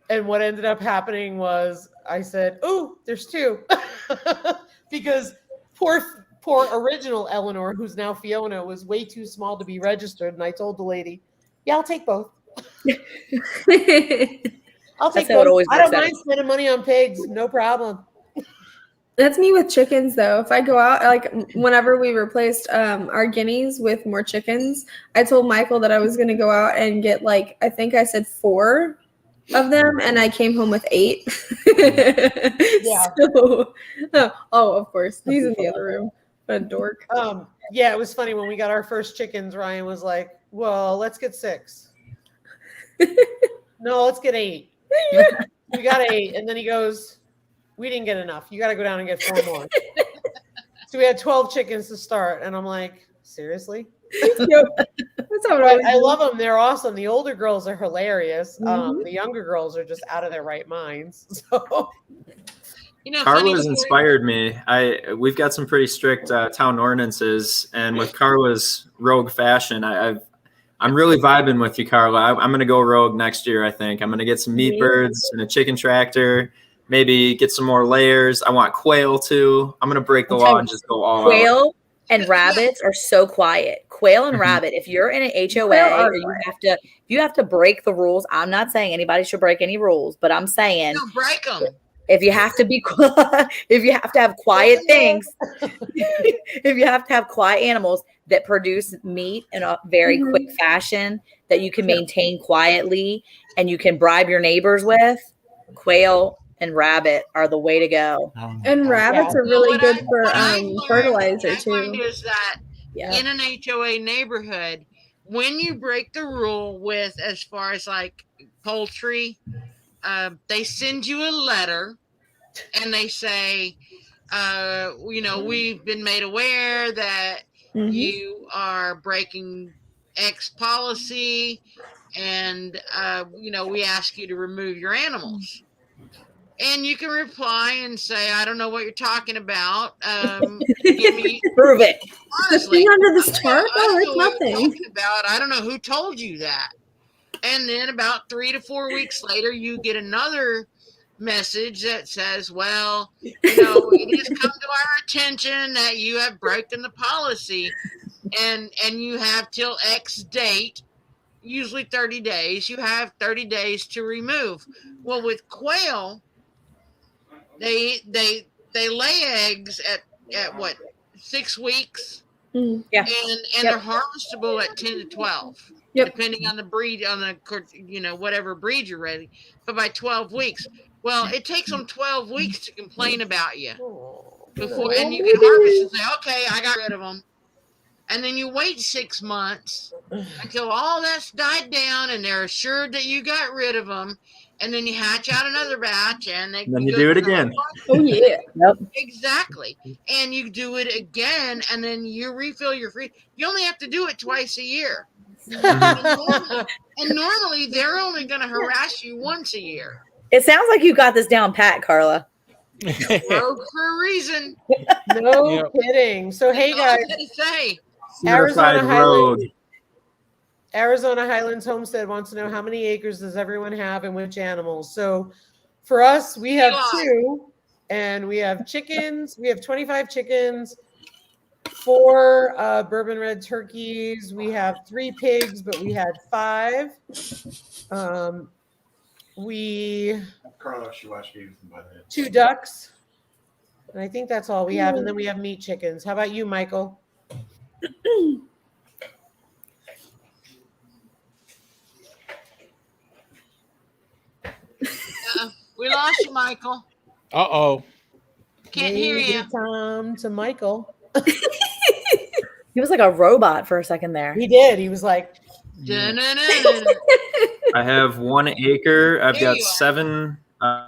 And what ended up happening was I said, "Oh, there's 2," because poor original Eleanor, who's now Fiona, was way too small to be registered. And I told the lady, "Yeah, I'll take both. I'll take That's how it both. always I don't works out. mind spending money on pigs, no problem." That's me with chickens, though. If I go out, like whenever we replaced our guineas with more chickens, I told Michael that I was going to go out and get like, I think I said 4 of them, and I came home with 8. Yeah. So, of course, he's in the other room. What a dork. Yeah, it was funny when we got our first chickens. Ryan was like, well, let's get 6. No, let's get 8. We got 8. And then he goes, we didn't get enough. You got to go down and get 4 more. So we had 12 chickens to start. And I'm like, seriously? That's how I love them. They're awesome. The older girls are hilarious. The younger girls are just out of their right minds. So, You know, Carla's inspired me. We've got some pretty strict town ordinances, and with Carla's rogue fashion, I'm really vibing with you, Carla. I'm gonna go rogue next year. I think I'm gonna get some meat birds and a chicken tractor. Maybe get some more layers. I want quail too. I'm gonna break the law and just go all out. Quail and rabbits are so quiet. Quail and rabbit. If you're in an HOA or you have to break the rules. I'm not saying anybody should break any rules, but I'm saying don't break them. if you have to be, if you have to have quiet things, if you have to have quiet animals that produce meat in a very quick fashion that you can maintain quietly and you can bribe your neighbors with, quail and rabbit are the way to go. And rabbits are really good for fertilizer what I find too. is that in an HOA neighborhood, when you break the rule with as far as like poultry, they send you a letter and they say, you know, we've been made aware that you are breaking X policy and, you know, we ask you to remove your animals. And you can reply and say, I don't know what you're talking about. Give me, prove it. Honestly, under this tarp? Oh, I it's nothing. about. I don't know who told you that. And then about 3 to 4 weeks later, you get another message that says, well, you know, it has come to our attention that you have broken the policy and you have till X date, usually 30 days, you have 30 days to remove. Well, with quail, they lay eggs at what, 6 weeks? Yeah. And they're harvestable at 10 to 12. Depending on the breed, on the, you know, whatever breed you're ready. But by 12 weeks, well, it takes them 12 weeks to complain about you before, and you can harvest and say, okay, I got rid of them. And then you wait 6 months until all that's died down and they're assured that you got rid of them. And then you hatch out another batch and then you do it again. Oh, yeah. Yep. Exactly. And you do it again and then you refill your free. You only have to do it twice a year. And normally they're only going to harass you once a year. It sounds like you got this down pat, Carla. Rogue for a reason. No kidding. So hey guys, say Arizona Highlands Homestead wants to know how many acres does everyone have and which animals. So for us, we have 2, and we have chickens. We have 25 chickens, 4 bourbon red turkeys. We have 3 pigs, but we had 5. Carla, she watched games by then. 2 ducks. And I think that's all we have. And then we have meat chickens. How about you, Michael? We lost you, Michael. Uh-oh. Can't hear you. Tom to Michael. He was like a robot for a second there. He did. He was like, I have 1 acre. I've got 7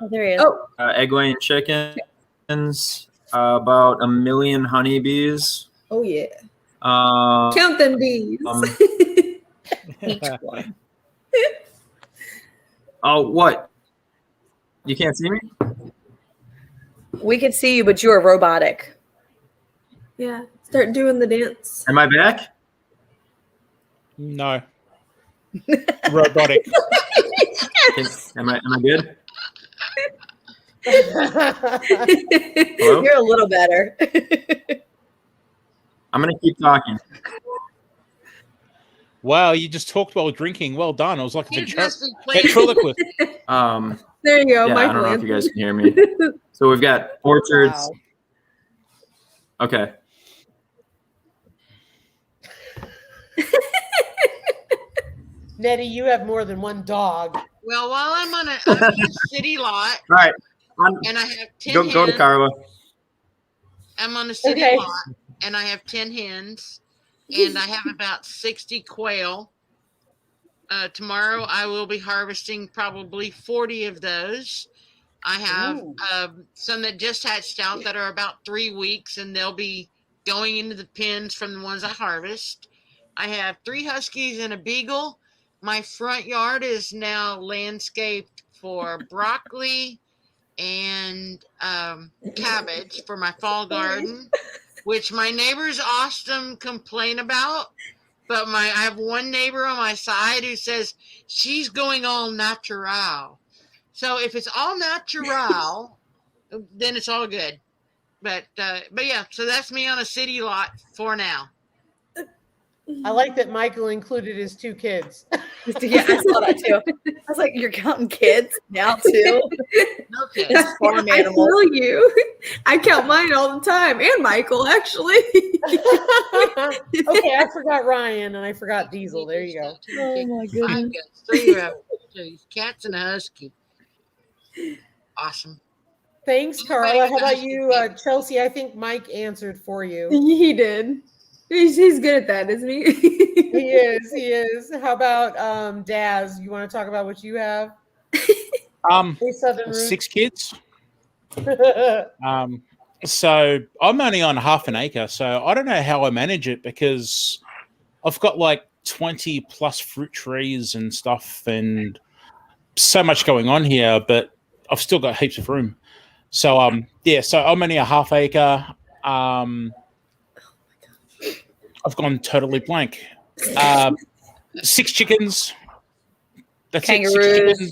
there he is. egg-laying chickens, about 1 million honeybees. Oh, yeah. Uh, Count them bees. Each one. Oh, what? You can't see me? We could see you, but you are robotic. Yeah. Start doing the dance. Am I back? No. Robotic. Am I good? You're a little better. I'm gonna keep talking. Wow, you just talked while drinking. Well done. I was like a He's just been playing. ventriloquist. There you go. Yeah, I don't know if you guys can hear me. So we've got orchards. wow. Okay. Nettie, you have more than 1 dog. Well, while I'm on a city lot All right. and I have 10 Go hens. to Carla. I'm on a city Okay. lot and I have 10 hens and I have about 60 quail tomorrow I will be harvesting probably 40 of those. I have some that just hatched out that are about 3 weeks, and they'll be going into the pens from the ones I harvest. I have 3 huskies and a beagle. My front yard is now landscaped for broccoli and cabbage for my fall garden, which my neighbors often complain about. But I have one neighbor on my side who says she's going all natural. So if it's all natural, then it's all good. But yeah, so that's me on a city lot for now. I like that Michael included his 2 kids. Yeah, I saw that too. I was like, you're counting kids now too? No kids. It's farm I animals. feel you. I count mine all the time, and Michael actually. Okay, I forgot Ryan and I forgot Diesel. There you go. Oh my I've goodness. got 3 cats and a husky. Awesome. Thanks, Carla. How about you, Chelsea? I think Mike answered for you. He did. He's good at that, isn't he? He is. He is. How about Daz? You want to talk about what you have? Hey, Southern Roots. 6 kids. So I'm only on half an acre, so I don't know how I manage it because I've got like 20 plus fruit trees and stuff and so much going on here, but I've still got heaps of room. So yeah, so I'm only a half acre. I've gone totally blank. 6 chickens. That's it. 6 Kangaroos. chickens,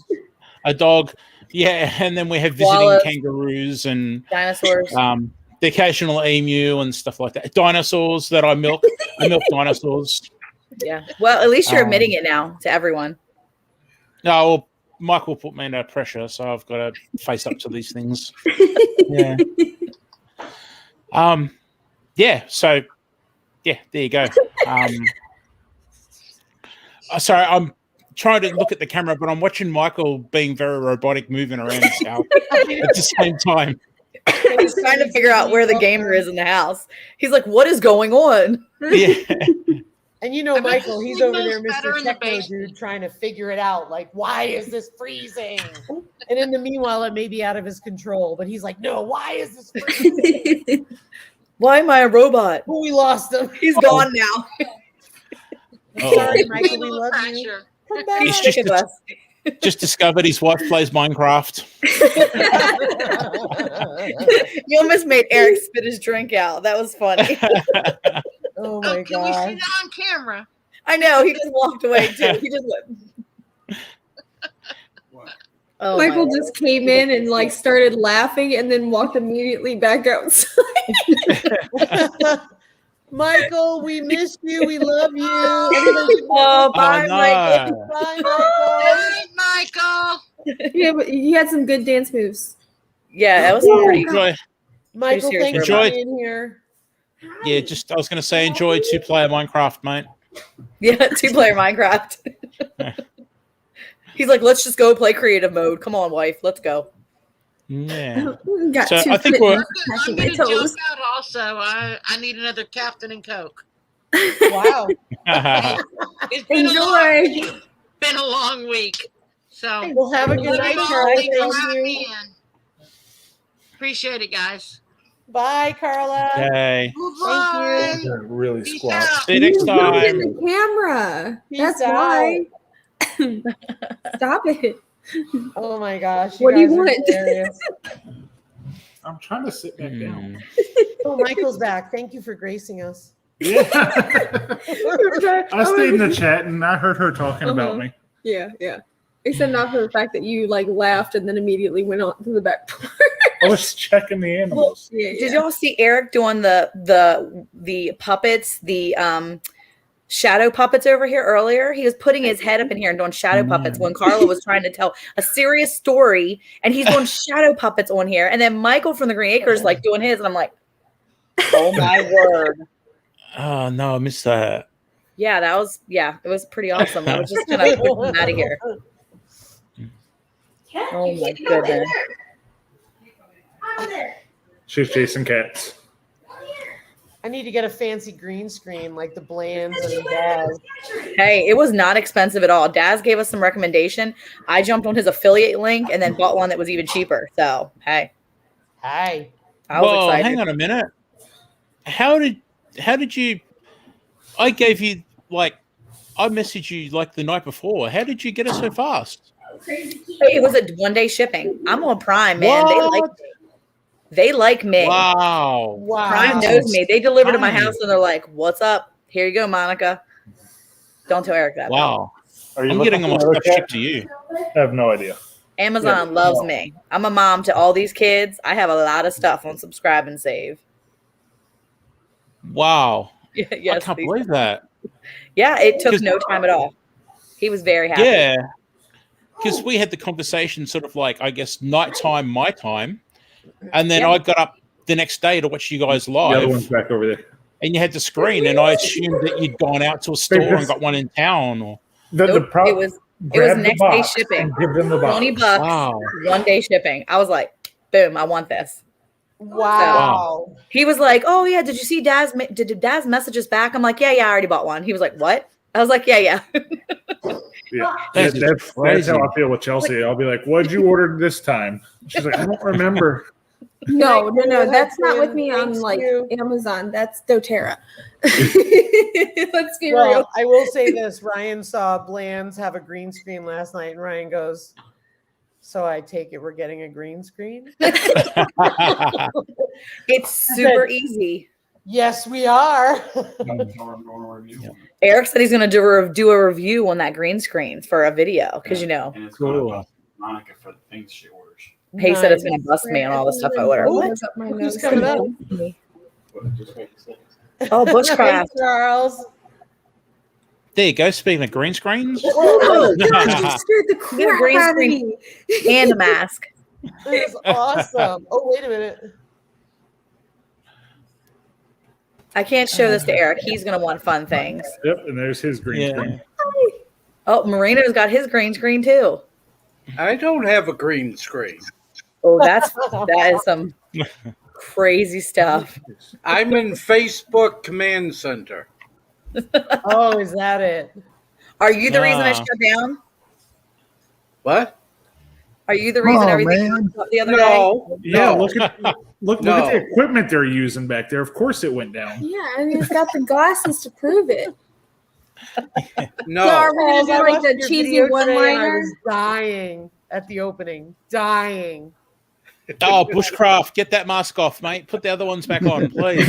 a dog. Yeah, and then we have visiting Koalas. kangaroos and Dinosaurs. the occasional emu and stuff like that. Dinosaurs that I milk. I milk dinosaurs. Yeah. Well, at least you're admitting it now to everyone. No, well, Mike will put me under pressure, so I've got to face up to these things. Yeah. Yeah. So, yeah, there you go. Sorry, I'm trying to look at the camera, but I'm watching Michael being very robotic, moving around his house at the same time. He's trying to figure out where the gamer is in the house. He's like, what is going on? Yeah. And you know, Michael, he's over there, better Mr. in the Techno basement. dude, trying to figure it out. Like, why is this freezing? And in the meanwhile, it may be out of his control, but he's like, no, why is this freezing? Why am I a robot? Oh, we lost him. He's gone now. Sorry, Be Michael, a we little love you. pressure. Come back. He's Sick of us. just discovered his wife plays Minecraft. You almost made Eric spit his drink out. That was funny. Oh Oh, my can we see god. that on camera? I know. He just walked away too. He just went. Oh, my Michael Lord. just came in and like started laughing and then walked immediately back outside. Michael, we miss you. We love you. Everybody say Oh, bye, no. Michael. bye, Michael. Hey, Michael. Yeah, but he had some good dance moves. Yeah, that was Yeah. pretty. Enjoy. Michael, serious thanks for robot. being here. Yeah, I was going to say, enjoy 2-player Minecraft, mate. Yeah, 2-player Minecraft. He's like, let's just go play creative mode. Come on, wife. Let's go. Yeah. Got So 2 I think kittens we're- I'm attacking my going to jump toes. out also. I need another Captain and Coke. Wow. It's been Enjoy. been a long week. So Well, have a good love night, you all. Carla. Thanks for Thank having you. me in. Appreciate it, guys. Bye, Carla. Okay. Bye. Really Peace squat. out. See you next You looked at time. the camera. Peace That's out. why. Stop it. Oh my gosh. What do you guys are want? hilarious. I'm trying to sit back down. Oh, Michael's back. Thank you for gracing us. Yeah. I stayed in the chat and I heard her talking about me. Yeah, yeah. Except not for the fact that you like laughed and then immediately went on to the back porch. I was checking the animals. Yeah, Did y'all see Eric doing the puppets, the shadow puppets over here earlier? He was putting his head up in here and doing shadow puppets when Carla was trying to tell a serious story, and he's doing shadow puppets on here. And then Michael from the Green Acres like doing his, and I'm like, oh my word. Oh, no, I missed that. Yeah, it was pretty awesome. I was just gonna put him out of here. Oh my goodness. She's chasing cats. I need to get a fancy green screen like the Blands and Daz. Hey, it was not expensive at all. Daz gave us some recommendation. I jumped on his affiliate link and then bought one that was even cheaper. So, hey, Hi. I was Well, excited. hang on a minute. How did you? I gave you I messaged you like the night before. How did you get it so fast? It was a 1-day shipping. I'm on Prime, man. They like me. Wow. Wow. Prime knows me. They deliver to my Prime. house and they're like, "What's up? Here you go, Monica." Don't tell Eric that. though. Wow. Are you I'm looking getting all my for another stuff cat? shipped to you. I have no idea. Amazon loves me. I'm a mom to all these kids. I have a lot of stuff on subscribe and save. Wow. Yes, I can't these- believe that. Yeah, it took 'Cause- no time at all. He was very happy. Yeah. Because we had the conversation sort of like, I guess, nighttime, my time. And then Yeah. I got up the next day to watch you guys The other one's live. back over there. And you had the screen. And I assumed that you'd gone out to a store and got one in town. Or Nope, it was grab the next day box shipping. and give them the box. $20, Wow. 1-day shipping. I was like, boom, I want this. Wow. He was like, "Oh yeah, did you see Daz? Did Daz message us back?" I'm like, "Yeah, I already bought one." He was like, "What?" I was like, "Yeah." Yeah, That's that's crazy. how I feel with Chelsea. I'll be like, "What'd you order this time?" She's like, "I don't remember." No, Thank you, that's not with Hudson. me on Thanks like you. Amazon. That's doTERRA. Let's be real. Well, I will say this. Ryan saw Blands have a green screen last night, and Ryan goes, "So I take it we're getting a green screen?" It's super easy. Yes, we are. Eric said he's going to do a review on that green screen for a video because And it's Cool. going to bust Monica for the things she orders. he said it's going to bust me on all the stuff I order. Ooh, What? Who's coming up? Oh, Hey, bushcraft. Charles. There you go. Speaking of green screens. Oh, God, you scared the Get a crap green out of screen. me. And a mask. That is awesome. Oh, wait a minute. I can't show this to Eric. He's going to want fun things. Yep, and there's his green Yeah. screen. Oh, Marino's got his green screen too. I don't have a green screen. Oh, that is some crazy stuff. I'm in Facebook Command Center. Oh, is that it? Are you the reason I Ah. shut down? What? Are you the reason everything man. went up the other day? No. Yeah, no. look at No. the equipment they're using back there. Of course, it went down. Yeah, I mean, it's got the glasses to prove it. No. So are we Charles, gonna I do like watched the your cheesy video today and I one-liner? was dying at the opening. Dying. Oh, bushcraft. Get that mask off, mate. Put the other ones back on, please.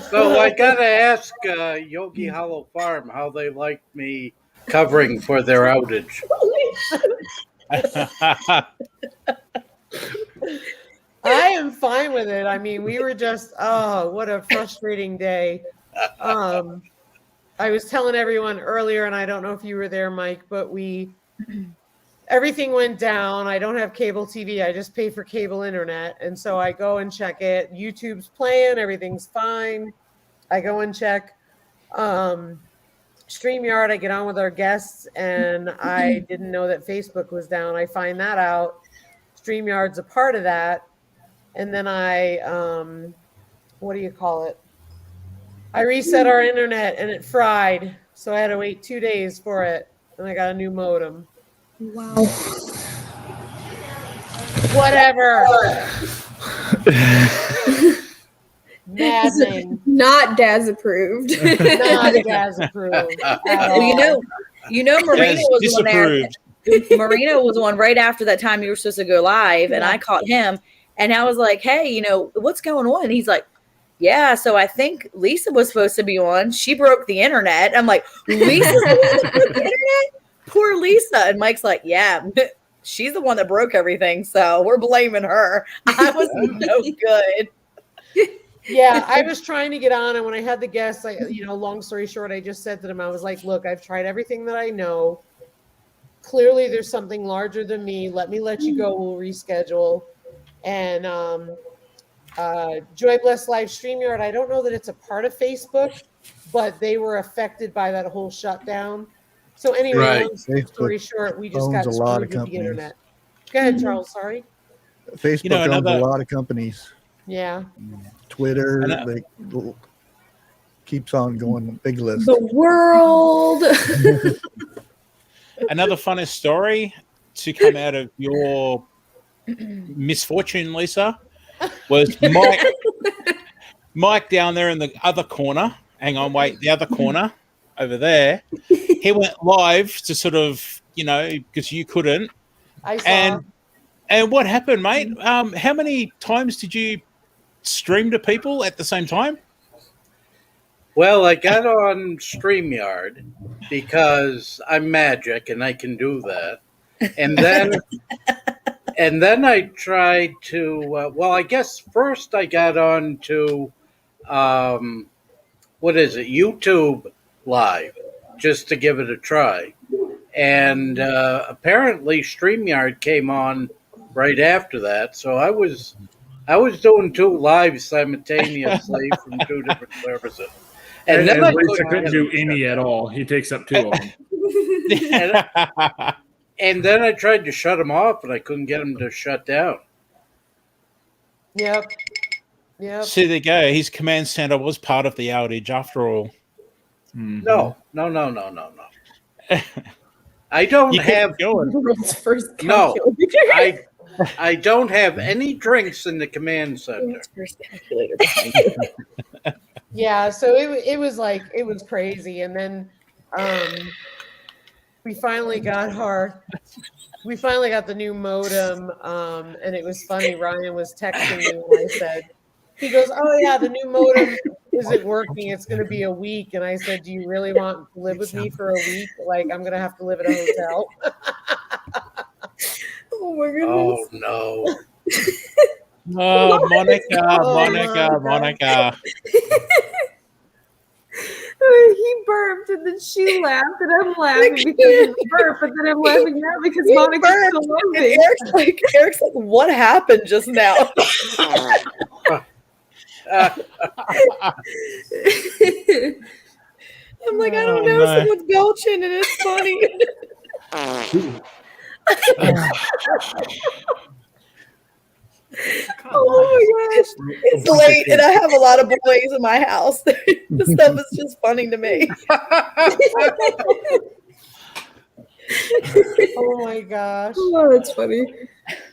So I gotta ask Yogi Hollow Farm how they like me covering for their outage. I am fine with it. I mean, we were just, oh, what a frustrating day. I was telling everyone earlier, and I don't know if you were there, Mike, but everything went down. I don't have cable TV. I just pay for cable internet. And so I go and check it. YouTube's playing. Everything's fine. I go and check StreamYard. I get on with our guests, and I didn't know that Facebook was down. I find that out. StreamYard's a part of that. And then I, what do you call it? I reset our internet and it fried. So I had to wait 2 days for it. And I got a new modem. Wow. Whatever. Maddening. Not Daz approved. Not as approved. at Well, all. Marina Yes, was the one there. disapproved. Marino was the one right after that time you were supposed to go live, and I caught him, and I was like, "Hey, what's going on?" And he's like, "Yeah, so I think Lisa was supposed to be on. She broke the internet." I'm like, "Lisa's the one that broke the internet? Poor Lisa." And Mike's like, "Yeah, she's the one that broke everything, so we're blaming her." I was no good. Yeah, I was trying to get on, and when I had the guests, long story short, I just said to them, I was like, "Look, I've tried everything that I know. Clearly, there's something larger than me. Let me let you go. We'll reschedule." And Joy Bless Live StreamYard, I don't know that it's a part of Facebook, but they were affected by that whole shutdown. So anyway, Right. long story short, we just got owns a lot screwed of with the companies. internet. Go ahead, Charles. Sorry. Facebook owns another- a lot of companies. Yeah. Twitter, And, they keeps on going. Big list. The world. Another funny story to come out of your misfortune, Lisa, was Mike down there in the other corner. Hang on, wait, the other corner over there. He went live to sort of, because you couldn't. I saw. And what happened, mate? How many times did you stream to people at the same time? Well, I got on StreamYard because I'm magic and I can do that. And then I tried to I guess first I got on to YouTube Live, just to give it a try. And apparently StreamYard came on right after that. So I was doing 2 lives simultaneously from 2 different services. And then Lisa couldn't do any at all. He takes up 2 of them. And then I tried to shut him off, and I couldn't get him to shut down. Yep. Yep. So there you go. His command center was part of the outage after all. No. I don't have The world's first no. calculator. I don't have any drinks in the command center. First calculator. Yeah, so it was crazy, and then we finally got the new modem, and it was funny. Ryan was texting me and I said, he goes, "Oh yeah, the new modem isn't working. It's going to be a week." And I said, "Do you really want to live with me for a week? Like I'm going to have to live at a hotel." Oh my goodness. Oh no. Oh, Monica, Oh, Monica. He burped and then she laughed and I'm laughing because he burped, but then I'm laughing now because Monica's so And loving. Eric's like, what happened just now? I'm like, I don't know. no. Someone's belching and it's funny. Oh my gosh. It's late and I have a lot of boys in my house. This stuff is just funny to me. Oh my gosh. Oh, that's funny.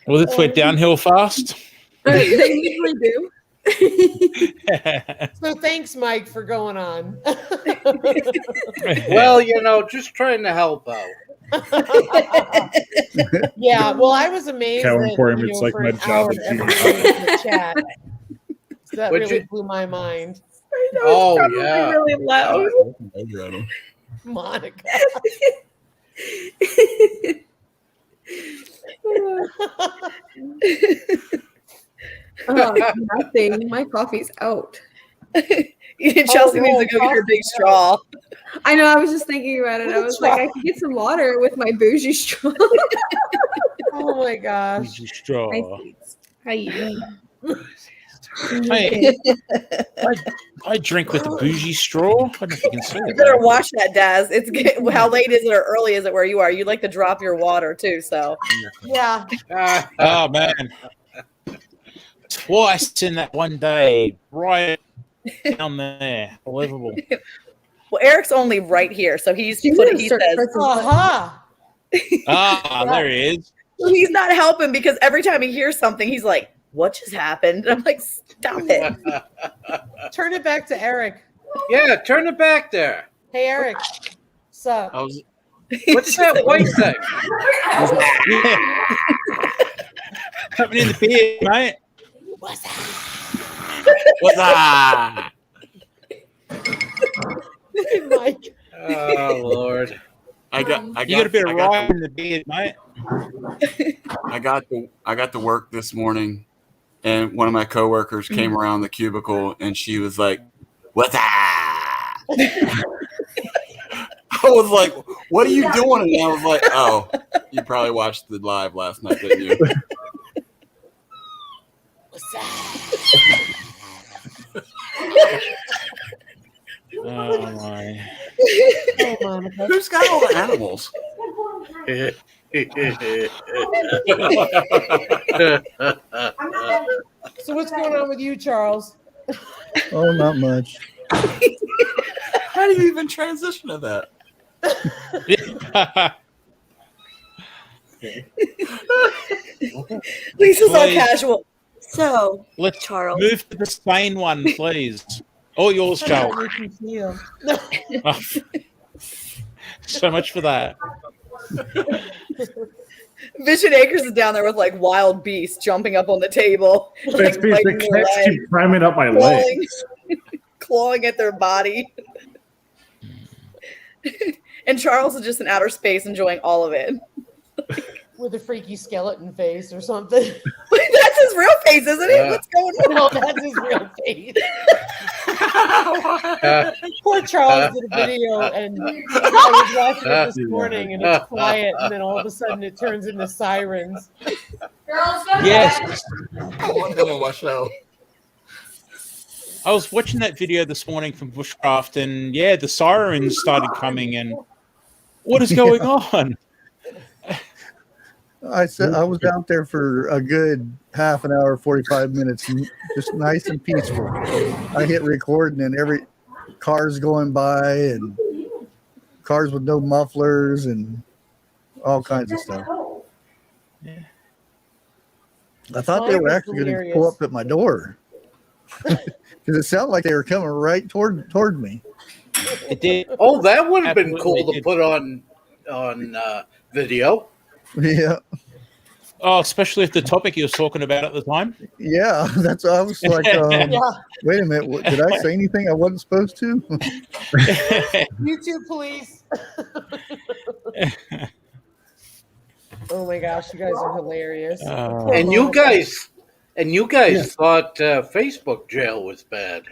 Well, this went downhill fast. They usually do. So thanks, Mike, for going on. Well, just trying to help out. Yeah, well, I was amazed Cow that Emporium, it's like for my an job hour at everybody Gmail. was in the chat. So that Would really you- blew my mind. Oh Probably yeah. really loud. Monica. Nothing. My coffee's out. Chelsea needs to go get her big straw. I know. I was just thinking about it. I was like, I could get some water with my bougie straw. Oh my gosh. Straw. How you doing? Hey, I drink with a bougie straw. I don't know if you can see You it. better watch that, Daz. How late is it or early is it where you are? You like to drop your water too, so. Yeah. Oh man, twice in that one day, right down there, unbelievable. Well, Eric's only right here, so he says, Aha. There he is. he's not helping because every time he hears something, he's like, what just happened? And I'm like, stop it. Turn it back to Eric. Yeah, turn it back there. Hey, Eric. Sup? What's that white thing? Coming in the beard, mate. What's that? What's that? Mike. Oh Lord. You got a bit of rye in the beard, mate. I got to work this morning, and one of my coworkers came around the cubicle, and she was like, "What's that?" I was like, "What are you doing?" And I was like, "Oh, you probably watched the live last night, didn't you?" What's that? Oh my! Oh, Monica. Who's got all the animals? So what's going on with you, Charles? Oh, not much. How do you even transition to that? Lisa's all Please. casual. So, Let's Charles. move to the sane one, please. All yours, Charles. How does that make you feel? So much for that. Vision Acres is down there with like wild beasts jumping up on the table, like The biting their cats leg, keep climbing up my leg. clawing, clawing at their body. And Charles is just in outer space enjoying all of it. With a freaky skeleton face or something. That's his real face, isn't it? What's going on? No, that's his real face. Poor Charles did a video, and I was watching it this morning, and it's quiet, and then all of a sudden it turns into sirens. Yes. I want him on my show. I was watching that video this morning from Bushcraft, and yeah, the sirens started coming, and what is going on? I said I was out there for a good half an hour, 45 minutes, and just nice and peaceful. I hit record, and then every car's going by, and cars with no mufflers, and all kinds of stuff. Yeah. I thought they were Mine was actually going to hilarious. pull up at my door because it sounded like they were coming right toward me. It did. Oh, that would have been Absolutely cool to did. put on video. Yeah, Oh, especially if the topic he was talking about at the time. yeah. That's I was like, Yeah, wait a minute, did I say anything I wasn't supposed to? YouTube, please. Oh my gosh, you guys are hilarious. And you guys thought Facebook jail was bad.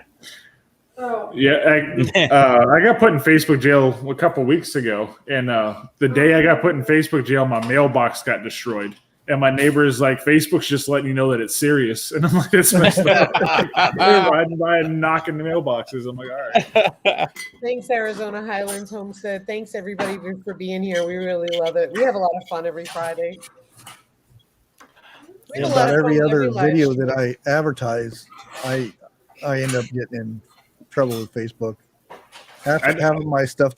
Yeah, I got put in Facebook jail a couple weeks ago, and the day I got put in Facebook jail, my mailbox got destroyed. And my neighbor is like, Facebook's just letting you know that it's serious. And I'm like, it's messed up. They're riding by and knocking the mailboxes. I'm like, all right. Thanks, Arizona Highlands Homestead. Thanks, everybody, for being here. We really love it. We have a lot of fun every Friday. We have a lot About of every fun other live video stream. that I advertise, I end up getting in trouble with Facebook. Half of my stuff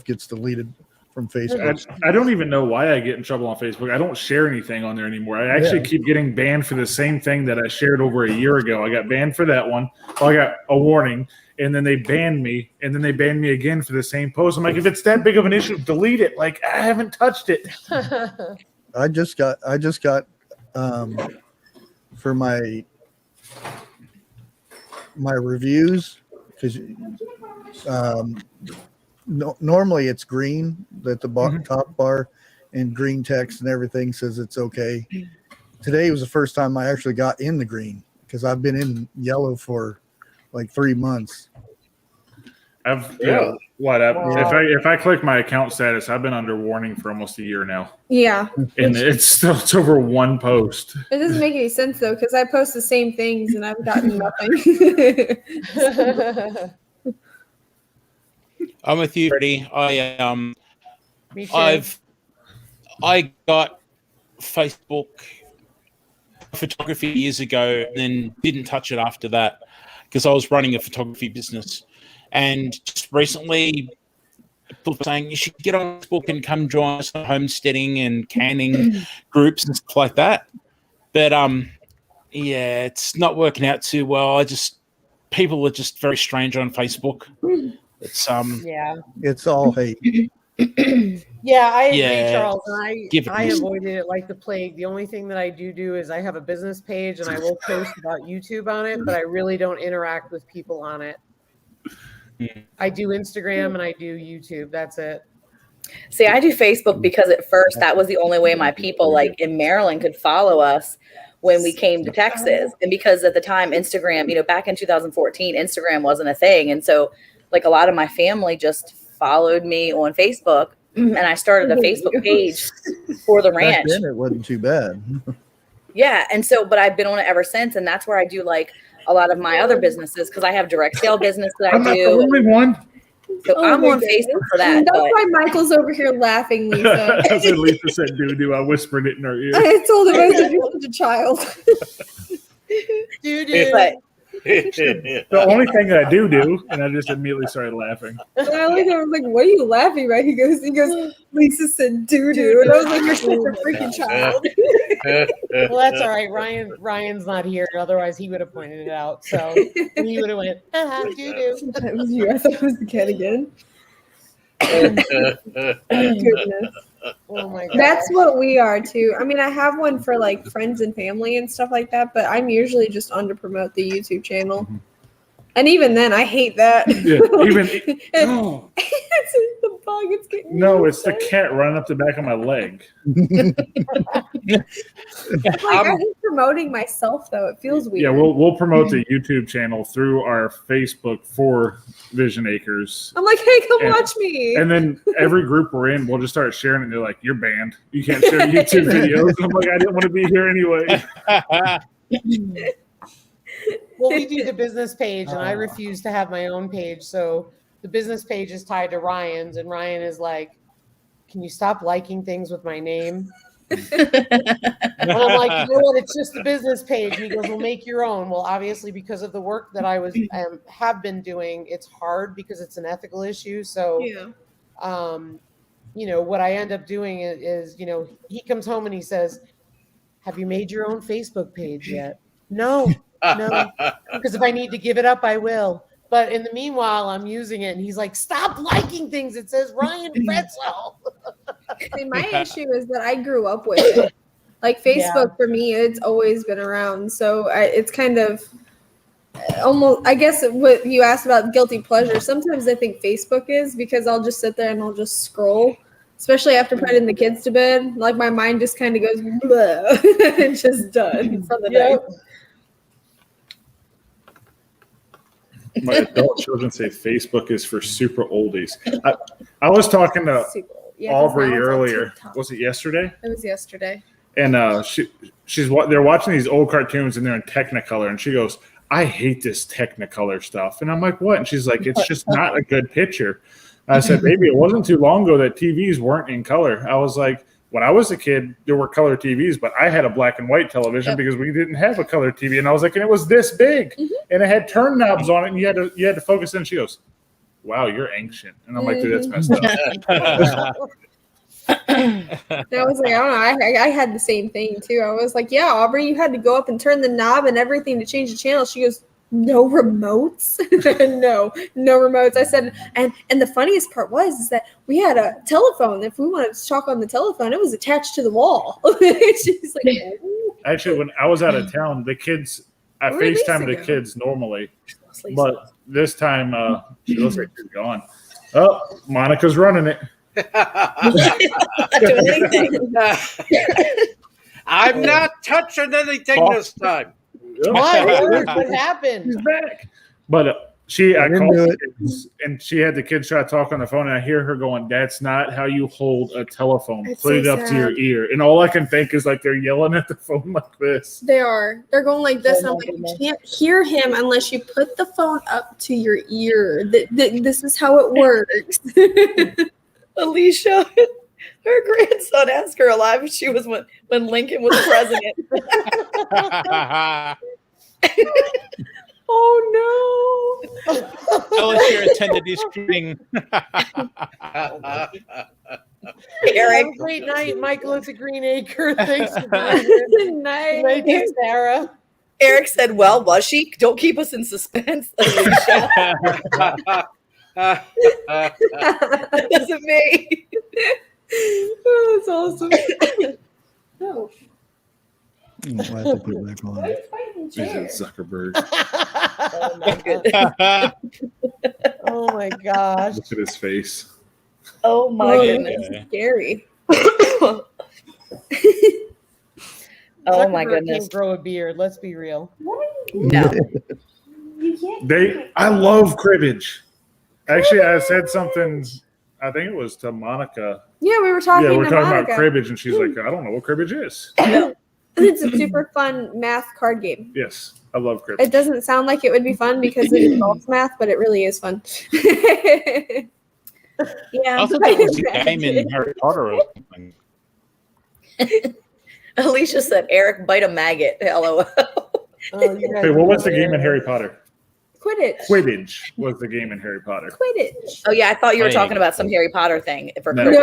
gets deleted from Facebook. I don't even know why I get in trouble on Facebook. I don't share anything on there anymore. I actually keep getting banned for the same thing that I shared over a year ago. I got banned for that one. Well, I got a warning, and then they banned me, and then they banned me again for the same post. I'm like, if it's that big of an issue, delete it. Like, I haven't touched it. I just got for my reviews, because normally it's green at the top bar, and green text and everything says it's okay. Today was the first time I actually got in the green, because I've been in yellow for like 3 months. If I click my account status, I've been under warning for almost a year now, Yeah. and it's over one post. It doesn't make any sense though, because I post the same things and I've gotten nothing. I'm with you, Freddie. Me too. I got Facebook photography years ago, and then didn't touch it after that because I was running a photography business. And just recently, people were saying you should get on Facebook and come join us on homesteading and canning groups and stuff like that. But yeah, it's not working out too well. People are just very strange on Facebook. It's yeah. It's all hate. Yeah, I agree, Yeah, Charles. And give it I a miss. avoided it like the plague. The only thing that I do is I have a business page and I will post about YouTube on it, but I really don't interact with people on it. I do Instagram and I do YouTube. That's it. See, I do Facebook because at first that was the only way my people like in Maryland could follow us when we came to Texas. And because at the time Instagram, back in 2014, Instagram wasn't a thing. And so like a lot of my family just followed me on Facebook, and I started a Facebook page for the Back ranch. then it wasn't too bad. Yeah. And so, but I've been on it ever since. And that's where I do like a lot of my other businesses, because I have direct sale business that I I'm not the do. only one. So Oh I'm my on goodness. Facebook for that. And that's But why Michael's over here laughing, Lisa. That's what Lisa said, doo-doo. I whispered it in her ear. I told him I said, you're such a child. Doo-doo. but The only thing that I do, and I just immediately started laughing. And I looked at him, I was like, what are you laughing about? He goes, Lisa said doo-doo. And I was like, you're such a freaking child. Well, that's all right. Ryan's not here. Otherwise, he would have pointed it out. So he would have went, doo-doo. That was you. I thought it was the cat again. Goodness. Oh my God. That's what we are too. I mean, I have one for like friends and family and stuff like that, but I'm usually just on to promote the YouTube channel. And even then, I hate that. Yeah, even no, It's the bug. It's getting no, it's the cat running up the back of my leg. like, I'm promoting myself though. It feels weird. Yeah, we'll promote the YouTube channel through our Facebook for Vision Acres. I'm like, hey, come And- watch me. And then every group we're in, we'll just start sharing it. And they're like, "You're banned. You can't share YouTube videos." I'm like, "I didn't want to be here anyway." Well, we do the business page, and I refuse to have my own page. So the business page is tied to Ryan's, and Ryan is like, "Can you stop liking things with my name?" And I'm like, "You know what? It's just the business page." And he goes, "Well, make your own." Well, obviously, because of the work that I have been doing, it's hard because it's an ethical issue. So, you know, what I end up doing is, you know, he comes home and he says, "Have you made your own Facebook page yet?" No, because if I need to give it up, I will. But in the meanwhile, I'm using it, and he's like, "Stop liking things. It says Ryan Pretzel." See, my issue is that I grew up with it. Like Facebook for me, it's always been around. So it's kind of almost, I guess what you asked about guilty pleasure. Sometimes I think Facebook is because I'll just sit there and I'll just scroll, especially after putting the kids to bed. Like my mind just kind of goes, bleh. It's just done for the day. My adult children say Facebook is for super oldies. I was talking to Aubrey earlier. Was it yesterday? It was yesterday. And they're watching these old cartoons and they're in Technicolor, and she goes, "I hate this Technicolor stuff." And I'm like, "What?" And she's like, "It's just not a good picture." I said, "Maybe it wasn't too long ago that TVs weren't in color." I was like, when I was a kid, there were color TVs, but I had a black and white television because we didn't have a color TV. And I was like, and it was this big, and it had turn knobs on it, and you had to focus in. And she goes, "Wow, you're ancient." And I'm like, "Dude, that's messed up." And I was like, I don't know. I had the same thing too. I was like, yeah, Aubrey, you had to go up and turn the knob and everything to change the channel. She goes, "No remotes?" no remotes. I said, and the funniest part is that we had a telephone. If we wanted to talk on the telephone, it was attached to the wall. She's like, "Oh." Actually, when I was out of town, the kids, I FaceTime the kids normally, but this time she looks like she's gone. Oh, Monica's running it. I'm not touching anything this time. What happened? He's back. But I called the kids, and she had the kids try to talk on the phone, and I hear her going, "That's not how you hold a telephone. It's Put it so up to your sad. ear." And all I can think is like they're yelling at the phone like this. They're going like this. And I'm like, you can't hear him unless you put the phone up to your ear. This is how it works. Alicia, her grandson asked her alive if she was when Lincoln was president. Oh no! Alicia attended his shooting. Have a great night, Michael. It's a Green Acre. Thanks for being here. Good night. Good night, Sarah. Eric said, "Well, was she? Don't keep us in suspense, Alicia." That wasn't me. Oh, that's awesome. No. I have to put it back on. Is it Zuckerberg? Oh my goodness. Oh my gosh. Look at his face. Oh my goodness. That's scary. Oh my Zuckerberg goodness. Can't grow a beard. Let's be real. No. I love cribbage. Actually, I said something. I think it was to Monica. Yeah, we were talking. Yeah, we're to talking Monica. about cribbage, and she's like, "I don't know what cribbage is." It's a super fun math card game. Yes. I love cribbage. It doesn't sound like it would be fun because it involves math, but it really is fun. Yeah. I thought that was a game in Harry Potter or something. Alicia said, Eric, bite a maggot. LOL. Oh, you guys Hey, what was the are game in Harry Potter? Quidditch. Quidditch was the game in Harry Potter. Quidditch. Oh, yeah. I thought you were Hey. talking about some Harry Potter thing for No. cribbage.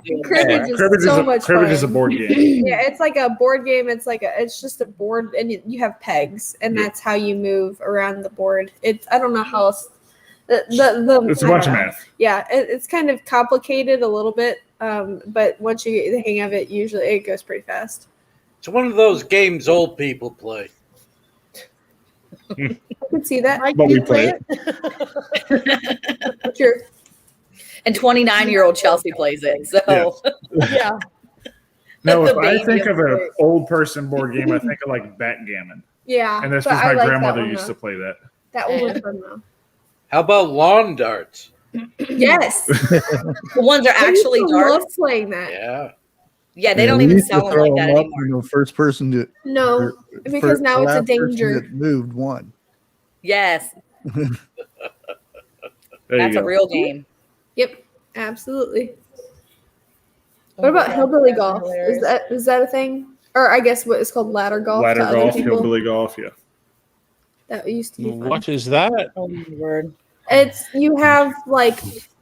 No, cribbage is so much Cribbage fun. is a board game. Yeah, it's like a board game. It's just a board, and you have pegs, and Yeah. that's how you move around the board. I don't know how else. It's a bunch of math. Yeah, it's kind of complicated a little bit, but once you get the hang of it, usually it goes pretty fast. It's one of those games old people play. I can see that. Mike, But do we you play play it? Sure. And 29-year-old Chelsea plays it. So Yeah. No, The if I baby think of of an the- old person board game, I think of like backgammon. Yeah. And that's but because I my like that grandmother one, used though. to play that. That one was fun though. How about lawn darts? Yes. the ones are actually I used to dark. love playing that. Yeah. Yeah, they don't even sell them like that anymore. You know, first person to No, because now it's a last person danger. that moved won. Yes, There that's you a go. real game. Yep, absolutely. Oh What about my God, hillbilly that's golf? hilarious. Is that a thing? Or I guess what is called ladder golf. Ladder to other golf, people? hillbilly golf, yeah. That used to be fun. What is that? Oh my word. It's you have like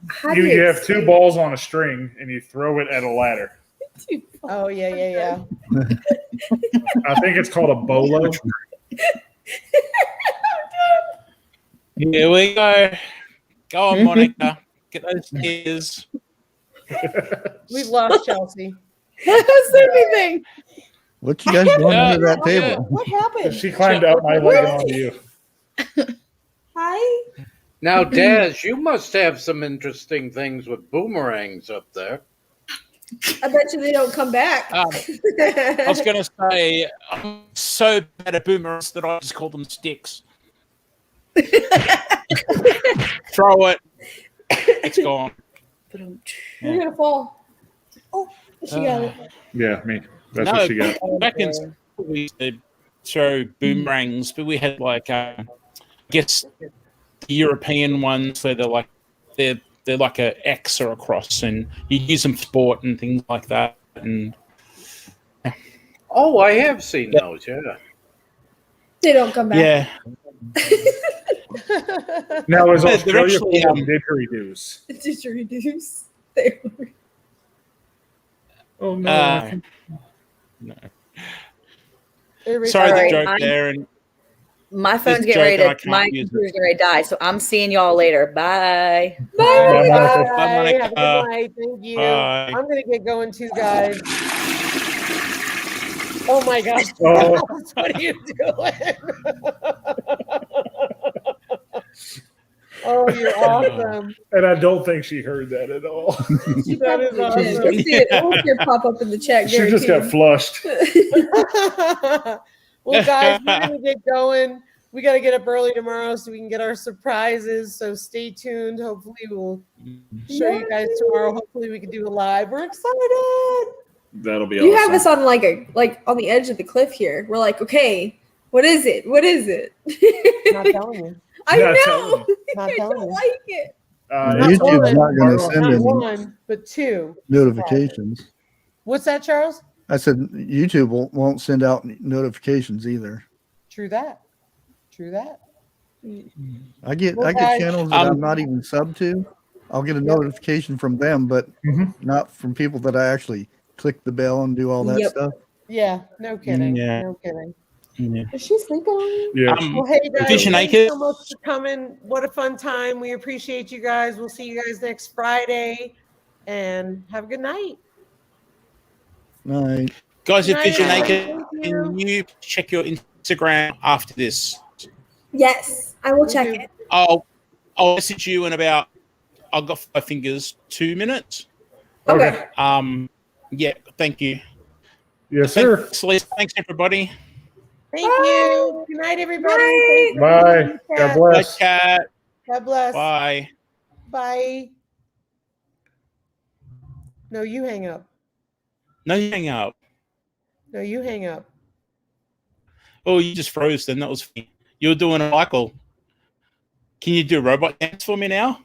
how do You have two explain- balls on a string and you throw it at a ladder. Oh, yeah. I think it's called a bolo. Here we go. Go on, Monica. Get those tears. We've lost Chelsea. That's everything. What you guys doing Yeah. under that Yeah. table? What happened? She climbed up my leg and onto you. Hi. Now, Daz, you must have some interesting things with boomerangs up there. I bet you they don't come back. I was going to say, I'm so bad at boomerangs that I just call them sticks. Throw it. It's gone. You're gonna fall. Oh, she got it. Yeah, me. That's No, what she got. back in school, we used to throw boomerangs, but we had like, I guess, the European ones where they're like a X or a cross, and you use them for sport and things like that. And Oh, I have seen those, yeah. They don't come back. yeah, Now, is They're Australia actually, full of didgeridoos? Did you reduce? They were- Oh, no. no. Every Sorry, time- the Alright, joke I'm- there. And My phone's This getting ready joke, I to. can't My use it. computer's getting ready to die, so I'm seeing y'all later. Bye. Bye. Bye, Monica. Bye. Bye, Monica. Have a good night. Thank you. Bye. I'm gonna get going too, guys. Oh my gosh. Oh. What are you doing? Oh, you're awesome. And I don't think she heard that at all. She That is probably did. awesome. We'll see it. We'll see it pop up in the chat. She just got flushed. Well, guys, we're gonna get going. We got to get up early tomorrow so we can get our surprises. So stay tuned. Hopefully, we'll show you guys tomorrow. Hopefully, we can do a live. We're excited. That'll be You awesome. have us on like on the edge of the cliff here. We're like, okay, what is it? What is it? Not telling you. I Not know. telling Not I telling don't you. like it. YouTube's not going to send Not any one, but two. notifications. What's that, Charles? I said YouTube won't send out notifications either. True that. True that. I get Well, guys, channels that I'm not even sub to. I'll get a notification from them, but not from people that I actually click the bell and do all that Yep. stuff. Yeah, no kidding. Yeah. No kidding. Yeah. Is she sleeping on you? Yeah. Well, hey guys, Vision thank you Acres. so much for coming. What a fun time. We appreciate you guys. We'll see you guys next Friday, and have a good night. Night. Guys, at Night, Vision guys. Acres, Thank you. can you check your Instagram after this? Yes, I will check Okay. it. I'll message you in about, I've got 5 fingers, 2 minutes. Okay. Yeah, thank you. Yes, sir. Thanks, Lisa. Thanks, everybody. Thank you. Good night, everybody. Bye. Thank you. Bye. God Bye, bless. Kat. God bless. Bye. Bye. No, you hang up. No, you hang up. No, you hang up. Oh, you just froze then. That was funny. You're doing a Michael. Can you do robot dance for me now?